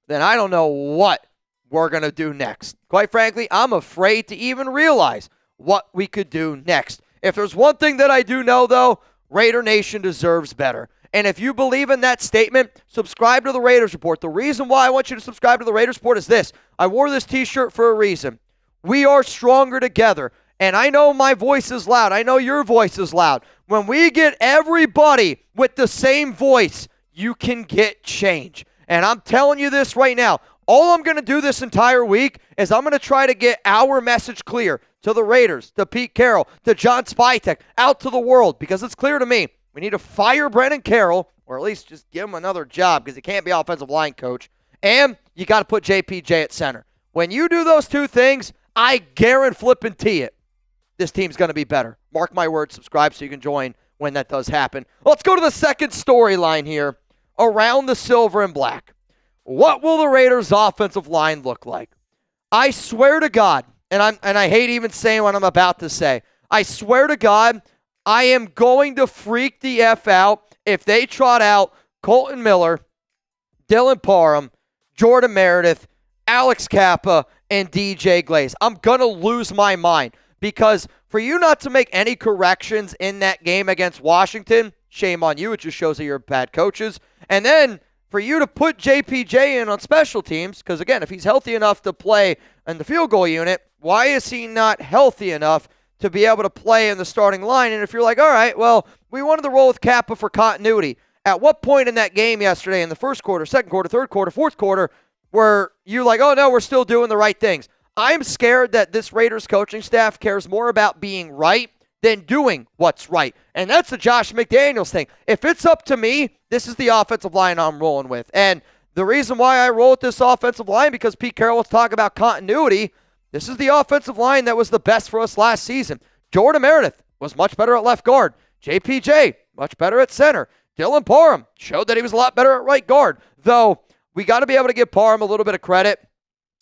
then I don't know what we're going to do next. Quite frankly, I'm afraid to even realize what we could do next. If there's one thing that I do know, though, Raider Nation deserves better. And if you believe in that statement, subscribe to the Raiders Report. The reason why I want you to subscribe to the Raiders Report is this. I wore this t-shirt for a reason. We are stronger together. And I know my voice is loud. I know your voice is loud. When we get everybody with the same voice, you can get change. And I'm telling you this right now. All I'm going to do this entire week is I'm going to try to get our message clear to the Raiders, to Pete Carroll, to John Spytek, out to the world. Because it's clear to me, we need to fire Brennan Carroll, or at least just give him another job, because he can't be offensive line coach. And you got to put JPJ at center. When you do those two things, I guarantee it, this team's going to be better. Mark my words, subscribe so you can join when that does happen. Let's go to the second storyline here, around the silver and black. What will the Raiders' offensive line look like? I swear to God, and I hate even saying what I'm about to say, I swear to God, I am going to freak the F out if they trot out Colton Miller, Dylan Parham, Jordan Meredith, Alex Kappa, and DJ Glaze. I'm going to lose my mind, because for you not to make any corrections in that game against Washington, shame on you. It just shows that you're bad coaches. And then for you to put JPJ in on special teams, because again, if he's healthy enough to play in the field goal unit, why is he not healthy enough to be able to play in the starting line? And if you're like, all right, well, we wanted to roll with Kappa for continuity. At what point in that game yesterday, in the first quarter, second quarter, third quarter, fourth quarter, were you like, oh no, we're still doing the right things? I'm scared that this Raiders coaching staff cares more about being right than doing what's right. And that's the Josh McDaniels thing. If it's up to me, this is the offensive line I'm rolling with. And the reason why I roll with this offensive line, because Pete Carroll was talking about continuity, this is the offensive line that was the best for us last season. Jordan Meredith was much better at left guard. JPJ, much better at center. Dylan Parham showed that he was a lot better at right guard. Though, we got to be able to give Parham a little bit of credit,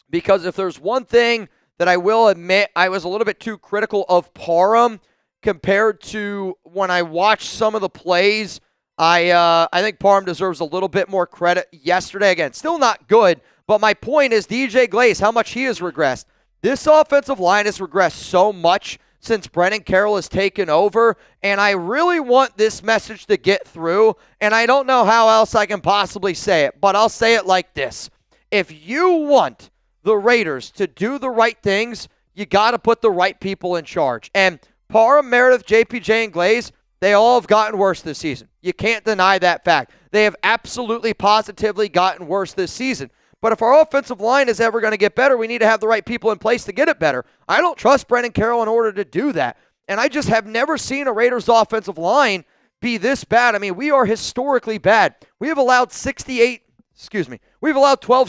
because if there's one thing that I will admit, I was a little bit too critical of Parham compared to when I watched some of the plays. I think Parham deserves a little bit more credit yesterday. Again, still not good, but my point is DJ Glaze, how much he has regressed. This offensive line has regressed so much since Brennan Carroll has taken over, and I really want this message to get through, and I don't know how else I can possibly say it, but I'll say it like this. If you want the Raiders to do the right things, you got to put the right people in charge. And Parham, Meredith, JPJ, and Glaze, they all have gotten worse this season. You can't deny that fact. They have absolutely, positively gotten worse this season. But if our offensive line is ever going to get better, we need to have the right people in place to get it better. I don't trust Brennan Carroll in order to do that. And I just have never seen a Raiders offensive line be this bad. I mean, we are historically bad. We have allowed 12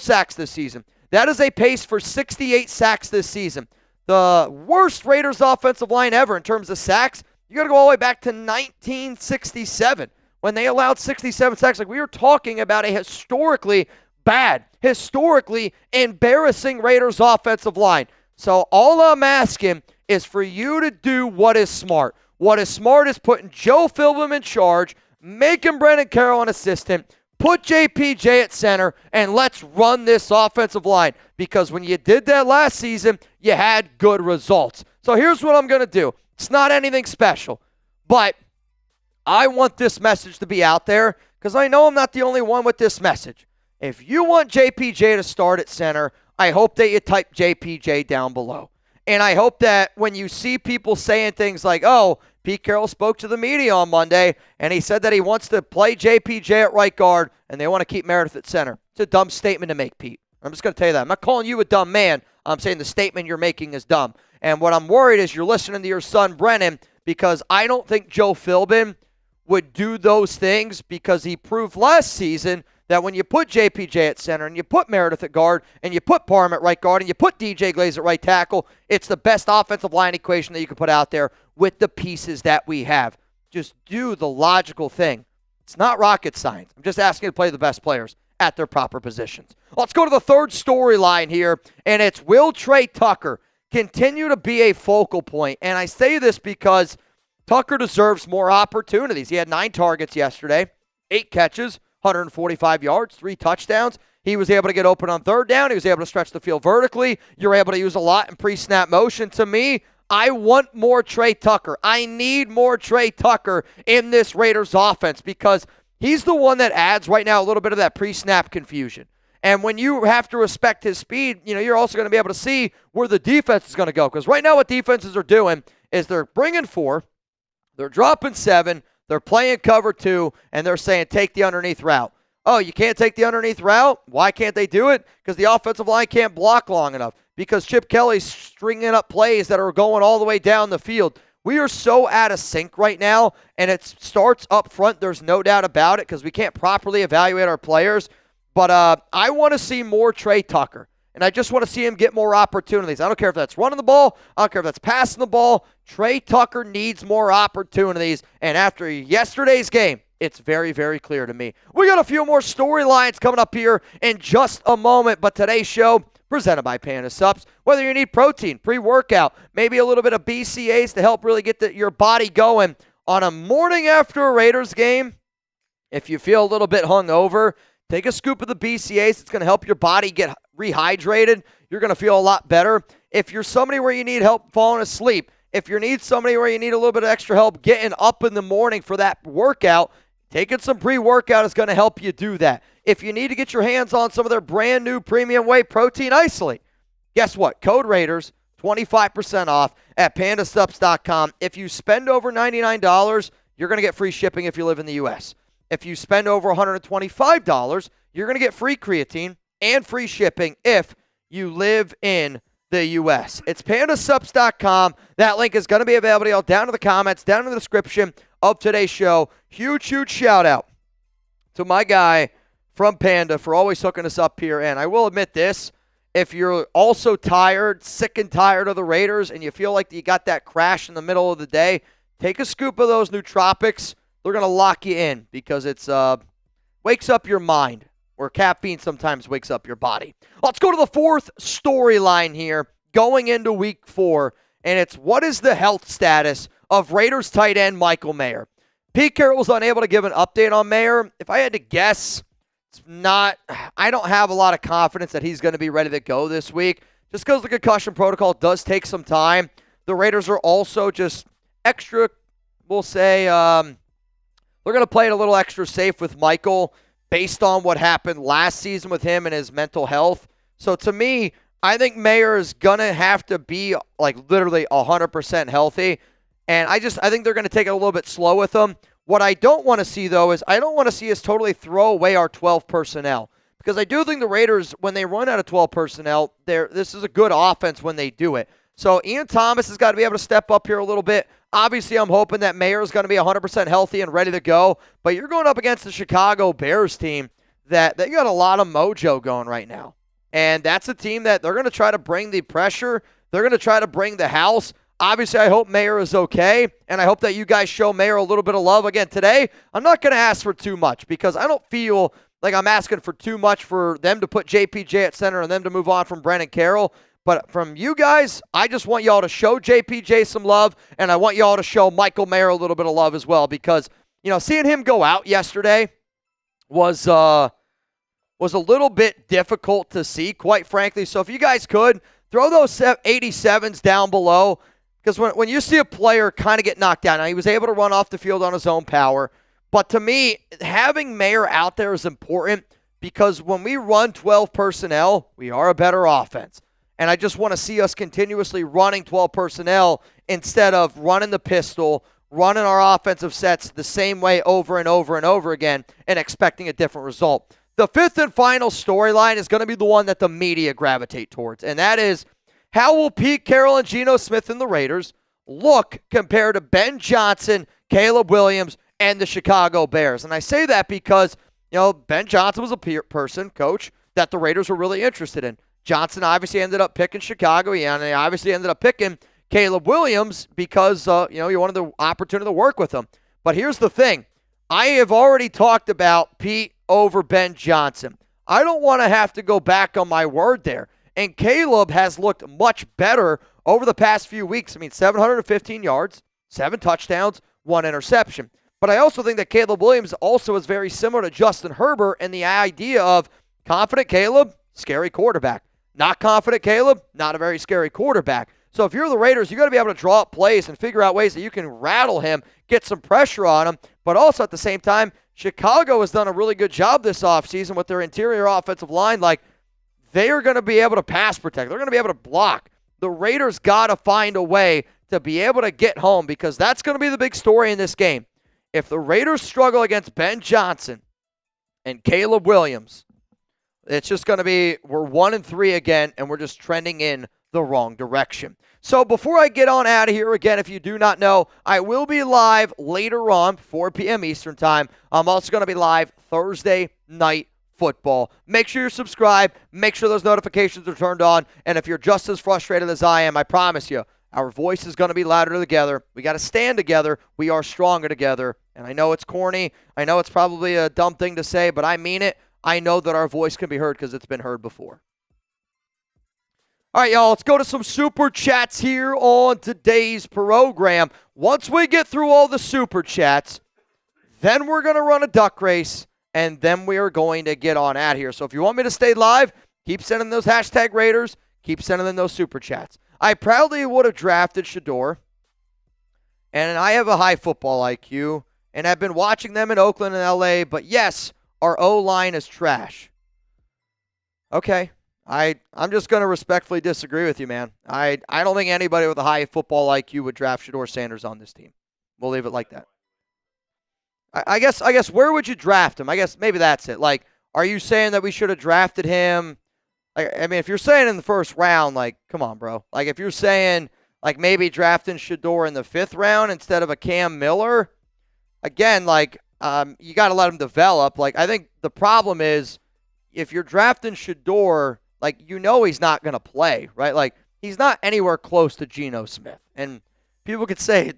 sacks this season. That is a pace for 68 sacks this season. The worst Raiders offensive line ever in terms of sacks, you got to go all the way back to 1967 when they allowed 67 sacks. Like, we were talking about a historically bad, historically embarrassing Raiders offensive line. So all I'm asking is for you to do what is smart. What is smart is putting Joe Philbin in charge, making Brennan Carroll an assistant, put JPJ at center, and let's run this offensive line. Because when you did that last season, you had good results. So here's what I'm going to do. It's not anything special. But I want this message to be out there because I know I'm not the only one with this message. If you want JPJ to start at center, I hope that you type JPJ down below. And I hope that when you see people saying things like, oh, Pete Carroll spoke to the media on Monday, and he said that he wants to play JPJ at right guard, and they want to keep Meredith at center. It's a dumb statement to make, Pete. I'm just going to tell you that. I'm not calling you a dumb man. I'm saying the statement you're making is dumb. And what I'm worried is you're listening to your son, Brennan, because I don't think Joe Philbin would do those things because he proved last season that when you put JPJ at center and you put Meredith at guard and you put Parham at right guard and you put DJ Glaze at right tackle, it's the best offensive line equation that you can put out there with the pieces that we have. Just do the logical thing. It's not rocket science. I'm just asking you to play the best players at their proper positions. Let's go to the third storyline here, and it's will Trey Tucker continue to be a focal point? And I say this because Tucker deserves more opportunities. He had 9 targets yesterday, 8 catches, 145 yards, 3 touchdowns. He was able to get open on third down. He was able to stretch the field vertically. You're able to use a lot in pre-snap motion. To me, I want more Trey Tucker. I need more Trey Tucker in this Raiders offense because he's the one that adds right now a little bit of that pre-snap confusion. And when you have to respect his speed, you're also going to be able to see where the defense is going to go. Because right now what defenses are doing is they're bringing 4, they're dropping 7, they're playing cover 2, and they're saying take the underneath route. Oh, you can't take the underneath route? Why can't they do it? Because the offensive line can't block long enough. Because Chip Kelly's stringing up plays that are going all the way down the field. We are so out of sync right now, and it starts up front. There's no doubt about it because we can't properly evaluate our players. But I want to see more Trey Tucker, and I just want to see him get more opportunities. I don't care if that's running the ball. I don't care if that's passing the ball. Trey Tucker needs more opportunities, and after yesterday's game, it's very, very clear to me. We got a few more storylines coming up here in just a moment, but today's show presented by Panda Supps. Whether you need protein, pre-workout, maybe a little bit of BCAAs to help really get your body going on a morning after a Raiders game, if you feel a little bit hungover, take a scoop of the BCAAs. It's going to help your body get rehydrated. You're going to feel a lot better. If you're somebody where you need help falling asleep, if you need somebody where you need a little bit of extra help getting up in the morning for that workout, taking some pre-workout is going to help you do that. If you need to get your hands on some of their brand new premium whey protein isolate, guess what? Code Raiders, 25% off at pandasupps.com. If you spend over $99, you're going to get free shipping if you live in the U.S. If you spend over $125, you're going to get free creatine and free shipping if you live in the U.S. It's pandasupps.com. That link is going to be available down in the comments, down in the description of today's show. Huge, huge shout out to my guy from Panda for always hooking us up here. And I will admit this, if you're also tired, sick and tired of the Raiders, and you feel like you got that crash in the middle of the day, take a scoop of those nootropics. They're going to lock you in because it's wakes up your mind, where caffeine sometimes wakes up your body. Let's go to the fourth storyline here going into week 4, and it's what is the health status of Raiders tight end Michael Mayer. Pete Carroll was unable to give an update on Mayer. If I had to guess, I don't have a lot of confidence that he's going to be ready to go this week, just because the concussion protocol does take some time. The Raiders are also just extra, we'll say, they're going to play it a little extra safe with Michael based on what happened last season with him and his mental health. So to me, I think Mayer is going to have to be like literally 100% healthy. And I think they're going to take it a little bit slow with him. What I don't want to see, though, is I don't want to see us totally throw away our 12 personnel. Because I do think the Raiders, when they run out of 12 personnel, this is a good offense when they do it. So Ian Thomas has got to be able to step up here a little bit. Obviously, I'm hoping that Mayer is going to be 100% healthy and ready to go. But you're going up against the Chicago Bears team that they got a lot of mojo going right now. And that's a team that they're going to try to bring the pressure. They're going to try to bring the house. Obviously, I hope Mayer is okay, and I hope that you guys show Mayer a little bit of love. Again, today, I'm not going to ask for too much because I don't feel like I'm asking for too much for them to put JPJ at center and them to move on from Brennan Carroll. But from you guys, I just want y'all to show JPJ some love, and I want y'all to show Michael Mayer a little bit of love as well because, seeing him go out yesterday was a little bit difficult to see, quite frankly. So if you guys could, throw those 87s down below. Because when you see a player kind of get knocked down, now he was able to run off the field on his own power. But to me, having Mayer out there is important because when we run 12 personnel, we are a better offense. And I just want to see us continuously running 12 personnel instead of running the pistol, running our offensive sets the same way over and over and over again and expecting a different result. The fifth and final storyline is going to be the one that the media gravitate towards, and that is how will Pete Carroll and Geno Smith and the Raiders look compared to Ben Johnson, Caleb Williams, and the Chicago Bears? And I say that because, Ben Johnson was a coach that the Raiders were really interested in. Johnson obviously ended up picking Chicago, and they obviously ended up picking Caleb Williams because, he wanted the opportunity to work with him. But here's the thing. I have already talked about Pete over Ben Johnson. I don't want to have to go back on my word there. And Caleb has looked much better over the past few weeks. 715 yards, 7 touchdowns, 1 interception. But I also think that Caleb Williams also is very similar to Justin Herbert in the idea of confident Caleb, scary quarterback. Not confident Caleb, not a very scary quarterback. So if you're the Raiders, you got to be able to draw up plays and figure out ways that you can rattle him, get some pressure on him. But also at the same time, Chicago has done a really good job this offseason with their interior offensive line. They are going to be able to pass protect. They're going to be able to block. The Raiders got to find a way to be able to get home because that's going to be the big story in this game. If the Raiders struggle against Ben Johnson and Caleb Williams, it's just going to be we're 1-3 again, and we're just trending in the wrong direction. So before I get on out of here, again, if you do not know, I will be live later on, 4 p.m. Eastern Time. I'm also going to be live Thursday night football. Make sure you're subscribed. Make sure those notifications are turned on. And if you're just as frustrated as I am, I promise you, our voice is going to be louder together. We got to stand together. We are stronger together. And I know it's corny. I know it's probably a dumb thing to say, but I mean it. I know that our voice can be heard because it's been heard before. All right, y'all, let's go to some super chats here on today's program. Once we get through all the super chats, then we're going to run a duck race, and then we are going to get on out here. So if you want me to stay live, keep sending those hashtag Raiders, keep sending in those super chats. I proudly would have drafted Shedeur, and I have a high football IQ, and I've been watching them in Oakland and L.A., but yes, our O-line is trash. Okay. I'm just going to respectfully disagree with you, man. I don't think anybody with a high football IQ would draft Shedeur Sanders on this team. We'll leave it like that. I guess where would you draft him? I guess maybe that's it. Are you saying that we should have drafted him? If you're saying in the first round, come on, bro. If you're saying, maybe drafting Shedeur in the 5th round instead of a Cam Miller, again, you got to let him develop. I think the problem is if you're drafting Shedeur, he's not going to play, right? He's not anywhere close to Geno Smith. And people could say,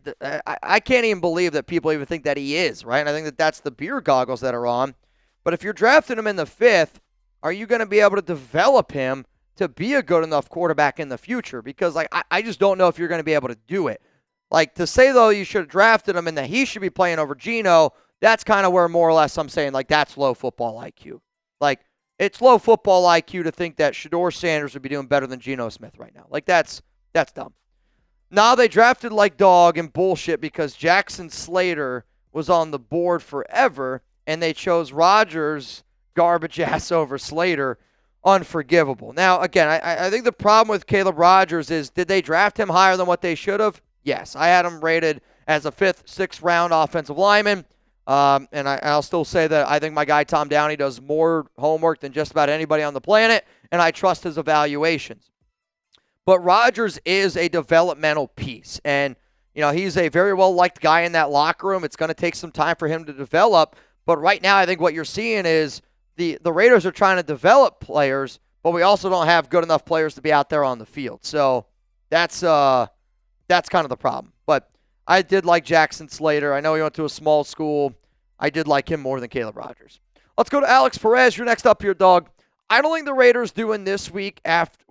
I can't even believe that people even think that he is, right? And I think that that's the beer goggles that are on. But if you're drafting him in the 5th, are you going to be able to develop him to be a good enough quarterback in the future? Because, I just don't know if you're going to be able to do it. To say, though, you should have drafted him and that he should be playing over Geno, that's kind of where more or less I'm saying, that's low football IQ. It's low football IQ to think that Shedeur Sanders would be doing better than Geno Smith right now. That's dumb. Now they drafted like dog and bullshit because Jackson Slater was on the board forever, and they chose Rodgers garbage ass over Slater. Unforgivable. Now, again, I think the problem with Caleb Rodgers is, did they draft him higher than what they should have? Yes. I had him rated as a 5th, 6th round offensive lineman. And I'll still say that I think my guy Tom Downey does more homework than just about anybody on the planet, and I trust his evaluations. But Rodgers is a developmental piece, and he's a very well-liked guy in that locker room. It's going to take some time for him to develop, but right now I think what you're seeing is the Raiders are trying to develop players, but we also don't have good enough players to be out there on the field. So that's kind of the problem. But I did like Jackson Slater. I know he went to a small school. I did like him more than Caleb Rodgers. Let's go to Alex Perez. You're next up here, dog. I don't think the Raiders doing this week after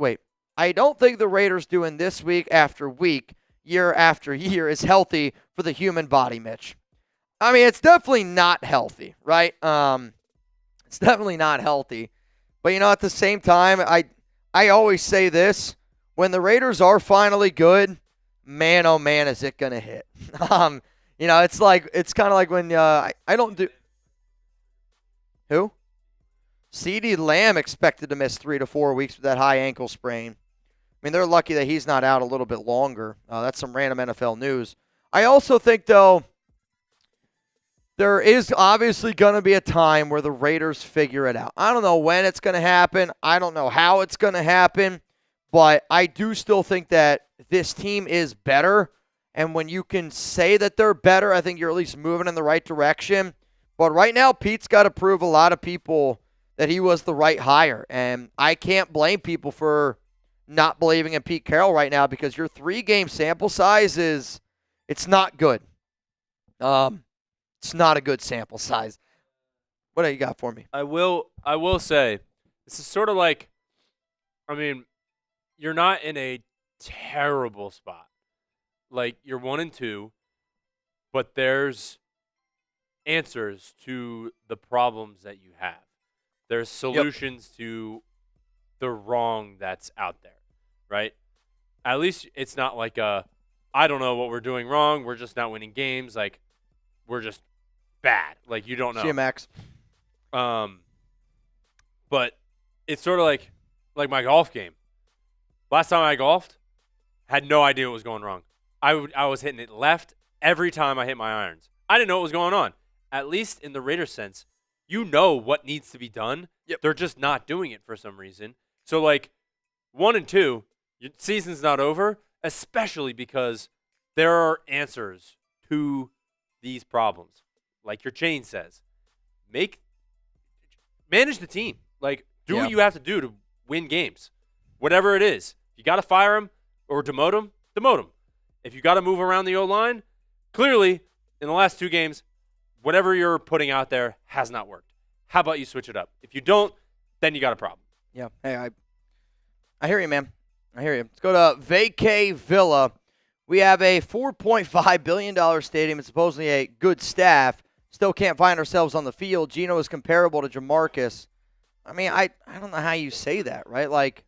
week, year after year is healthy for the human body, Mitch. It's definitely not healthy, right? It's definitely not healthy. But, at the same time, I always say this. When the Raiders are finally good, man, oh man, is it going to hit. It's kind of like when I don't do. Who? CeeDee Lamb expected to miss 3 to 4 weeks with that high ankle sprain. I mean, they're lucky that he's not out a little bit longer. That's some random NFL news. I also think, though, there is obviously going to be a time where the Raiders figure it out. I don't know when it's going to happen. I don't know how it's going to happen. But I do still think that this team is better. And when you can say that they're better, I think you're at least moving in the right direction. But right now, Pete's got to prove a lot of people that he was the right hire. And I can't blame people for not believing in Pete Carroll right now because your 3-game sample size it's not good. It's not a good sample size. What do you got for me? I will say, this is sort of like, I mean, you're not in a terrible spot. Like, you're 1-2, but there's answers to the problems that you have. There's solutions to the wrong that's out there, right? At least it's not like I don't know what we're doing wrong. We're just not winning games. Like, we're just bad. Like, you don't know. See you, Max. But it's sort of like my golf game. Last time I golfed, had no idea what was going wrong. I was hitting it left every time I hit my irons. I didn't know what was going on. At least in the Raiders sense, you know what needs to be done. Yep. They're just not doing it for some reason. So, like, 1-2, your season's not over, especially because there are answers to these problems. Like your chain says, manage the team. Like, do what you have to do to win games. Whatever it is. If you got to fire him or demote him, demote him. If you got to move around the O-line, clearly, in the last 2 games, whatever you're putting out there has not worked. How about you switch it up? If you don't, then you got a problem. Yeah. Hey, I hear you, man. I hear you. Let's go to Vacay Villa. We have a $4.5 billion stadium and supposedly a good staff. Still can't find ourselves on the field. Geno is comparable to Jamarcus. I mean, I don't know how you say that, right? Like,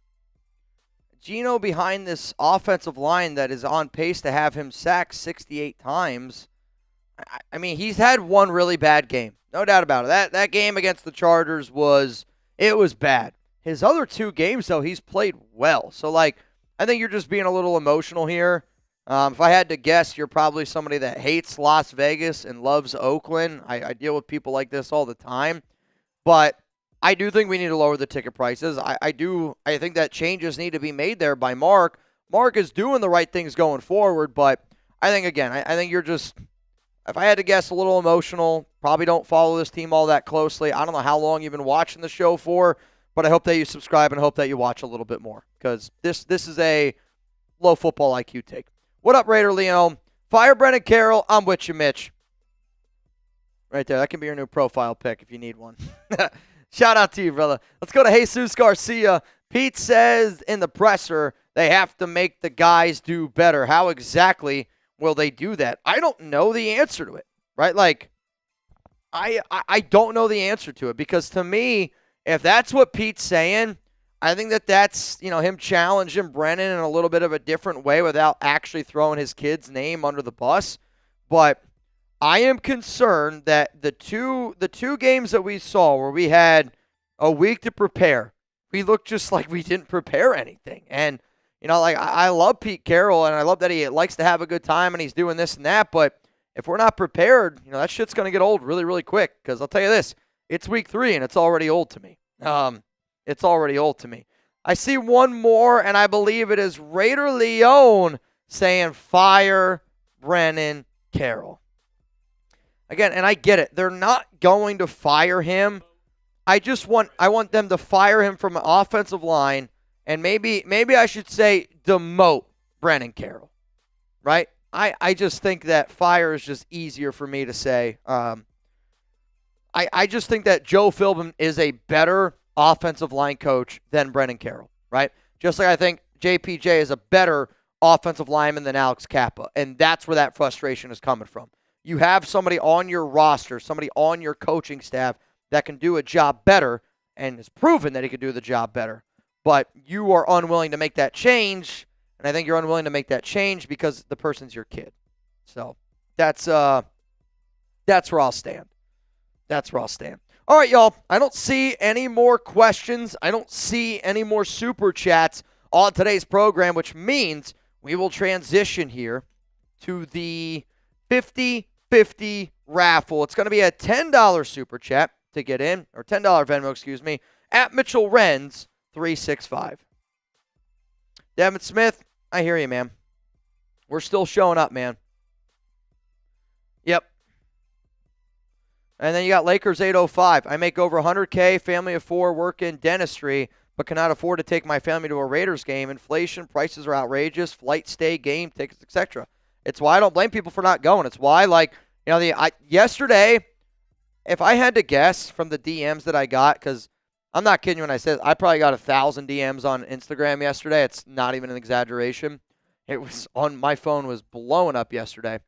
Geno behind this offensive line that is on pace to have him sacked 68 times. I mean, he's had one really bad game. No doubt about it. That game against the Chargers was bad. His other 2 games, though, he's played well. So, like, I think you're just being a little emotional here. If I had to guess, you're probably somebody that hates Las Vegas and loves Oakland. I deal with people like this all the time. But I do think we need to lower the ticket prices. I think that changes need to be made there by Mark. Mark is doing the right things going forward, but I think, again, I think you're just, if I had to guess, a little emotional. Probably don't follow this team all that closely. I don't know how long you've been watching the show for, but I hope that you subscribe and hope that you watch a little bit more because this is a low football IQ take. What up, Raider Leon? Fire Brennan Carroll. I'm with you, Mitch. Right there. That can be your new profile pic if you need one. Shout out to you, brother. Let's go to Jesus Garcia. Pete says in the presser they have to make the guys do better. How exactly will they do that? I don't know the answer to it, right? Like, I don't know the answer to it because to me, if that's what Pete's saying, I think that's, him challenging Brennan in a little bit of a different way without actually throwing his kid's name under the bus. But I am concerned that the two games that we saw where we had a week to prepare, we looked just like we didn't prepare anything. And, I love Pete Carroll, and I love that he likes to have a good time and he's doing this and that. But if we're not prepared, that shit's going to get old really, really quick. Because I'll tell you this, it's week 3 and it's already old to me. It's already old to me. I see one more, and I believe it is Raider Leon saying fire Brennan Carroll. Again, and I get it. They're not going to fire him. I want them to fire him from an offensive line, and maybe I should say demote Brennan Carroll, right? I just think that fire is just easier for me to say. I just think that Joe Philbin is a better offensive line coach than Brennan Carroll, right? Just like I think JPJ is a better offensive lineman than Alex Kappa, and that's where that frustration is coming from. You have somebody on your roster, somebody on your coaching staff that can do a job better and has proven that he can do the job better, but you are unwilling to make that change, And I think you're unwilling to make that change because the person's your kid. So that's where I'll stand. That's where I'll stand. All right, y'all. I don't see any more questions. I don't see any more super chats on today's program, which means we will transition here to the 50-50 raffle. It's going to be a $10 super chat to get in, or $10 Venmo, excuse me, at Mitchell Renz 365. Devin Smith, I hear you, man. We're still showing up, man. Yep. And then you got Lakers 805. I make over 100K, family of 4, work in dentistry, but cannot afford to take my family to a Raiders game. Inflation, prices are outrageous, flight, stay, game tickets, etc. It's why I don't blame people for not going. It's why, yesterday, if I had to guess from the DMs that I got, because I'm not kidding you when I said I probably got 1,000 DMs on Instagram yesterday. It's not even an exaggeration. My phone was blowing up yesterday.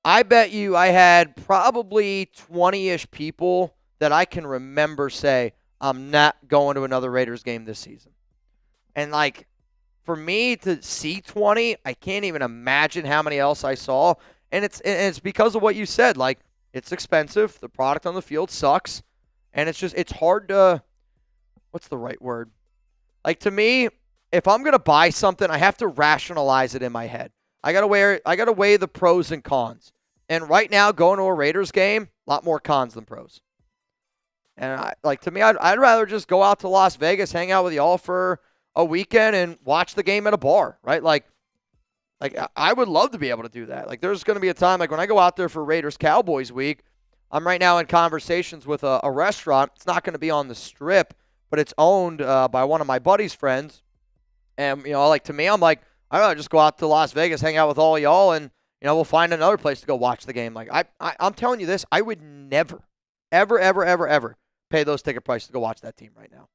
I bet you I had probably 20-ish people that I can remember say, I'm not going to another Raiders game this season. And, for me to see 20, I can't even imagine how many else I saw. And it's because of what you said. It's expensive. The product on the field sucks. And it's hard to, what's the right word? To me, if I'm going to buy something, I have to rationalize it in my head. I gotta weigh the pros and cons. And right now, going to a Raiders game, a lot more cons than pros. And I'd rather just go out to Las Vegas, hang out with y'all for a weekend, and watch the game at a bar, right? I would love to be able to do that. There's going to be a time, when I go out there for Raiders Cowboys week, I'm right now in conversations with a restaurant. It's not going to be on the Strip, but it's owned by one of my buddy's friends. And to me, I'm like, I'd rather just go out to Las Vegas, hang out with all y'all, and we'll find another place to go watch the game. I'm telling you this, I would never, ever, ever, ever, ever pay those ticket prices to go watch that team right now,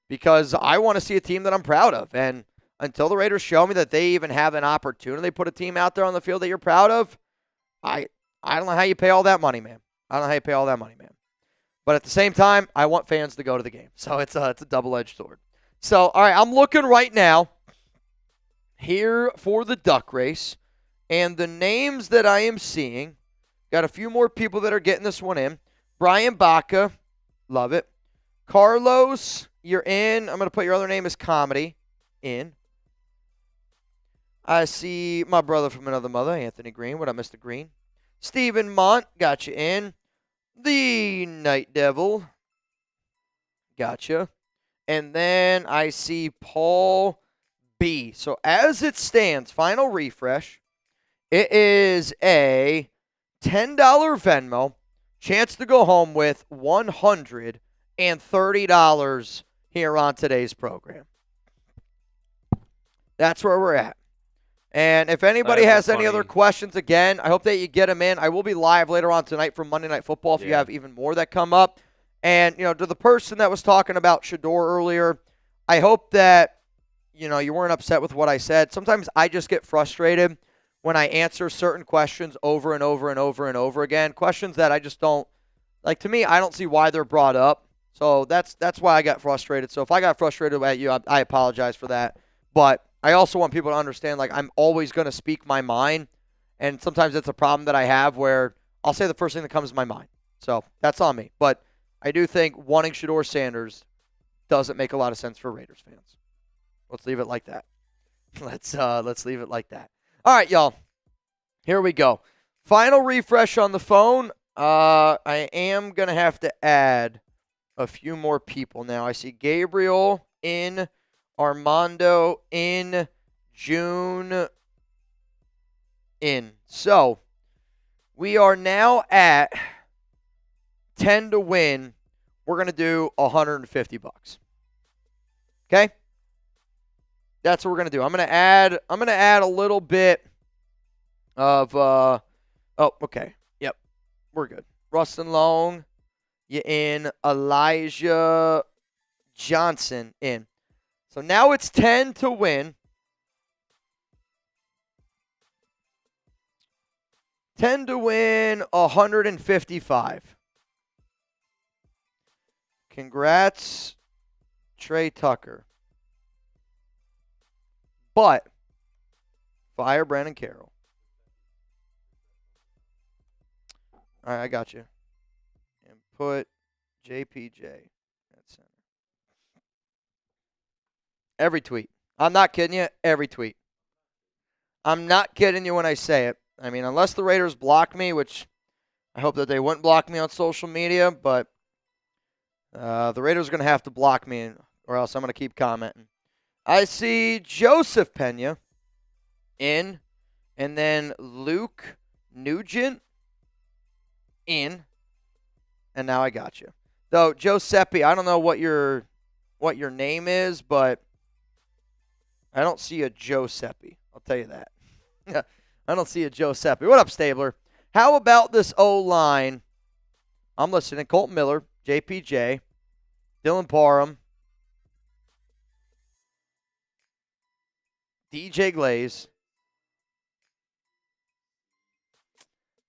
because I want to see a team that I'm proud of. And until the Raiders show me that they even have an opportunity to put a team out there on the field that you're proud of, I don't know how you pay all that money, man. I don't know how you pay all that money, man. But at the same time, I want fans to go to the game. So it's a double-edged sword. So, all right, I'm looking right now here for the duck race. And the names that I am seeing, got a few more people that are getting this one in. Brian Baca, love it. Carlos, you're in. I'm going to put your other name as Comedy in. I see my brother from another mother, Anthony Green. What up, Mr. Green? Stephen Mont, got you in. The Night Devil, gotcha. And then I see Paul B. So as it stands, final refresh, it is a $10 Venmo, chance to go home with $130 here on today's program. That's where we're at. And if anybody has any other questions, again, I hope that you get them in. I will be live later on tonight for Monday Night Football if you have even more that come up. And, to the person that was talking about Shador earlier, I hope that, you weren't upset with what I said. Sometimes I just get frustrated when I answer certain questions over and over and over and over again. Questions that I just don't, to me, I don't see why they're brought up. So that's why I got frustrated. So if I got frustrated at you, I apologize for that. But I also want people to understand, I'm always going to speak my mind. And sometimes it's a problem that I have where I'll say the first thing that comes to my mind. So that's on me. But I do think wanting Shador Sanders doesn't make a lot of sense for Raiders fans. Let's leave it like that. Let's leave it like that. All right, y'all. Here we go. Final refresh on the phone. I am going to have to add a few more people now. I see Gabriel in, Armando in, June in. So we are now at 10 to win. We're going to do $150. Okay? That's what we're going to do. I'm going to add a little bit of okay. Yep. We're good. Rustin Long, you in. Elijah Johnson in. So now it's 10 to win. 10 to win, 155. Congrats, Trey Tucker. But Fire Brennan Carroll. All right, I got you. And put JPJ at center. Every tweet. I'm not kidding you. Every tweet. I'm not kidding you when I say it. I mean, unless the Raiders block me, which I hope that they wouldn't block me on social media, but the Raiders are going to have to block me, or else I'm going to keep commenting. I see Joseph Pena in, and then Luke Nugent in, and now I got you. Though, Giuseppe, I don't know what your name is, but I don't see a Giuseppe. I'll tell you that. I don't see a Giuseppe. What up, Stabler? How about this O-line? I'm listening. Colton Miller, JPJ, Dylan Parham, DJ Glaze.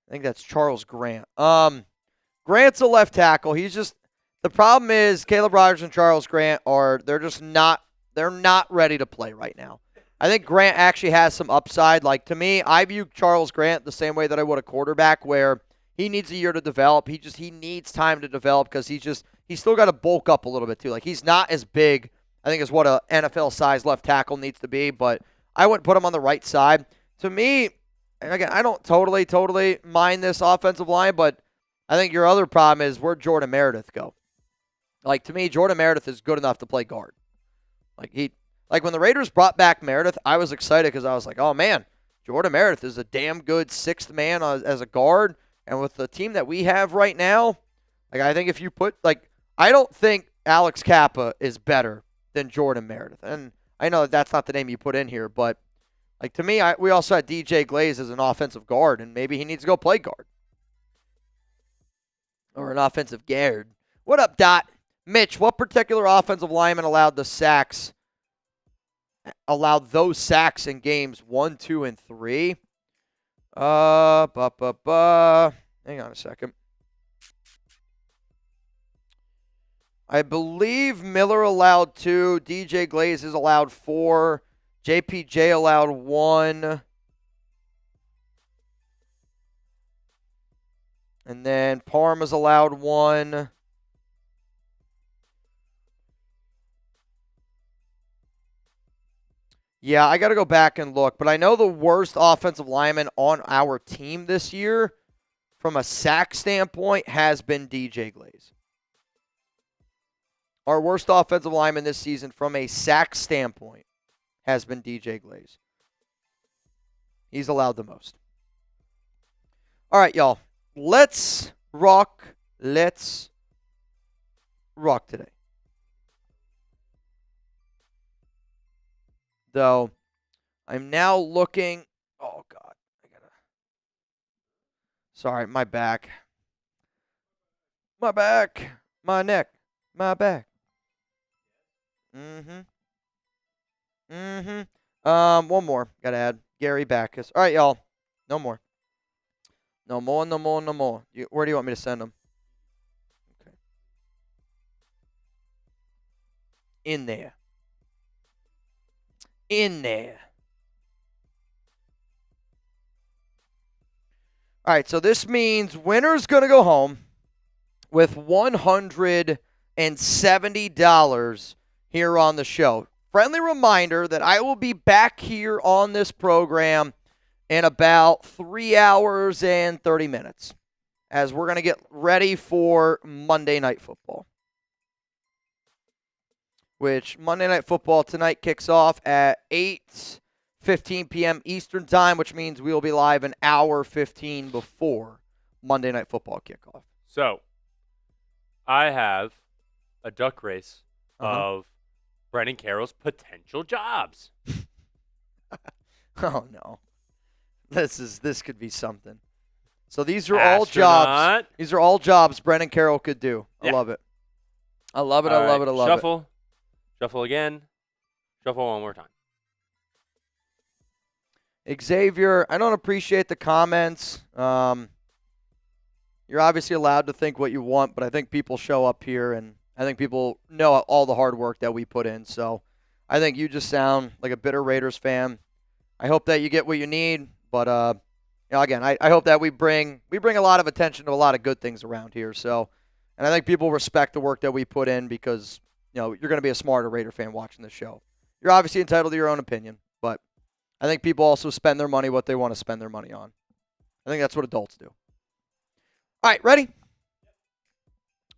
I think that's Charles Grant. Grant's a left tackle. The problem is Caleb Rogers and Charles Grant they're not ready to play right now. I think Grant actually has some upside. Like, to me, I view Charles Grant the same way that I would a quarterback, where he needs a year to develop. He needs time to develop because he's still got to bulk up a little bit too. Like, he's not as big, I think, as what a NFL size left tackle needs to be, but I wouldn't put him on the right side. To me, and again, I don't totally mind this offensive line, but I think your other problem is where'd Jordan Meredith go? Like, to me, Jordan Meredith is good enough to play guard. Like when the Raiders brought back Meredith, I was excited because I was like, oh, man, Jordan Meredith is a damn good sixth man as a guard. And with the team that we have right now, like, I think if you put, like, I don't think Alex Kappa is better than Jordan Meredith. And I know that's not the name you put in here, but, like, to me, we also had DJ Glaze as an offensive guard, and maybe he needs to go play guard. Or an offensive guard. What up, Dot? Mitch, what particular offensive lineman allowed those sacks in games 1, 2, and 3? Hang on a second. I believe Miller allowed 2. DJ Glaze is allowed 4. JPJ allowed 1. And then Parma's allowed 1. Yeah, I got to go back and look. But I know the worst offensive lineman on our team this year, from a sack standpoint, has been DJ Glaze. Our worst offensive lineman this season from a sack standpoint has been DJ Glaze. He's allowed the most. All right, y'all. Let's rock. Let's rock today. Though, I'm now looking. Oh, God. Sorry, my back. My back. My neck. My back. One more. Gotta add. Gary Backus. All right, y'all. No more. No more. Where do you want me to send them? Okay. In there. All right, so this means winner's going to go home with $170 here on the show. Friendly reminder that I will be back here on this program in about 3 hours and 30 minutes as we're going to get ready for Monday Night Football. Which Monday Night Football tonight kicks off at 8:15 p.m. Eastern Time, which means we will be live an hour 15 before Monday Night Football kickoff. So, I have a duck race of Brennan Carroll's potential jobs. Oh, no. This could be something. So these are all jobs. These are all jobs Brennan Carroll could do. I love it. I love it. I love it. Shuffle. Shuffle again. Shuffle one more time. Xavier, I don't appreciate the comments. You're obviously allowed to think what you want, but I think people show up here, and I think people know all the hard work that we put in. So I think you just sound like a bitter Raiders fan. I hope that you get what you need. But again, I hope that we bring a lot of attention to a lot of good things around here. So, and I think people respect the work that we put in because you're going to be a smarter Raider fan watching this show. You're obviously entitled to your own opinion, but I think people also spend their money what they want to spend their money on. I think that's what adults do. All right, ready?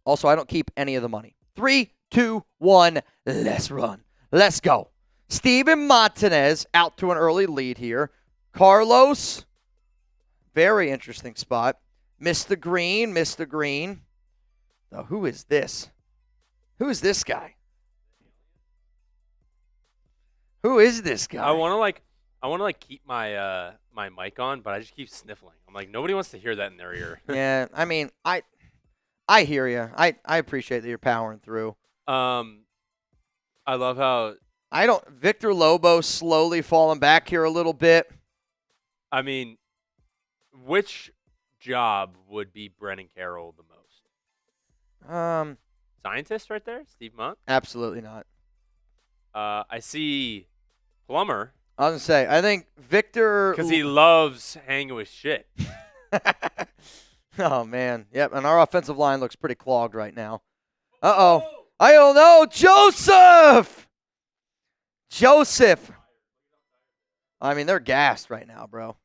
Also, I don't keep any of the money. 3, 2, 1, let's run. Let's go. Steven Martinez out to an early lead here. Carlos, very interesting spot. Missed the green. Now, who is this? Who is this guy? Who is this guy? I want to keep my my mic on, but I just keep sniffling. I'm like, nobody wants to hear that in their ear. Yeah, I mean, I hear you. I appreciate that you're powering through. I love how Victor Lobo slowly falling back here a little bit. I mean, which job would be Brennan Carroll the most? Scientist right there, Steve Monk? Absolutely not. I see plumber. I was going to say, I think Victor... Because he loves hanging with shit. Oh, man. Yep, and our offensive line looks pretty clogged right now. Uh-oh. I don't know. Joseph! I mean, they're gassed right now, bro.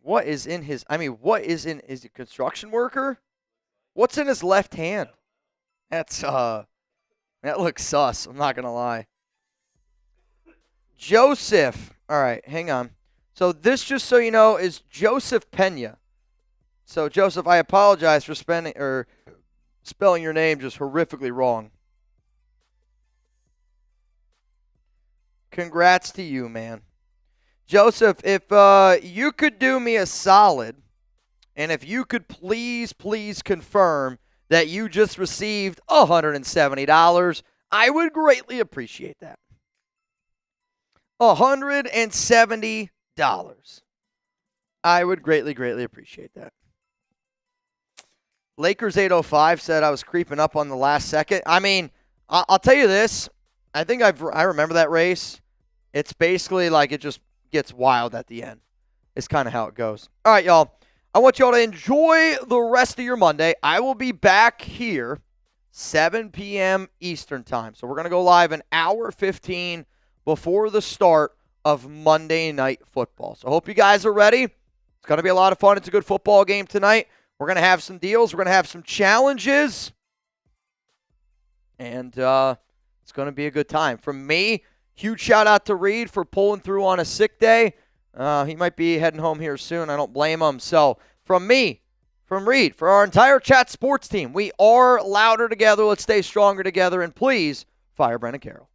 What is in his... is he a construction worker? What's in his left hand? That looks sus. I'm not going to lie. Joseph. All right, hang on. So this, just so you know, is Joseph Pena. So, Joseph, I apologize for spelling your name just horrifically wrong. Congrats to you, man. Joseph, if you could do me a solid, and if you could please confirm that you just received $170, I would greatly appreciate that. $170. I would greatly appreciate that. Lakers 805 said I was creeping up on the last second. I mean, I'll tell you this. I think I remember that race. It's basically like it just gets wild at the end. It's kind of how it goes. All right, y'all. I want y'all to enjoy the rest of your Monday. I will be back here 7 p.m. Eastern time. So we're going to go live an hour 15 before the start of Monday Night Football. So I hope you guys are ready. It's going to be a lot of fun. It's a good football game tonight. We're going to have some deals. We're going to have some challenges. And it's going to be a good time. From me, huge shout out to Reed for pulling through on a sick day. He might be heading home here soon. I don't blame him. So from me, from Reed, for our entire Chat Sports team, we are louder together. Let's stay stronger together. And please, fire Brennan Carroll.